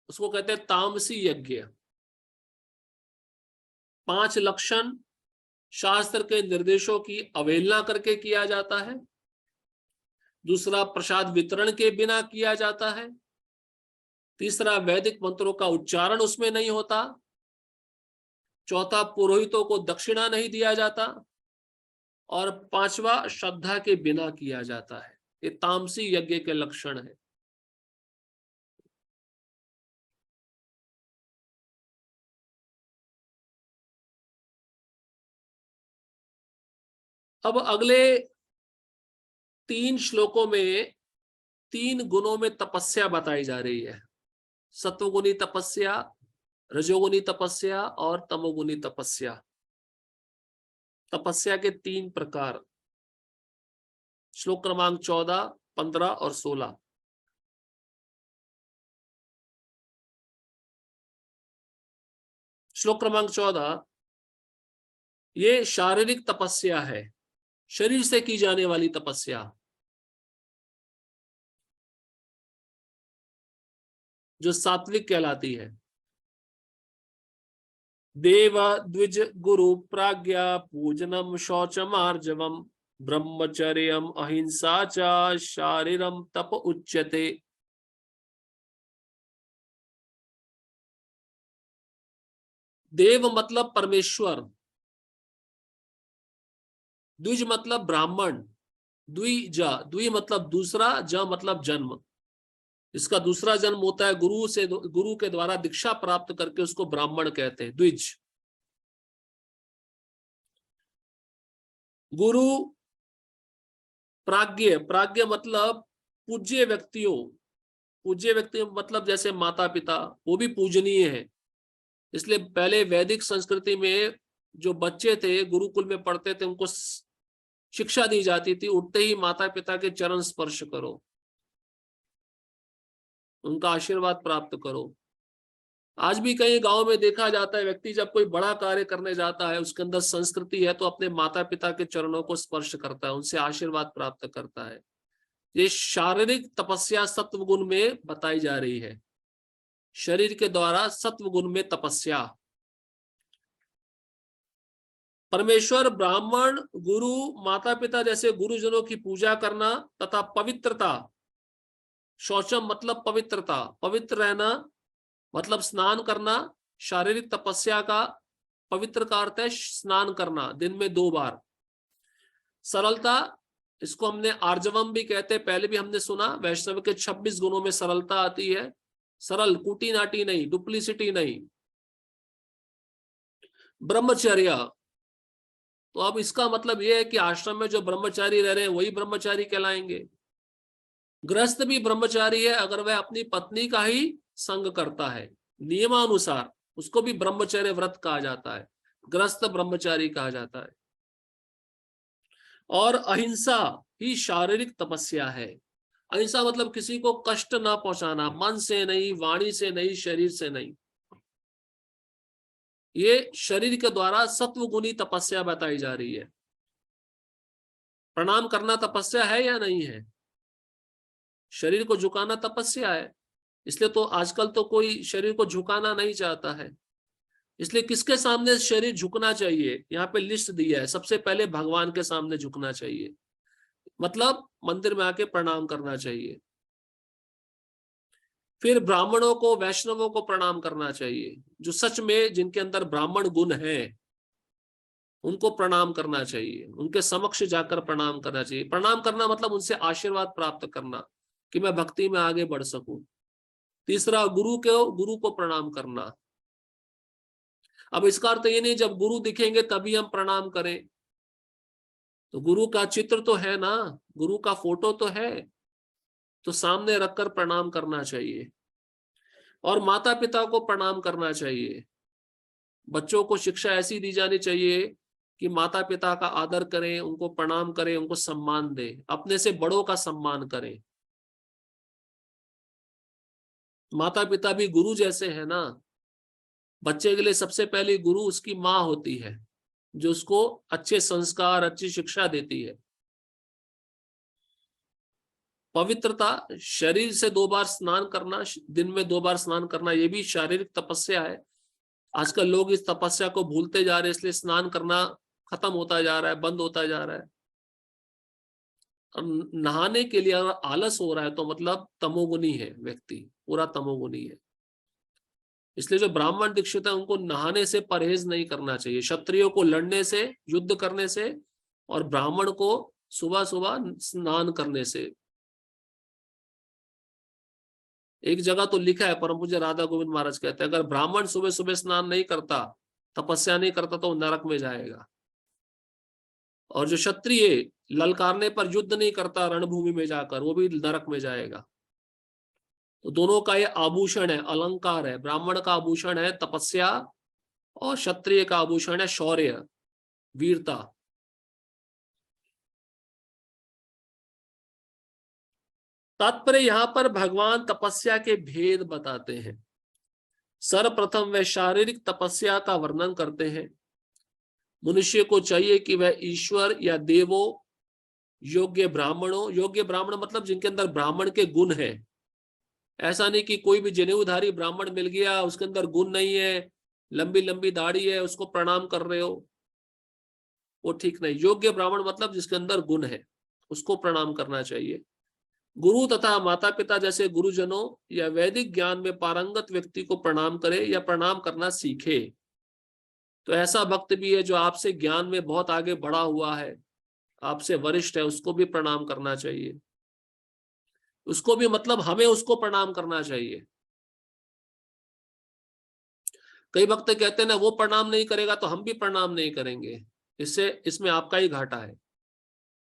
उसको कहते हैं तामसी यज्ञ। 5 लक्षण शास्त्र के निर्देशों की अवहेलना करके किया जाता है। दूसरा प्रसाद वितरण के बिना किया जाता है। तीसरा वैदिक मंत्रों का उच्चारण उसमें नहीं होता। चौथा पुरोहितों को दक्षिणा नहीं दिया जाता। और 5वां श्रद्धा के बिना किया जाता है। ये तामसी यज्ञ के लक्षण है। अब अगले 3 श्लोकों में 3 गुणों में तपस्या बताई जा रही है। सत्वगुणी तपस्या, रजोगुणी तपस्या और तमोगुणी तपस्या। तपस्या के 3 प्रकार। श्लोक क्रमांक 14, 15 और 16। श्लोक क्रमांक 14, ये शारीरिक तपस्या है, शरीर से की जाने वाली तपस्या, जो सात्विक कहलाती है। देव द्विज गुरु प्राज्ञा पूजनम शौचम आर्जवम ब्रह्मचर्यम अहिंसा च शारीरम तप उच्यते। देव मतलब परमेश्वर, द्विज मतलब ब्राह्मण, द्विजा, द्वि मतलब दूसरा, ज मतलब जन्म। इसका दूसरा जन्म होता है गुरु के द्वारा दीक्षा प्राप्त करके, उसको ब्राह्मण कहते हैं, द्विज। गुरु प्राज्ञ, प्राज्ञ मतलब पूज्य व्यक्तियों, पूज्य व्यक्ति मतलब जैसे माता पिता, वो भी पूजनीय है। इसलिए पहले वैदिक संस्कृति में जो बच्चे थे गुरुकुल में पढ़ते थे, उनको शिक्षा दी जाती थी, उठते ही माता पिता के चरण स्पर्श करो, उनका आशीर्वाद प्राप्त करो। आज भी कई गांव में देखा जाता है, व्यक्ति जब कोई बड़ा कार्य करने जाता है, उसके अंदर संस्कृति है, तो अपने माता पिता के चरणों को स्पर्श करता है, उनसे आशीर्वाद प्राप्त करता है। ये शारीरिक तपस्या सत्व गुण में बताई जा रही है, शरीर के द्वारा सत्व गुण में तपस्या। परमेश्वर, ब्राह्मण, गुरु, माता पिता जैसे गुरुजनों की पूजा करना तथा पवित्रता, शौचम मतलब पवित्रता, पवित्र रहना मतलब स्नान करना। शारीरिक तपस्या का पवित्र का अर्थ है स्नान करना, दिन में 2 बार। सरलता, इसको हमने आर्जवम भी कहते हैं, पहले भी हमने सुना। वैष्णव के 26 गुणों में सरलता आती है, सरल, कुटी नाटी नहीं, डुप्लीसिटी नहीं। ब्रह्मचर्य, तो अब इसका मतलब यह है कि आश्रम में जो ब्रह्मचारी रह रहे हैं वही ब्रह्मचारी कहलाएंगे। गृहस्थ भी ब्रह्मचारी है अगर वह अपनी पत्नी का ही संग करता है नियमानुसार, उसको भी ब्रह्मचर्य व्रत कहा जाता है, गृहस्थ ब्रह्मचारी कहा जाता है। और अहिंसा ही शारीरिक तपस्या है। अहिंसा मतलब किसी को कष्ट ना पहुंचाना, मन से नहीं, वाणी से नहीं, शरीर से नहीं। ये शरीर के द्वारा सत्वगुणी तपस्या बताई जा रही है। प्रणाम करना तपस्या है या नहीं है? शरीर को झुकाना तपस्या है। इसलिए तो आजकल तो कोई शरीर को झुकाना नहीं चाहता है। इसलिए किसके सामने शरीर झुकना चाहिए, यहाँ पे लिस्ट दिया है। सबसे पहले भगवान के सामने झुकना चाहिए, मतलब मंदिर में आके प्रणाम करना चाहिए। फिर ब्राह्मणों को, वैष्णवों को प्रणाम करना चाहिए, जो सच में जिनके अंदर ब्राह्मण गुण है उनको प्रणाम करना चाहिए, उनके समक्ष जाकर प्रणाम करना चाहिए। प्रणाम करना मतलब उनसे आशीर्वाद प्राप्त करना कि मैं भक्ति में आगे बढ़ सकूं। तीसरा, गुरु को प्रणाम करना। अब इसका अर्थ ये नहीं जब गुरु दिखेंगे तभी हम प्रणाम करें, तो गुरु का चित्र तो है ना, गुरु का फोटो तो है, तो सामने रखकर प्रणाम करना चाहिए। और माता पिता को प्रणाम करना चाहिए। बच्चों को शिक्षा ऐसी दी जानी चाहिए कि माता पिता का आदर करें, उनको प्रणाम करें, उनको सम्मान दें, अपने से बड़ों का सम्मान करें। माता पिता भी गुरु जैसे है ना। बच्चे के लिए सबसे पहले गुरु उसकी माँ होती है, जो उसको अच्छे संस्कार, अच्छी शिक्षा देती है। पवित्रता, शरीर से 2 बार स्नान करना, दिन में 2 बार स्नान करना, ये भी शारीरिक तपस्या है। आजकल लोग इस तपस्या को भूलते जा रहे हैं, इसलिए स्नान करना खत्म होता जा रहा है, बंद होता जा रहा है। नहाने के लिए अगर आलस हो रहा है तो मतलब तमोगुनी है व्यक्ति, पूरा तमोगुनी है। इसलिए जो ब्राह्मण दीक्षित है उनको नहाने से परहेज नहीं करना चाहिए। क्षत्रियों को लड़ने से, युद्ध करने से, और ब्राह्मण को सुबह सुबह स्नान करने से। एक जगह तो लिखा है, परम पूज्य राधा गोविंद महाराज कहते हैं, अगर ब्राह्मण सुबह सुबह स्नान नहीं करता, तपस्या नहीं करता, तो नरक में जाएगा। और जो क्षत्रिय ललकारने पर युद्ध नहीं करता रणभूमि में जाकर, वो भी नरक में जाएगा। तो दोनों का ये आभूषण है, अलंकार है। ब्राह्मण का आभूषण है तपस्या, और क्षत्रिय का आभूषण है शौर्य, वीरता। तात्पर्य यहां पर भगवान तपस्या के भेद बताते हैं। सर्वप्रथम वे शारीरिक तपस्या का वर्णन करते हैं। मनुष्य को चाहिए कि वह ईश्वर या देवों, योग्य ब्राह्मणों, योग्य ब्राह्मण मतलब जिनके अंदर ब्राह्मण के गुण है। ऐसा नहीं कि कोई भी जनेऊधारी ब्राह्मण मिल गया, उसके अंदर गुण नहीं है, लंबी लंबी दाढ़ी है, उसको प्रणाम कर रहे हो, वो ठीक नहीं। योग्य ब्राह्मण मतलब जिसके अंदर गुण है, उसको प्रणाम करना चाहिए। गुरु तथा माता पिता जैसे गुरुजनों या वैदिक ज्ञान में पारंगत व्यक्ति को प्रणाम करे या प्रणाम करना सीखे। तो ऐसा भक्त भी है जो आपसे ज्ञान में बहुत आगे बढ़ा हुआ है, आपसे वरिष्ठ है उसको भी प्रणाम करना चाहिए, उसको भी मतलब हमें उसको प्रणाम करना चाहिए। कई वक्त कहते हैं ना वो प्रणाम नहीं करेगा तो हम भी प्रणाम नहीं करेंगे, इससे इसमें आपका ही घाटा है।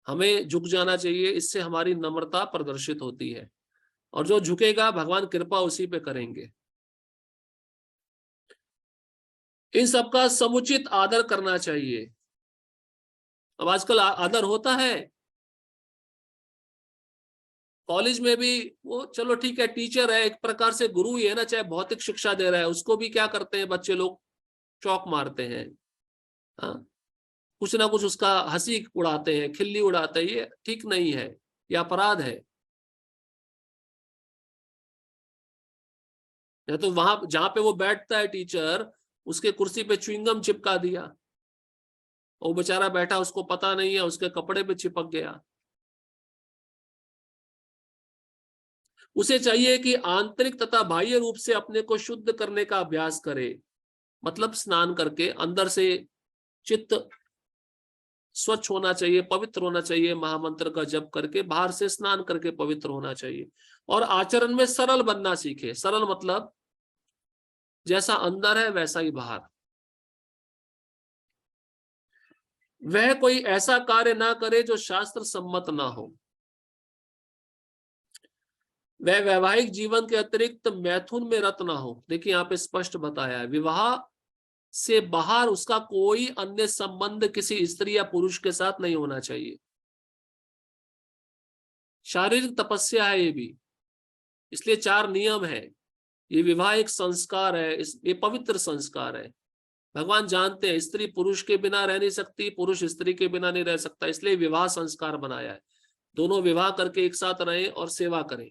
हमें झुक जाना चाहिए, इससे हमारी नम्रता प्रदर्शित होती है, और जो झुकेगा भगवान कृपा उसी पे करेंगे। इन सबका समुचित आदर करना चाहिए। अब आजकल आदर होता है कॉलेज में भी, वो चलो ठीक है टीचर है एक प्रकार से गुरु ही है ना, चाहे भौतिक शिक्षा दे रहा है उसको भी क्या करते हैं बच्चे लोग, चौक मारते हैं। हाँ, कुछ ना कुछ उसका हंसी उड़ाते हैं, खिल्ली उड़ाते हैं, ये ठीक नहीं है, ये अपराध है। या तो वहां जहां पे वो बैठता है टीचर, उसके कुर्सी पे च्युइंगम चिपका दिया, वो बेचारा बैठा उसको पता नहीं है, उसके कपड़े पे चिपक गया। उसे चाहिए कि आंतरिक तथा बाह्य रूप से अपने को शुद्ध करने का अभ्यास करे, मतलब स्नान करके अंदर से चित्त स्वच्छ होना चाहिए, पवित्र होना चाहिए, महामंत्र का जप करके, बाहर से स्नान करके पवित्र होना चाहिए। और आचरण में सरल बनना सीखे। सरल मतलब जैसा अंदर है वैसा ही बाहर। वह कोई ऐसा कार्य ना करे जो शास्त्र सम्मत ना हो। वह वैवाहिक जीवन के अतिरिक्त मैथुन में रत ना हो। देखिए यहाँ पे स्पष्ट बताया है, विवाह से बाहर उसका कोई अन्य संबंध किसी स्त्री या पुरुष के साथ नहीं होना चाहिए। शारीरिक तपस्या है ये भी, इसलिए 4 नियम है। ये विवाह एक संस्कार है, ये पवित्र संस्कार है। भगवान जानते हैं स्त्री पुरुष के बिना रह नहीं सकती, पुरुष स्त्री के बिना नहीं रह सकता, इसलिए विवाह संस्कार बनाया है। दोनों विवाह करके एक साथ रहें और सेवा करें।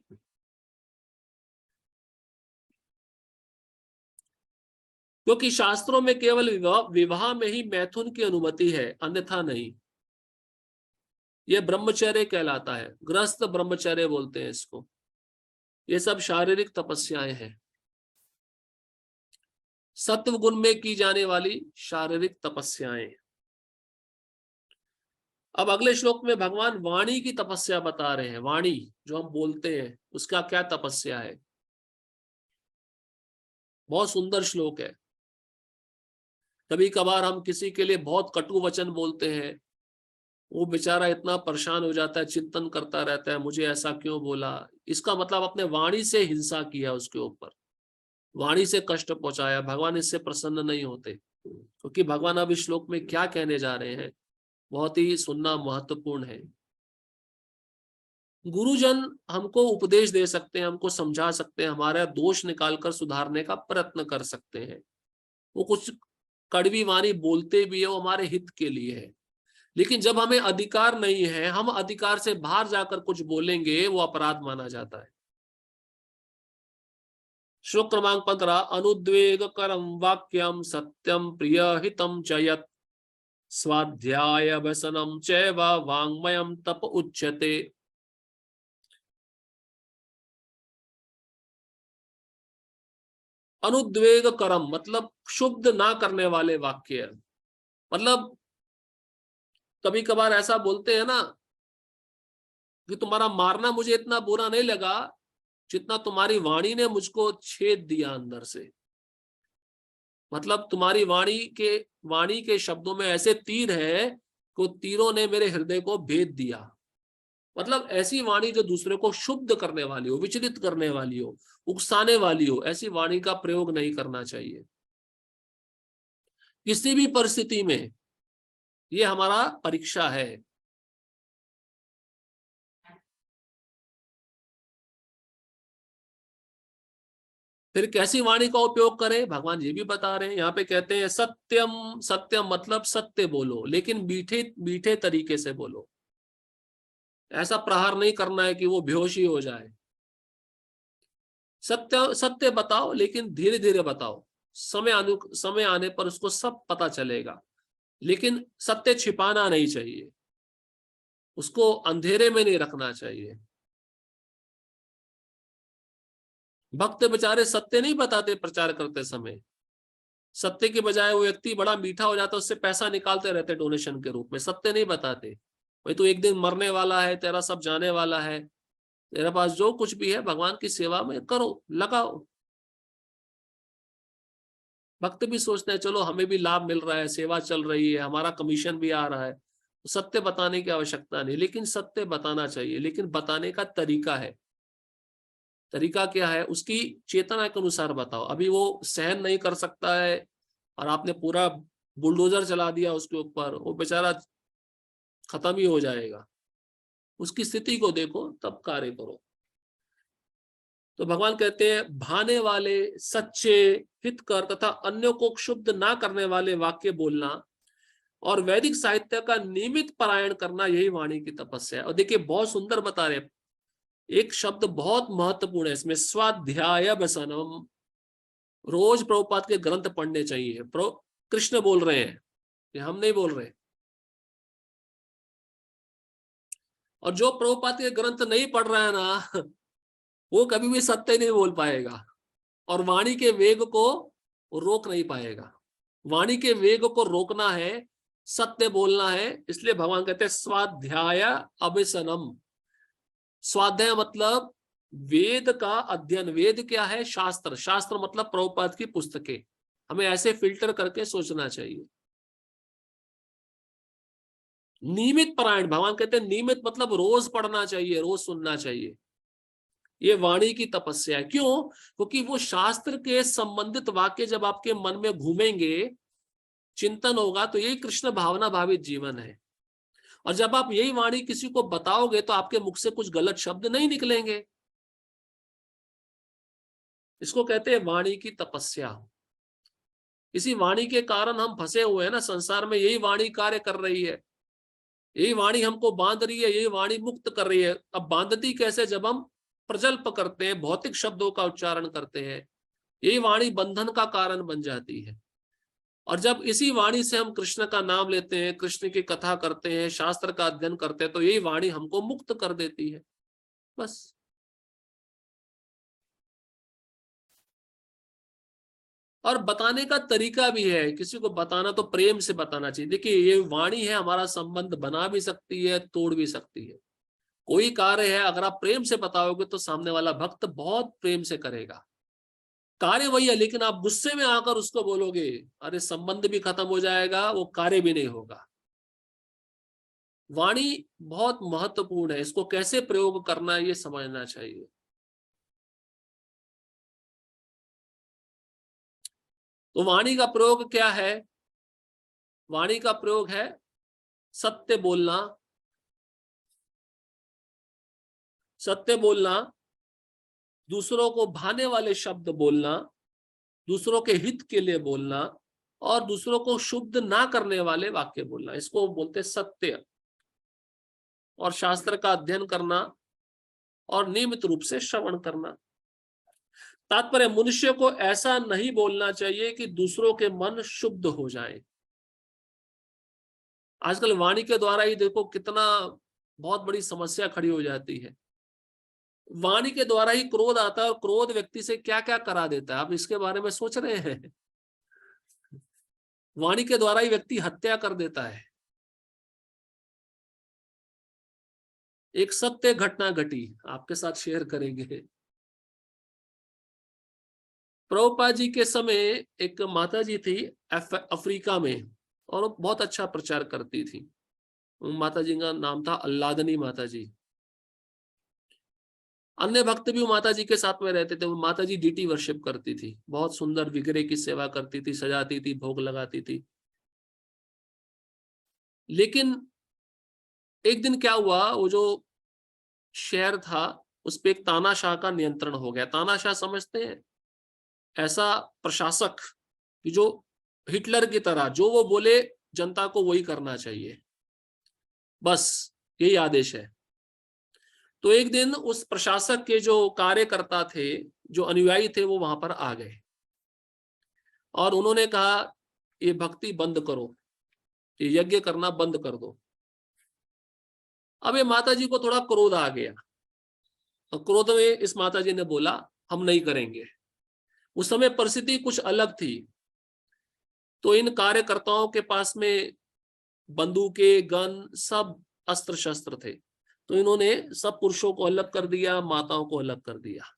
क्योंकि शास्त्रों में केवल विवाह में ही मैथुन की अनुमति है, अन्यथा नहीं। यह ब्रह्मचर्य कहलाता है, गृहस्थ ब्रह्मचर्य बोलते हैं इसको। ये सब शारीरिक तपस्याएं हैं, सत्व गुण में की जाने वाली शारीरिक तपस्याएं। अब अगले श्लोक में भगवान वाणी की तपस्या बता रहे हैं। वाणी जो हम बोलते हैं उसका क्या तपस्या है, बहुत सुंदर श्लोक है। कभी कभार हम किसी के लिए बहुत कटु वचन बोलते हैं, वो बेचारा इतना परेशान हो जाता है, चिंतन करता रहता है मुझे ऐसा क्यों बोला। इसका मतलब अपने वाणी से हिंसा किया, उसके ऊपर वाणी से कष्ट पहुंचाया। भगवान इससे प्रसन्न नहीं होते, क्योंकि भगवान अब इस श्लोक में क्या कहने जा रहे हैं बहुत ही सुनना महत्वपूर्ण है। गुरुजन हमको उपदेश दे सकते हैं, हमको समझा सकते हैं, हमारा दोष निकालकर सुधारने का प्रयत्न कर सकते हैं। वो कुछ कड़वी वाणी बोलते भी है, वो हमारे हित के लिए है। लेकिन जब हमें अधिकार नहीं है, हम अधिकार से बाहर जाकर कुछ बोलेंगे, वो अपराध माना जाता है। श्लोक क्रमांक 15, अनुद्वेग करम वाक्यम सत्यम प्रिय हितम च यत् स्वाध्याय व्यसनम चैव वाङ्मयम तप उच्यते। अनुद्वेग करम मतलब क्षुब्ध ना करने वाले वाक्य। मतलब कभी कभार ऐसा बोलते हैं ना कि तुम्हारा मारना मुझे इतना बुरा नहीं लगा जितना तुम्हारी वाणी ने मुझको छेद दिया अंदर से। मतलब तुम्हारी वाणी के शब्दों में ऐसे तीर है कि तीरों ने मेरे हृदय को भेद दिया। मतलब ऐसी वाणी जो दूसरे को शुद्ध करने वाली हो, विचलित करने वाली हो, उकसाने वाली हो, ऐसी वाणी का प्रयोग नहीं करना चाहिए किसी भी परिस्थिति में। ये हमारा परीक्षा है। फिर कैसी वाणी का उपयोग करें, भगवान ये भी बता रहे हैं। यहाँ पे कहते हैं सत्यम, सत्यम मतलब सत्य बोलो, लेकिन मीठे मीठे तरीके से बोलो। ऐसा प्रहार नहीं करना है कि वो बेहोश ही हो जाए। सत्य सत्य बताओ, लेकिन धीरे धीरे बताओ। समय आने पर उसको सब पता चलेगा, लेकिन सत्य छिपाना नहीं चाहिए, उसको अंधेरे में नहीं रखना चाहिए। भक्त बेचारे सत्य नहीं बताते प्रचार करते समय। सत्य के बजाय वो व्यक्ति बड़ा मीठा हो जाता है, उससे पैसा निकालते रहते डोनेशन के रूप में, सत्य नहीं बताते। भाई तू एक दिन मरने वाला है, तेरा सब जाने वाला है, तेरे पास जो कुछ भी है भगवान की सेवा में करो, लगाओ। भक्त भी सोचते हैं चलो हमें भी लाभ मिल रहा है, सेवा चल रही है, हमारा कमीशन भी आ रहा है, तो सत्य बताने की आवश्यकता नहीं, लेकिन सत्य बताना चाहिए, लेकिन बताने का तरीका है। तरीका क्या है? उसकी चेतना के अनुसार बताओ। अभी वो सहन नहीं कर सकता है और आपने पूरा बुलडोजर चला दिया उसके ऊपर, वो बेचारा खत्म ही हो जाएगा। उसकी स्थिति को देखो तब कार्य करो। तो भगवान कहते हैं भाने वाले, सच्चे, हितकर तथा अन्यों को क्षुब्ध ना करने वाले वाक्य बोलना और वैदिक साहित्य का नियमित पारायण करना, यही वाणी की तपस्या है। और देखिए बहुत सुंदर बता रहे, एक शब्द बहुत महत्वपूर्ण है इसमें, स्वाध्याय व्यसनम। रोज प्रभुपाद के ग्रंथ पढ़ने चाहिए। कृष्ण बोल रहे हैं, ये हम नहीं बोल रहे। और जो प्रभुपाद के ग्रंथ नहीं पढ़ रहा है ना, वो कभी भी सत्य नहीं बोल पाएगा और वाणी के वेग को रोक नहीं पाएगा। वाणी के वेग को रोकना है, सत्य बोलना है। इसलिए भगवान कहते हैं स्वाध्याय अभिसनम। स्वाध्याय मतलब वेद का अध्ययन। वेद क्या है? शास्त्र। शास्त्र मतलब प्रभुपाद की पुस्तकें। हमें ऐसे फिल्टर करके सोचना चाहिए। नियमित पारायण, भगवान कहते हैं नियमित मतलब रोज पढ़ना चाहिए, रोज सुनना चाहिए। ये वाणी की तपस्या है। क्यों? क्योंकि वो शास्त्र के संबंधित वाक्य जब आपके मन में घूमेंगे, चिंतन होगा, तो यही कृष्ण भावना भावित जीवन है। और जब आप यही वाणी किसी को बताओगे तो आपके मुख से कुछ गलत शब्द नहीं निकलेंगे। इसको कहते हैं वाणी की तपस्या। इसी वाणी के कारण हम फंसे हुए हैं ना संसार में। यही वाणी कार्य कर रही है, यही वाणी हमको बांध रही है, यही वाणी मुक्त कर रही है। अब बांधती कैसे? जब हम प्रजल्प करते हैं, भौतिक शब्दों का उच्चारण करते हैं, यही वाणी बंधन का कारण बन जाती है। और जब इसी वाणी से हम कृष्ण का नाम लेते हैं, कृष्ण की कथा करते हैं, शास्त्र का अध्ययन करते हैं, तो यही वाणी हमको मुक्त कर देती है। बस। और बताने का तरीका भी है। किसी को बताना तो प्रेम से बताना चाहिए। देखिए ये वाणी है, हमारा संबंध बना भी सकती है, तोड़ भी सकती है। कोई कार्य है, अगर आप प्रेम से बताओगे तो सामने वाला भक्त बहुत प्रेम से करेगा। कार्य वही है, लेकिन आप गुस्से में आकर उसको बोलोगे, अरे संबंध भी खत्म हो जाएगा, वो कार्य भी नहीं होगा। वाणी बहुत महत्वपूर्ण है, इसको कैसे प्रयोग करना है ये समझना चाहिए। तो वाणी का प्रयोग क्या है? वाणी का प्रयोग है सत्य बोलना, सत्य बोलना, दूसरों को भाने वाले शब्द बोलना, दूसरों के हित के लिए बोलना, और दूसरों को शुद्ध ना करने वाले वाक्य बोलना, इसको बोलते सत्य। और शास्त्र का अध्ययन करना और नियमित रूप से श्रवण करना। तात्पर्य, मनुष्य को ऐसा नहीं बोलना चाहिए कि दूसरों के मन शुद्ध हो जाए। आजकल वाणी के द्वारा ही देखो कितना बहुत बड़ी समस्या खड़ी हो जाती है। वाणी के द्वारा ही क्रोध आता है, और क्रोध व्यक्ति से क्या क्या करा देता है, आप इसके बारे में सोच रहे हैं? वाणी के द्वारा ही व्यक्ति हत्या कर देता है। एक सत्य घटना घटी, आपके साथ शेयर करेंगे। प्रभुपाद जी के समय एक माता जी थी अफ्रीका में, और वो बहुत अच्छा प्रचार करती थी। माता जी का नाम था अल्लादनी माता जी। अन्य भक्त भी माता जी के साथ में रहते थे। वो माता जी डीटी वर्शिप करती थी, बहुत सुंदर विग्रह की सेवा करती थी, सजाती थी, भोग लगाती थी। लेकिन एक दिन क्या हुआ, वो जो शहर था उस पे एक तानाशाह का नियंत्रण हो गया। तानाशाह समझते हैं? ऐसा प्रशासक कि जो हिटलर की तरह जो वो बोले जनता को वही करना चाहिए, बस यही आदेश है। तो एक दिन उस प्रशासक के जो कार्यकर्ता थे, जो अनुयायी थे, वो वहां पर आ गए और उन्होंने कहा ये भक्ति बंद करो, ये यज्ञ करना बंद कर दो। अब ये माता जी को थोड़ा क्रोध आ गया, और क्रोध में इस माता जी ने बोला हम नहीं करेंगे। उस समय परिस्थिति कुछ अलग थी। तो इन कार्यकर्ताओं के पास में बंदूकें, गन सब अस्त्र शस्त्र थे, तो इन्होंने सब पुरुषों को अलग कर दिया, माताओं को अलग कर दिया।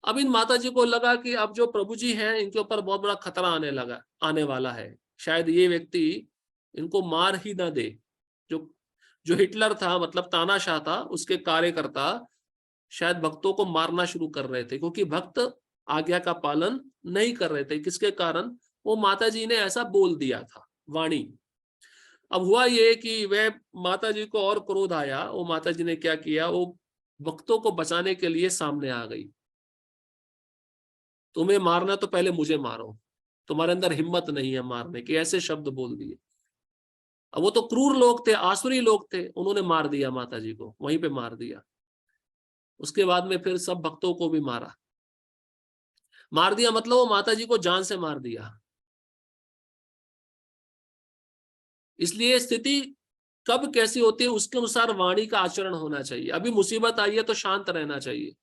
अब इन माता जी को लगा कि अब जो प्रभु जी हैं इनके ऊपर बहुत बड़ा खतरा आने वाला है, शायद ये व्यक्ति इनको मार ही ना दे। जो जो हिटलर था, मतलब तानाशाह था, उसके कार्यकर्ता शायद भक्तों को मारना शुरू कर रहे थे, क्योंकि भक्त आज्ञा का पालन नहीं कर रहे थे। किसके कारण? वो माता जी ने ऐसा बोल दिया था, वाणी। अब हुआ ये कि वह माता जी को और क्रोध आया। वो माता जी ने क्या किया, वो भक्तों को बचाने के लिए सामने आ गई। तुम्हें मारना तो पहले मुझे मारो, तुम्हारे अंदर हिम्मत नहीं है मारने की, ऐसे शब्द बोल दिए। अब वो तो क्रूर लोग थे, आसुरी लोग थे, उन्होंने मार दिया माता जी को, वहीं पे मार दिया। उसके बाद में फिर सब भक्तों को भी मार दिया, मतलब वो माता जी को जान से मार दिया। इसलिए स्थिति कब कैसी होती है उसके अनुसार वाणी का आचरण होना चाहिए। अभी मुसीबत आई है तो शांत रहना चाहिए,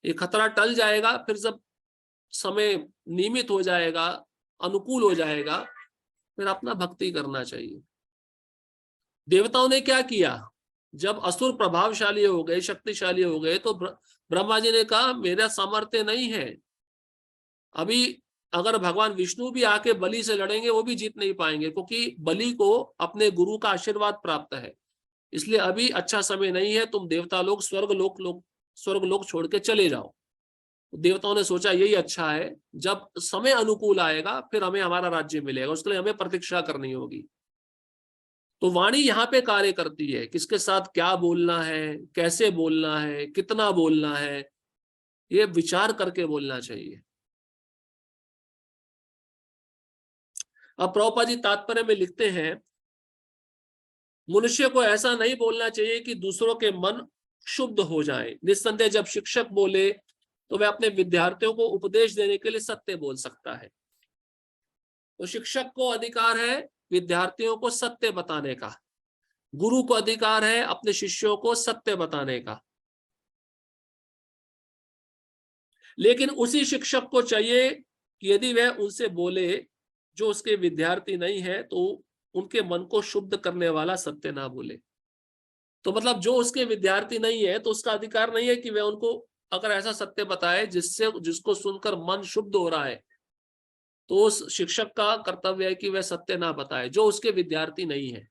ये खतरा टल जाएगा, फिर जब समय नियमित हो जाएगा, अनुकूल हो जाएगा, फिर अपना भक्ति करना चाहिए। देवताओं ने क्या किया, जब असुर प्रभावशाली हो गए, शक्तिशाली हो गए, तो ब्रह्मा जी ने कहा मेरा सामर्थ्य नहीं है, अभी अगर भगवान विष्णु भी आके बलि से लड़ेंगे वो भी जीत नहीं पाएंगे, क्योंकि बलि को अपने गुरु का आशीर्वाद प्राप्त है। इसलिए अभी अच्छा समय नहीं है, तुम देवता लोग स्वर्ग लोग छोड़ के चले जाओ। देवताओं ने सोचा यही अच्छा है, जब समय अनुकूल आएगा फिर हमें हमारा राज्य मिलेगा, उसके लिए हमें प्रतीक्षा करनी होगी। तो वाणी यहाँ पे कार्य करती है, किसके साथ क्या बोलना है, कैसे बोलना है, कितना बोलना है, ये विचार करके बोलना चाहिए। अब प्रभुपाद जी तात्पर्य में लिखते हैं, मनुष्य को ऐसा नहीं बोलना चाहिए कि दूसरों के मन शुद्ध हो जाए। निस्संदेह जब शिक्षक बोले तो वह अपने विद्यार्थियों को उपदेश देने के लिए सत्य बोल सकता है। तो शिक्षक को अधिकार है विद्यार्थियों को सत्य बताने का, गुरु को अधिकार है अपने शिष्यों को सत्य बताने का। लेकिन उसी शिक्षक को चाहिए कि यदि वह उनसे बोले जो उसके विद्यार्थी नहीं है, तो उनके मन को शुद्ध करने वाला सत्य ना बोले। तो मतलब जो उसके विद्यार्थी नहीं है तो उसका अधिकार नहीं है कि वह उनको अगर ऐसा सत्य बताए जिसको सुनकर मन शुद्ध हो रहा है, तो उस शिक्षक का कर्तव्य है कि वह सत्य ना बताए जो उसके विद्यार्थी नहीं है।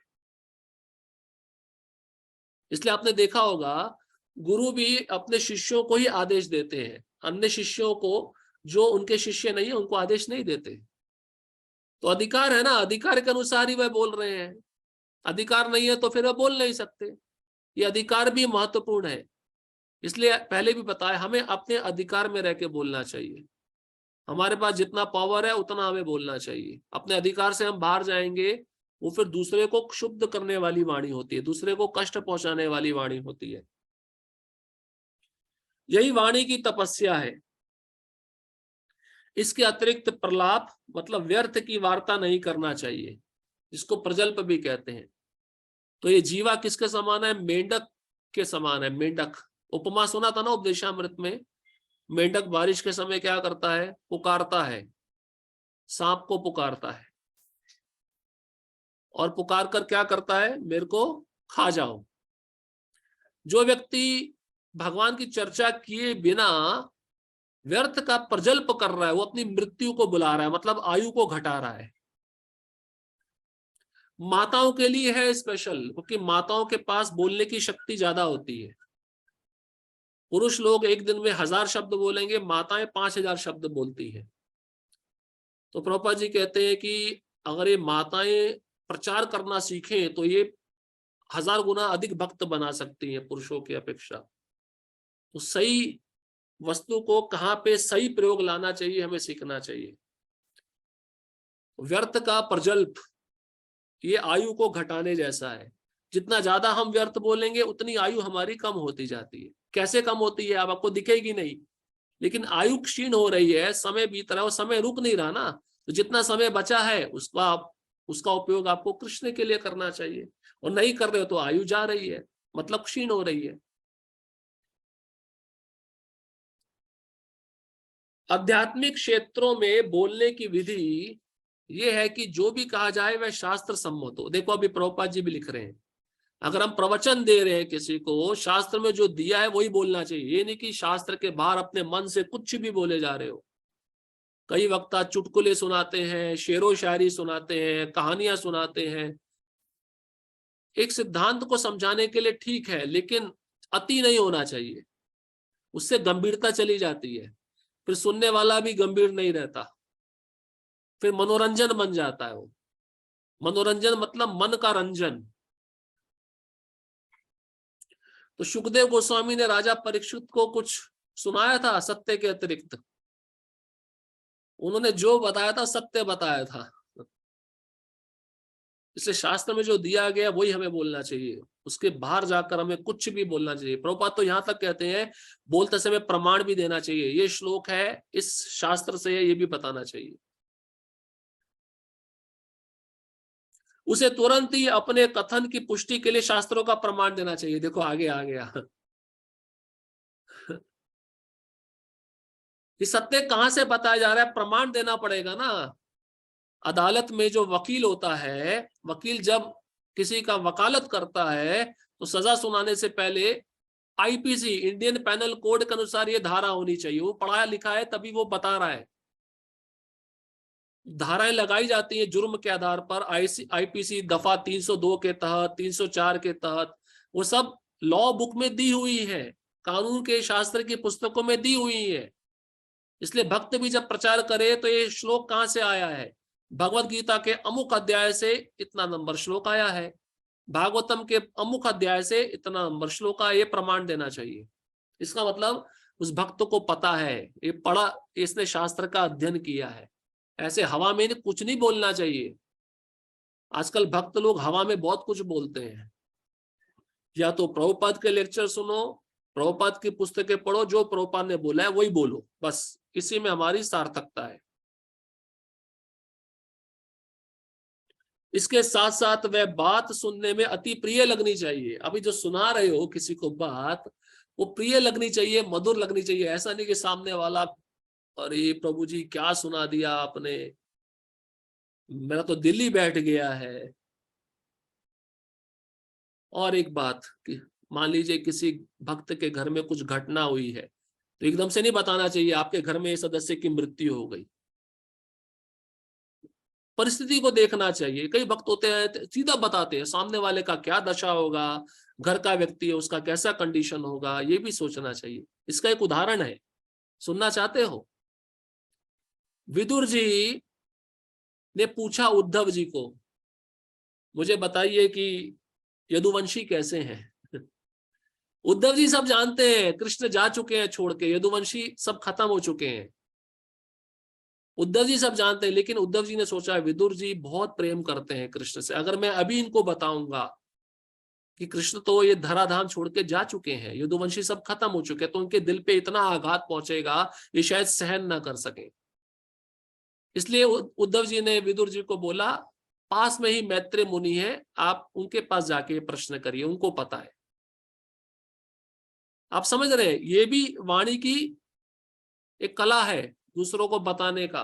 इसलिए आपने देखा होगा गुरु भी अपने शिष्यों को ही आदेश देते हैं, अन्य शिष्यों को जो उनके शिष्य नहीं है उनको आदेश नहीं देते। तो अधिकार है ना, अधिकार के अनुसार ही वह बोल रहे हैं। अधिकार नहीं है तो फिर वह बोल नहीं सकते। ये अधिकार भी महत्वपूर्ण है। इसलिए पहले भी बताया, हमें अपने अधिकार में रह के बोलना चाहिए। हमारे पास जितना पावर है उतना हमें बोलना चाहिए। अपने अधिकार से हम बाहर जाएंगे, वो फिर दूसरे को क्षुब्ध करने वाली वाणी होती है, दूसरे को कष्ट पहुंचाने वाली वाणी होती है। यही वाणी की तपस्या है। इसके अतिरिक्त प्रलाप मतलब व्यर्थ की वार्ता नहीं करना चाहिए, जिसको प्रजल्प भी कहते हैं। तो ये जीवा किसके समान है? मेंढक के समान है। मेंढक उपमा सुना था ना उपदेशामृत में। मेंढक बारिश के समय क्या करता है? पुकारता है, सांप को पुकारता है, और पुकार कर क्या करता है? मेरे को खा जाओ। जो व्यक्ति भगवान की चर्चा किए बिना व्यर्थ का प्रजल्प कर रहा है, वो अपनी मृत्यु को बुला रहा है, मतलब आयु को घटा रहा है। माताओं के लिए है स्पेशल, क्योंकि माताओं के पास बोलने की शक्ति ज्यादा होती है। पुरुष लोग एक दिन में 1000 शब्द बोलेंगे, माताएं 5000 शब्द बोलती है। तो प्रभुपाद जी कहते हैं कि अगर ये माताएं प्रचार करना सीखें तो ये 1000 गुना अधिक भक्त बना सकती हैं पुरुषों की अपेक्षा। तो सही वस्तु को कहाँ पे सही प्रयोग लाना चाहिए, हमें सीखना चाहिए। व्यर्थ का प्रजल्प ये आयु को घटाने जैसा है। जितना ज्यादा हम व्यर्थ बोलेंगे उतनी आयु हमारी कम होती जाती है। कैसे कम होती है अब आपको दिखेगी नहीं, लेकिन आयु क्षीण हो रही है, समय बीत रहा है, वो समय रुक नहीं रहा ना। तो जितना समय बचा है उसका उपयोग आपको कृष्ण के लिए करना चाहिए, और नहीं कर रहे हो तो आयु जा रही है, मतलब क्षीण हो रही है। आध्यात्मिक क्षेत्रों में बोलने की विधि ये है कि जो भी कहा जाए वह शास्त्र सम्मत हो। देखो अभी प्रभुपाद जी भी लिख रहे हैं, अगर हम प्रवचन दे रहे हैं किसी को, शास्त्र में जो दिया है वही बोलना चाहिए। ये नहीं कि शास्त्र के बाहर अपने मन से कुछ भी बोले जा रहे हो। कई वक्ता चुटकुले सुनाते हैं, शेरो शायरी सुनाते हैं, कहानियां सुनाते हैं। एक सिद्धांत को समझाने के लिए ठीक है, लेकिन अति नहीं होना चाहिए, उससे गंभीरता चली जाती है, फिर सुनने वाला भी गंभीर नहीं रहता, फिर मनोरंजन बन जाता है वो। मनोरंजन मतलब मन का रंजन। तो सुखदेव गोस्वामी ने राजा परीक्षित को कुछ सुनाया था सत्य के अतिरिक्त? उन्होंने जो बताया था सत्य बताया था। इसलिए शास्त्र में जो दिया गया वही हमें बोलना चाहिए, उसके बाहर जाकर हमें कुछ भी बोलना चाहिए। प्रभुपाद तो यहां तक कहते हैं बोलते समय प्रमाण भी देना चाहिए, ये श्लोक है इस शास्त्र से है, ये भी बताना चाहिए। उसे तुरंत ही अपने कथन की पुष्टि के लिए शास्त्रों का प्रमाण देना चाहिए। देखो आगे आ गया। ये सत्य कहां से बताया जा रहा है? प्रमाण देना पड़ेगा ना। अदालत में जो वकील होता है, वकील जब किसी का वकालत करता है तो सजा सुनाने से पहले आईपीसी इंडियन पैनल कोड के अनुसार ये धारा होनी चाहिए। वो पढ़ाया लिखा है तभी वो बता रहा है। धाराएं लगाई जाती हैं जुर्म के आधार पर, आईपीसी दफा 302 के तहत, 304 के तहत, वो सब लॉ बुक में दी हुई है, कानून के शास्त्र की पुस्तकों में दी हुई है। इसलिए भक्त भी जब प्रचार करे तो ये श्लोक कहां से आया है? भगवत गीता के अमुक अध्याय से इतना नंबर श्लोक आया है, भागवतम के अमुक अध्याय से इतना नंबर श्लोक आया, ये प्रमाण देना चाहिए। इसका मतलब उस भक्त को पता है, ये पढ़ा, इसने शास्त्र का अध्ययन किया है। ऐसे हवा में कुछ नहीं बोलना चाहिए। आजकल भक्त लोग हवा में बहुत कुछ बोलते हैं। या तो प्रभुपाद के लेक्चर सुनो, प्रभुपाद की पुस्तकें पढ़ो, जो प्रभुपाद ने बोला है वही बोलो, बस इसी में हमारी सार्थकता है। इसके साथ साथ वह बात सुनने में अति प्रिय लगनी चाहिए। अभी जो सुना रहे हो किसी को बात, वो प्रिय लगनी चाहिए, मधुर लगनी चाहिए। ऐसा नहीं कि सामने वाला अरे प्रभु जी क्या सुना दिया आपने, मेरा तो दिल ही बैठ गया है। और एक बात कि मान लीजिए किसी भक्त के घर में कुछ घटना हुई है, तो एकदम से नहीं बताना चाहिए आपके घर में इस सदस्य की मृत्यु हो गई। परिस्थिति को देखना चाहिए। कई भक्त होते हैं सीधा बताते हैं, सामने वाले का क्या दशा होगा, घर का व्यक्ति है उसका कैसा कंडीशन होगा, ये भी सोचना चाहिए। इसका एक उदाहरण है, सुनना चाहते हो? विदुर जी ने पूछा उद्धव जी को, मुझे बताइए कि यदुवंशी कैसे हैं? उद्धव जी सब जानते हैं, कृष्ण जा चुके हैं छोड़ के, यदुवंशी सब खत्म हो चुके हैं। उद्धव जी सब जानते हैं, लेकिन उद्धव जी ने सोचा विदुर जी बहुत प्रेम करते हैं कृष्ण से, अगर मैं अभी इनको बताऊंगा कि कृष्ण तो ये धराधाम छोड़ के जा चुके हैं, यदुवंशी सब खत्म हो चुके हैं, तो उनके दिल पे इतना आघात पहुंचेगा ये शायद सहन ना कर सके। इसलिए उद्धव जी ने विदुर जी को बोला, पास में ही मैत्रेय मुनि है, आप उनके पास जाके प्रश्न करिए, उनको पता है। आप समझ रहे हैं, ये भी वाणी की एक कला है दूसरों को बताने का।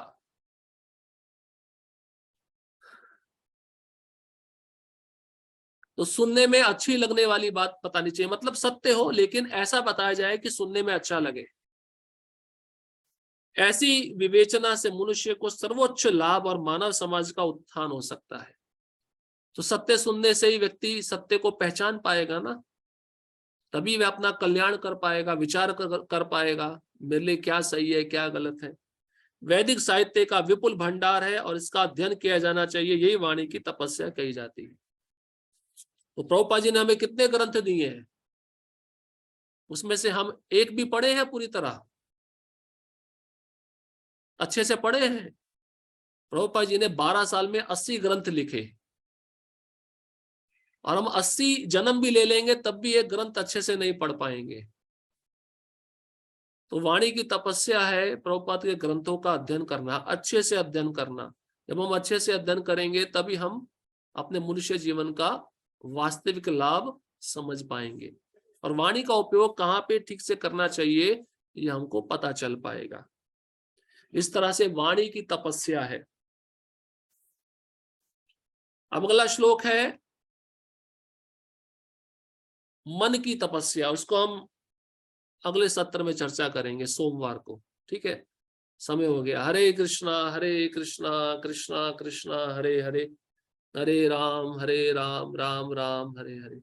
तो सुनने में अच्छी लगने वाली बात बतानी चाहिए, मतलब सत्य हो लेकिन ऐसा बताया जाए कि सुनने में अच्छा लगे। ऐसी विवेचना से मनुष्य को सर्वोच्च लाभ और मानव समाज का उत्थान हो सकता है। तो सत्य सुनने से ही व्यक्ति सत्य को पहचान पाएगा ना, तभी वह अपना कल्याण कर पाएगा, विचार कर पाएगा मेरे लिए क्या सही है क्या गलत है। वैदिक साहित्य का विपुल भंडार है और इसका अध्ययन किया जाना चाहिए, यही वाणी की तपस्या कही जाती है। तो प्रभुपाद जी ने हमें कितने ग्रंथ दिए हैं, उसमें से हम एक भी पढ़े हैं पूरी तरह, अच्छे से पढ़े हैं? प्रभुपाद जी ने 12 साल में 80 ग्रंथ लिखे, और हम 80 जन्म भी ले लेंगे तब भी एक ग्रंथ अच्छे से नहीं पढ़ पाएंगे। तो वाणी की तपस्या है प्रभुपाद के ग्रंथों का अध्ययन करना, अच्छे से अध्ययन करना। जब हम अच्छे से अध्ययन करेंगे तभी हम अपने मनुष्य जीवन का वास्तविक लाभ समझ पाएंगे, और वाणी का उपयोग कहाँ पे ठीक से करना चाहिए ये हमको पता चल पाएगा। इस तरह से वाणी की तपस्या है। अब अगला श्लोक है मन की तपस्या, उसको हम अगले सत्र में चर्चा करेंगे सोमवार को, ठीक है। समय हो गया। हरे कृष्णा कृष्णा कृष्णा हरे हरे, हरे राम राम राम हरे हरे।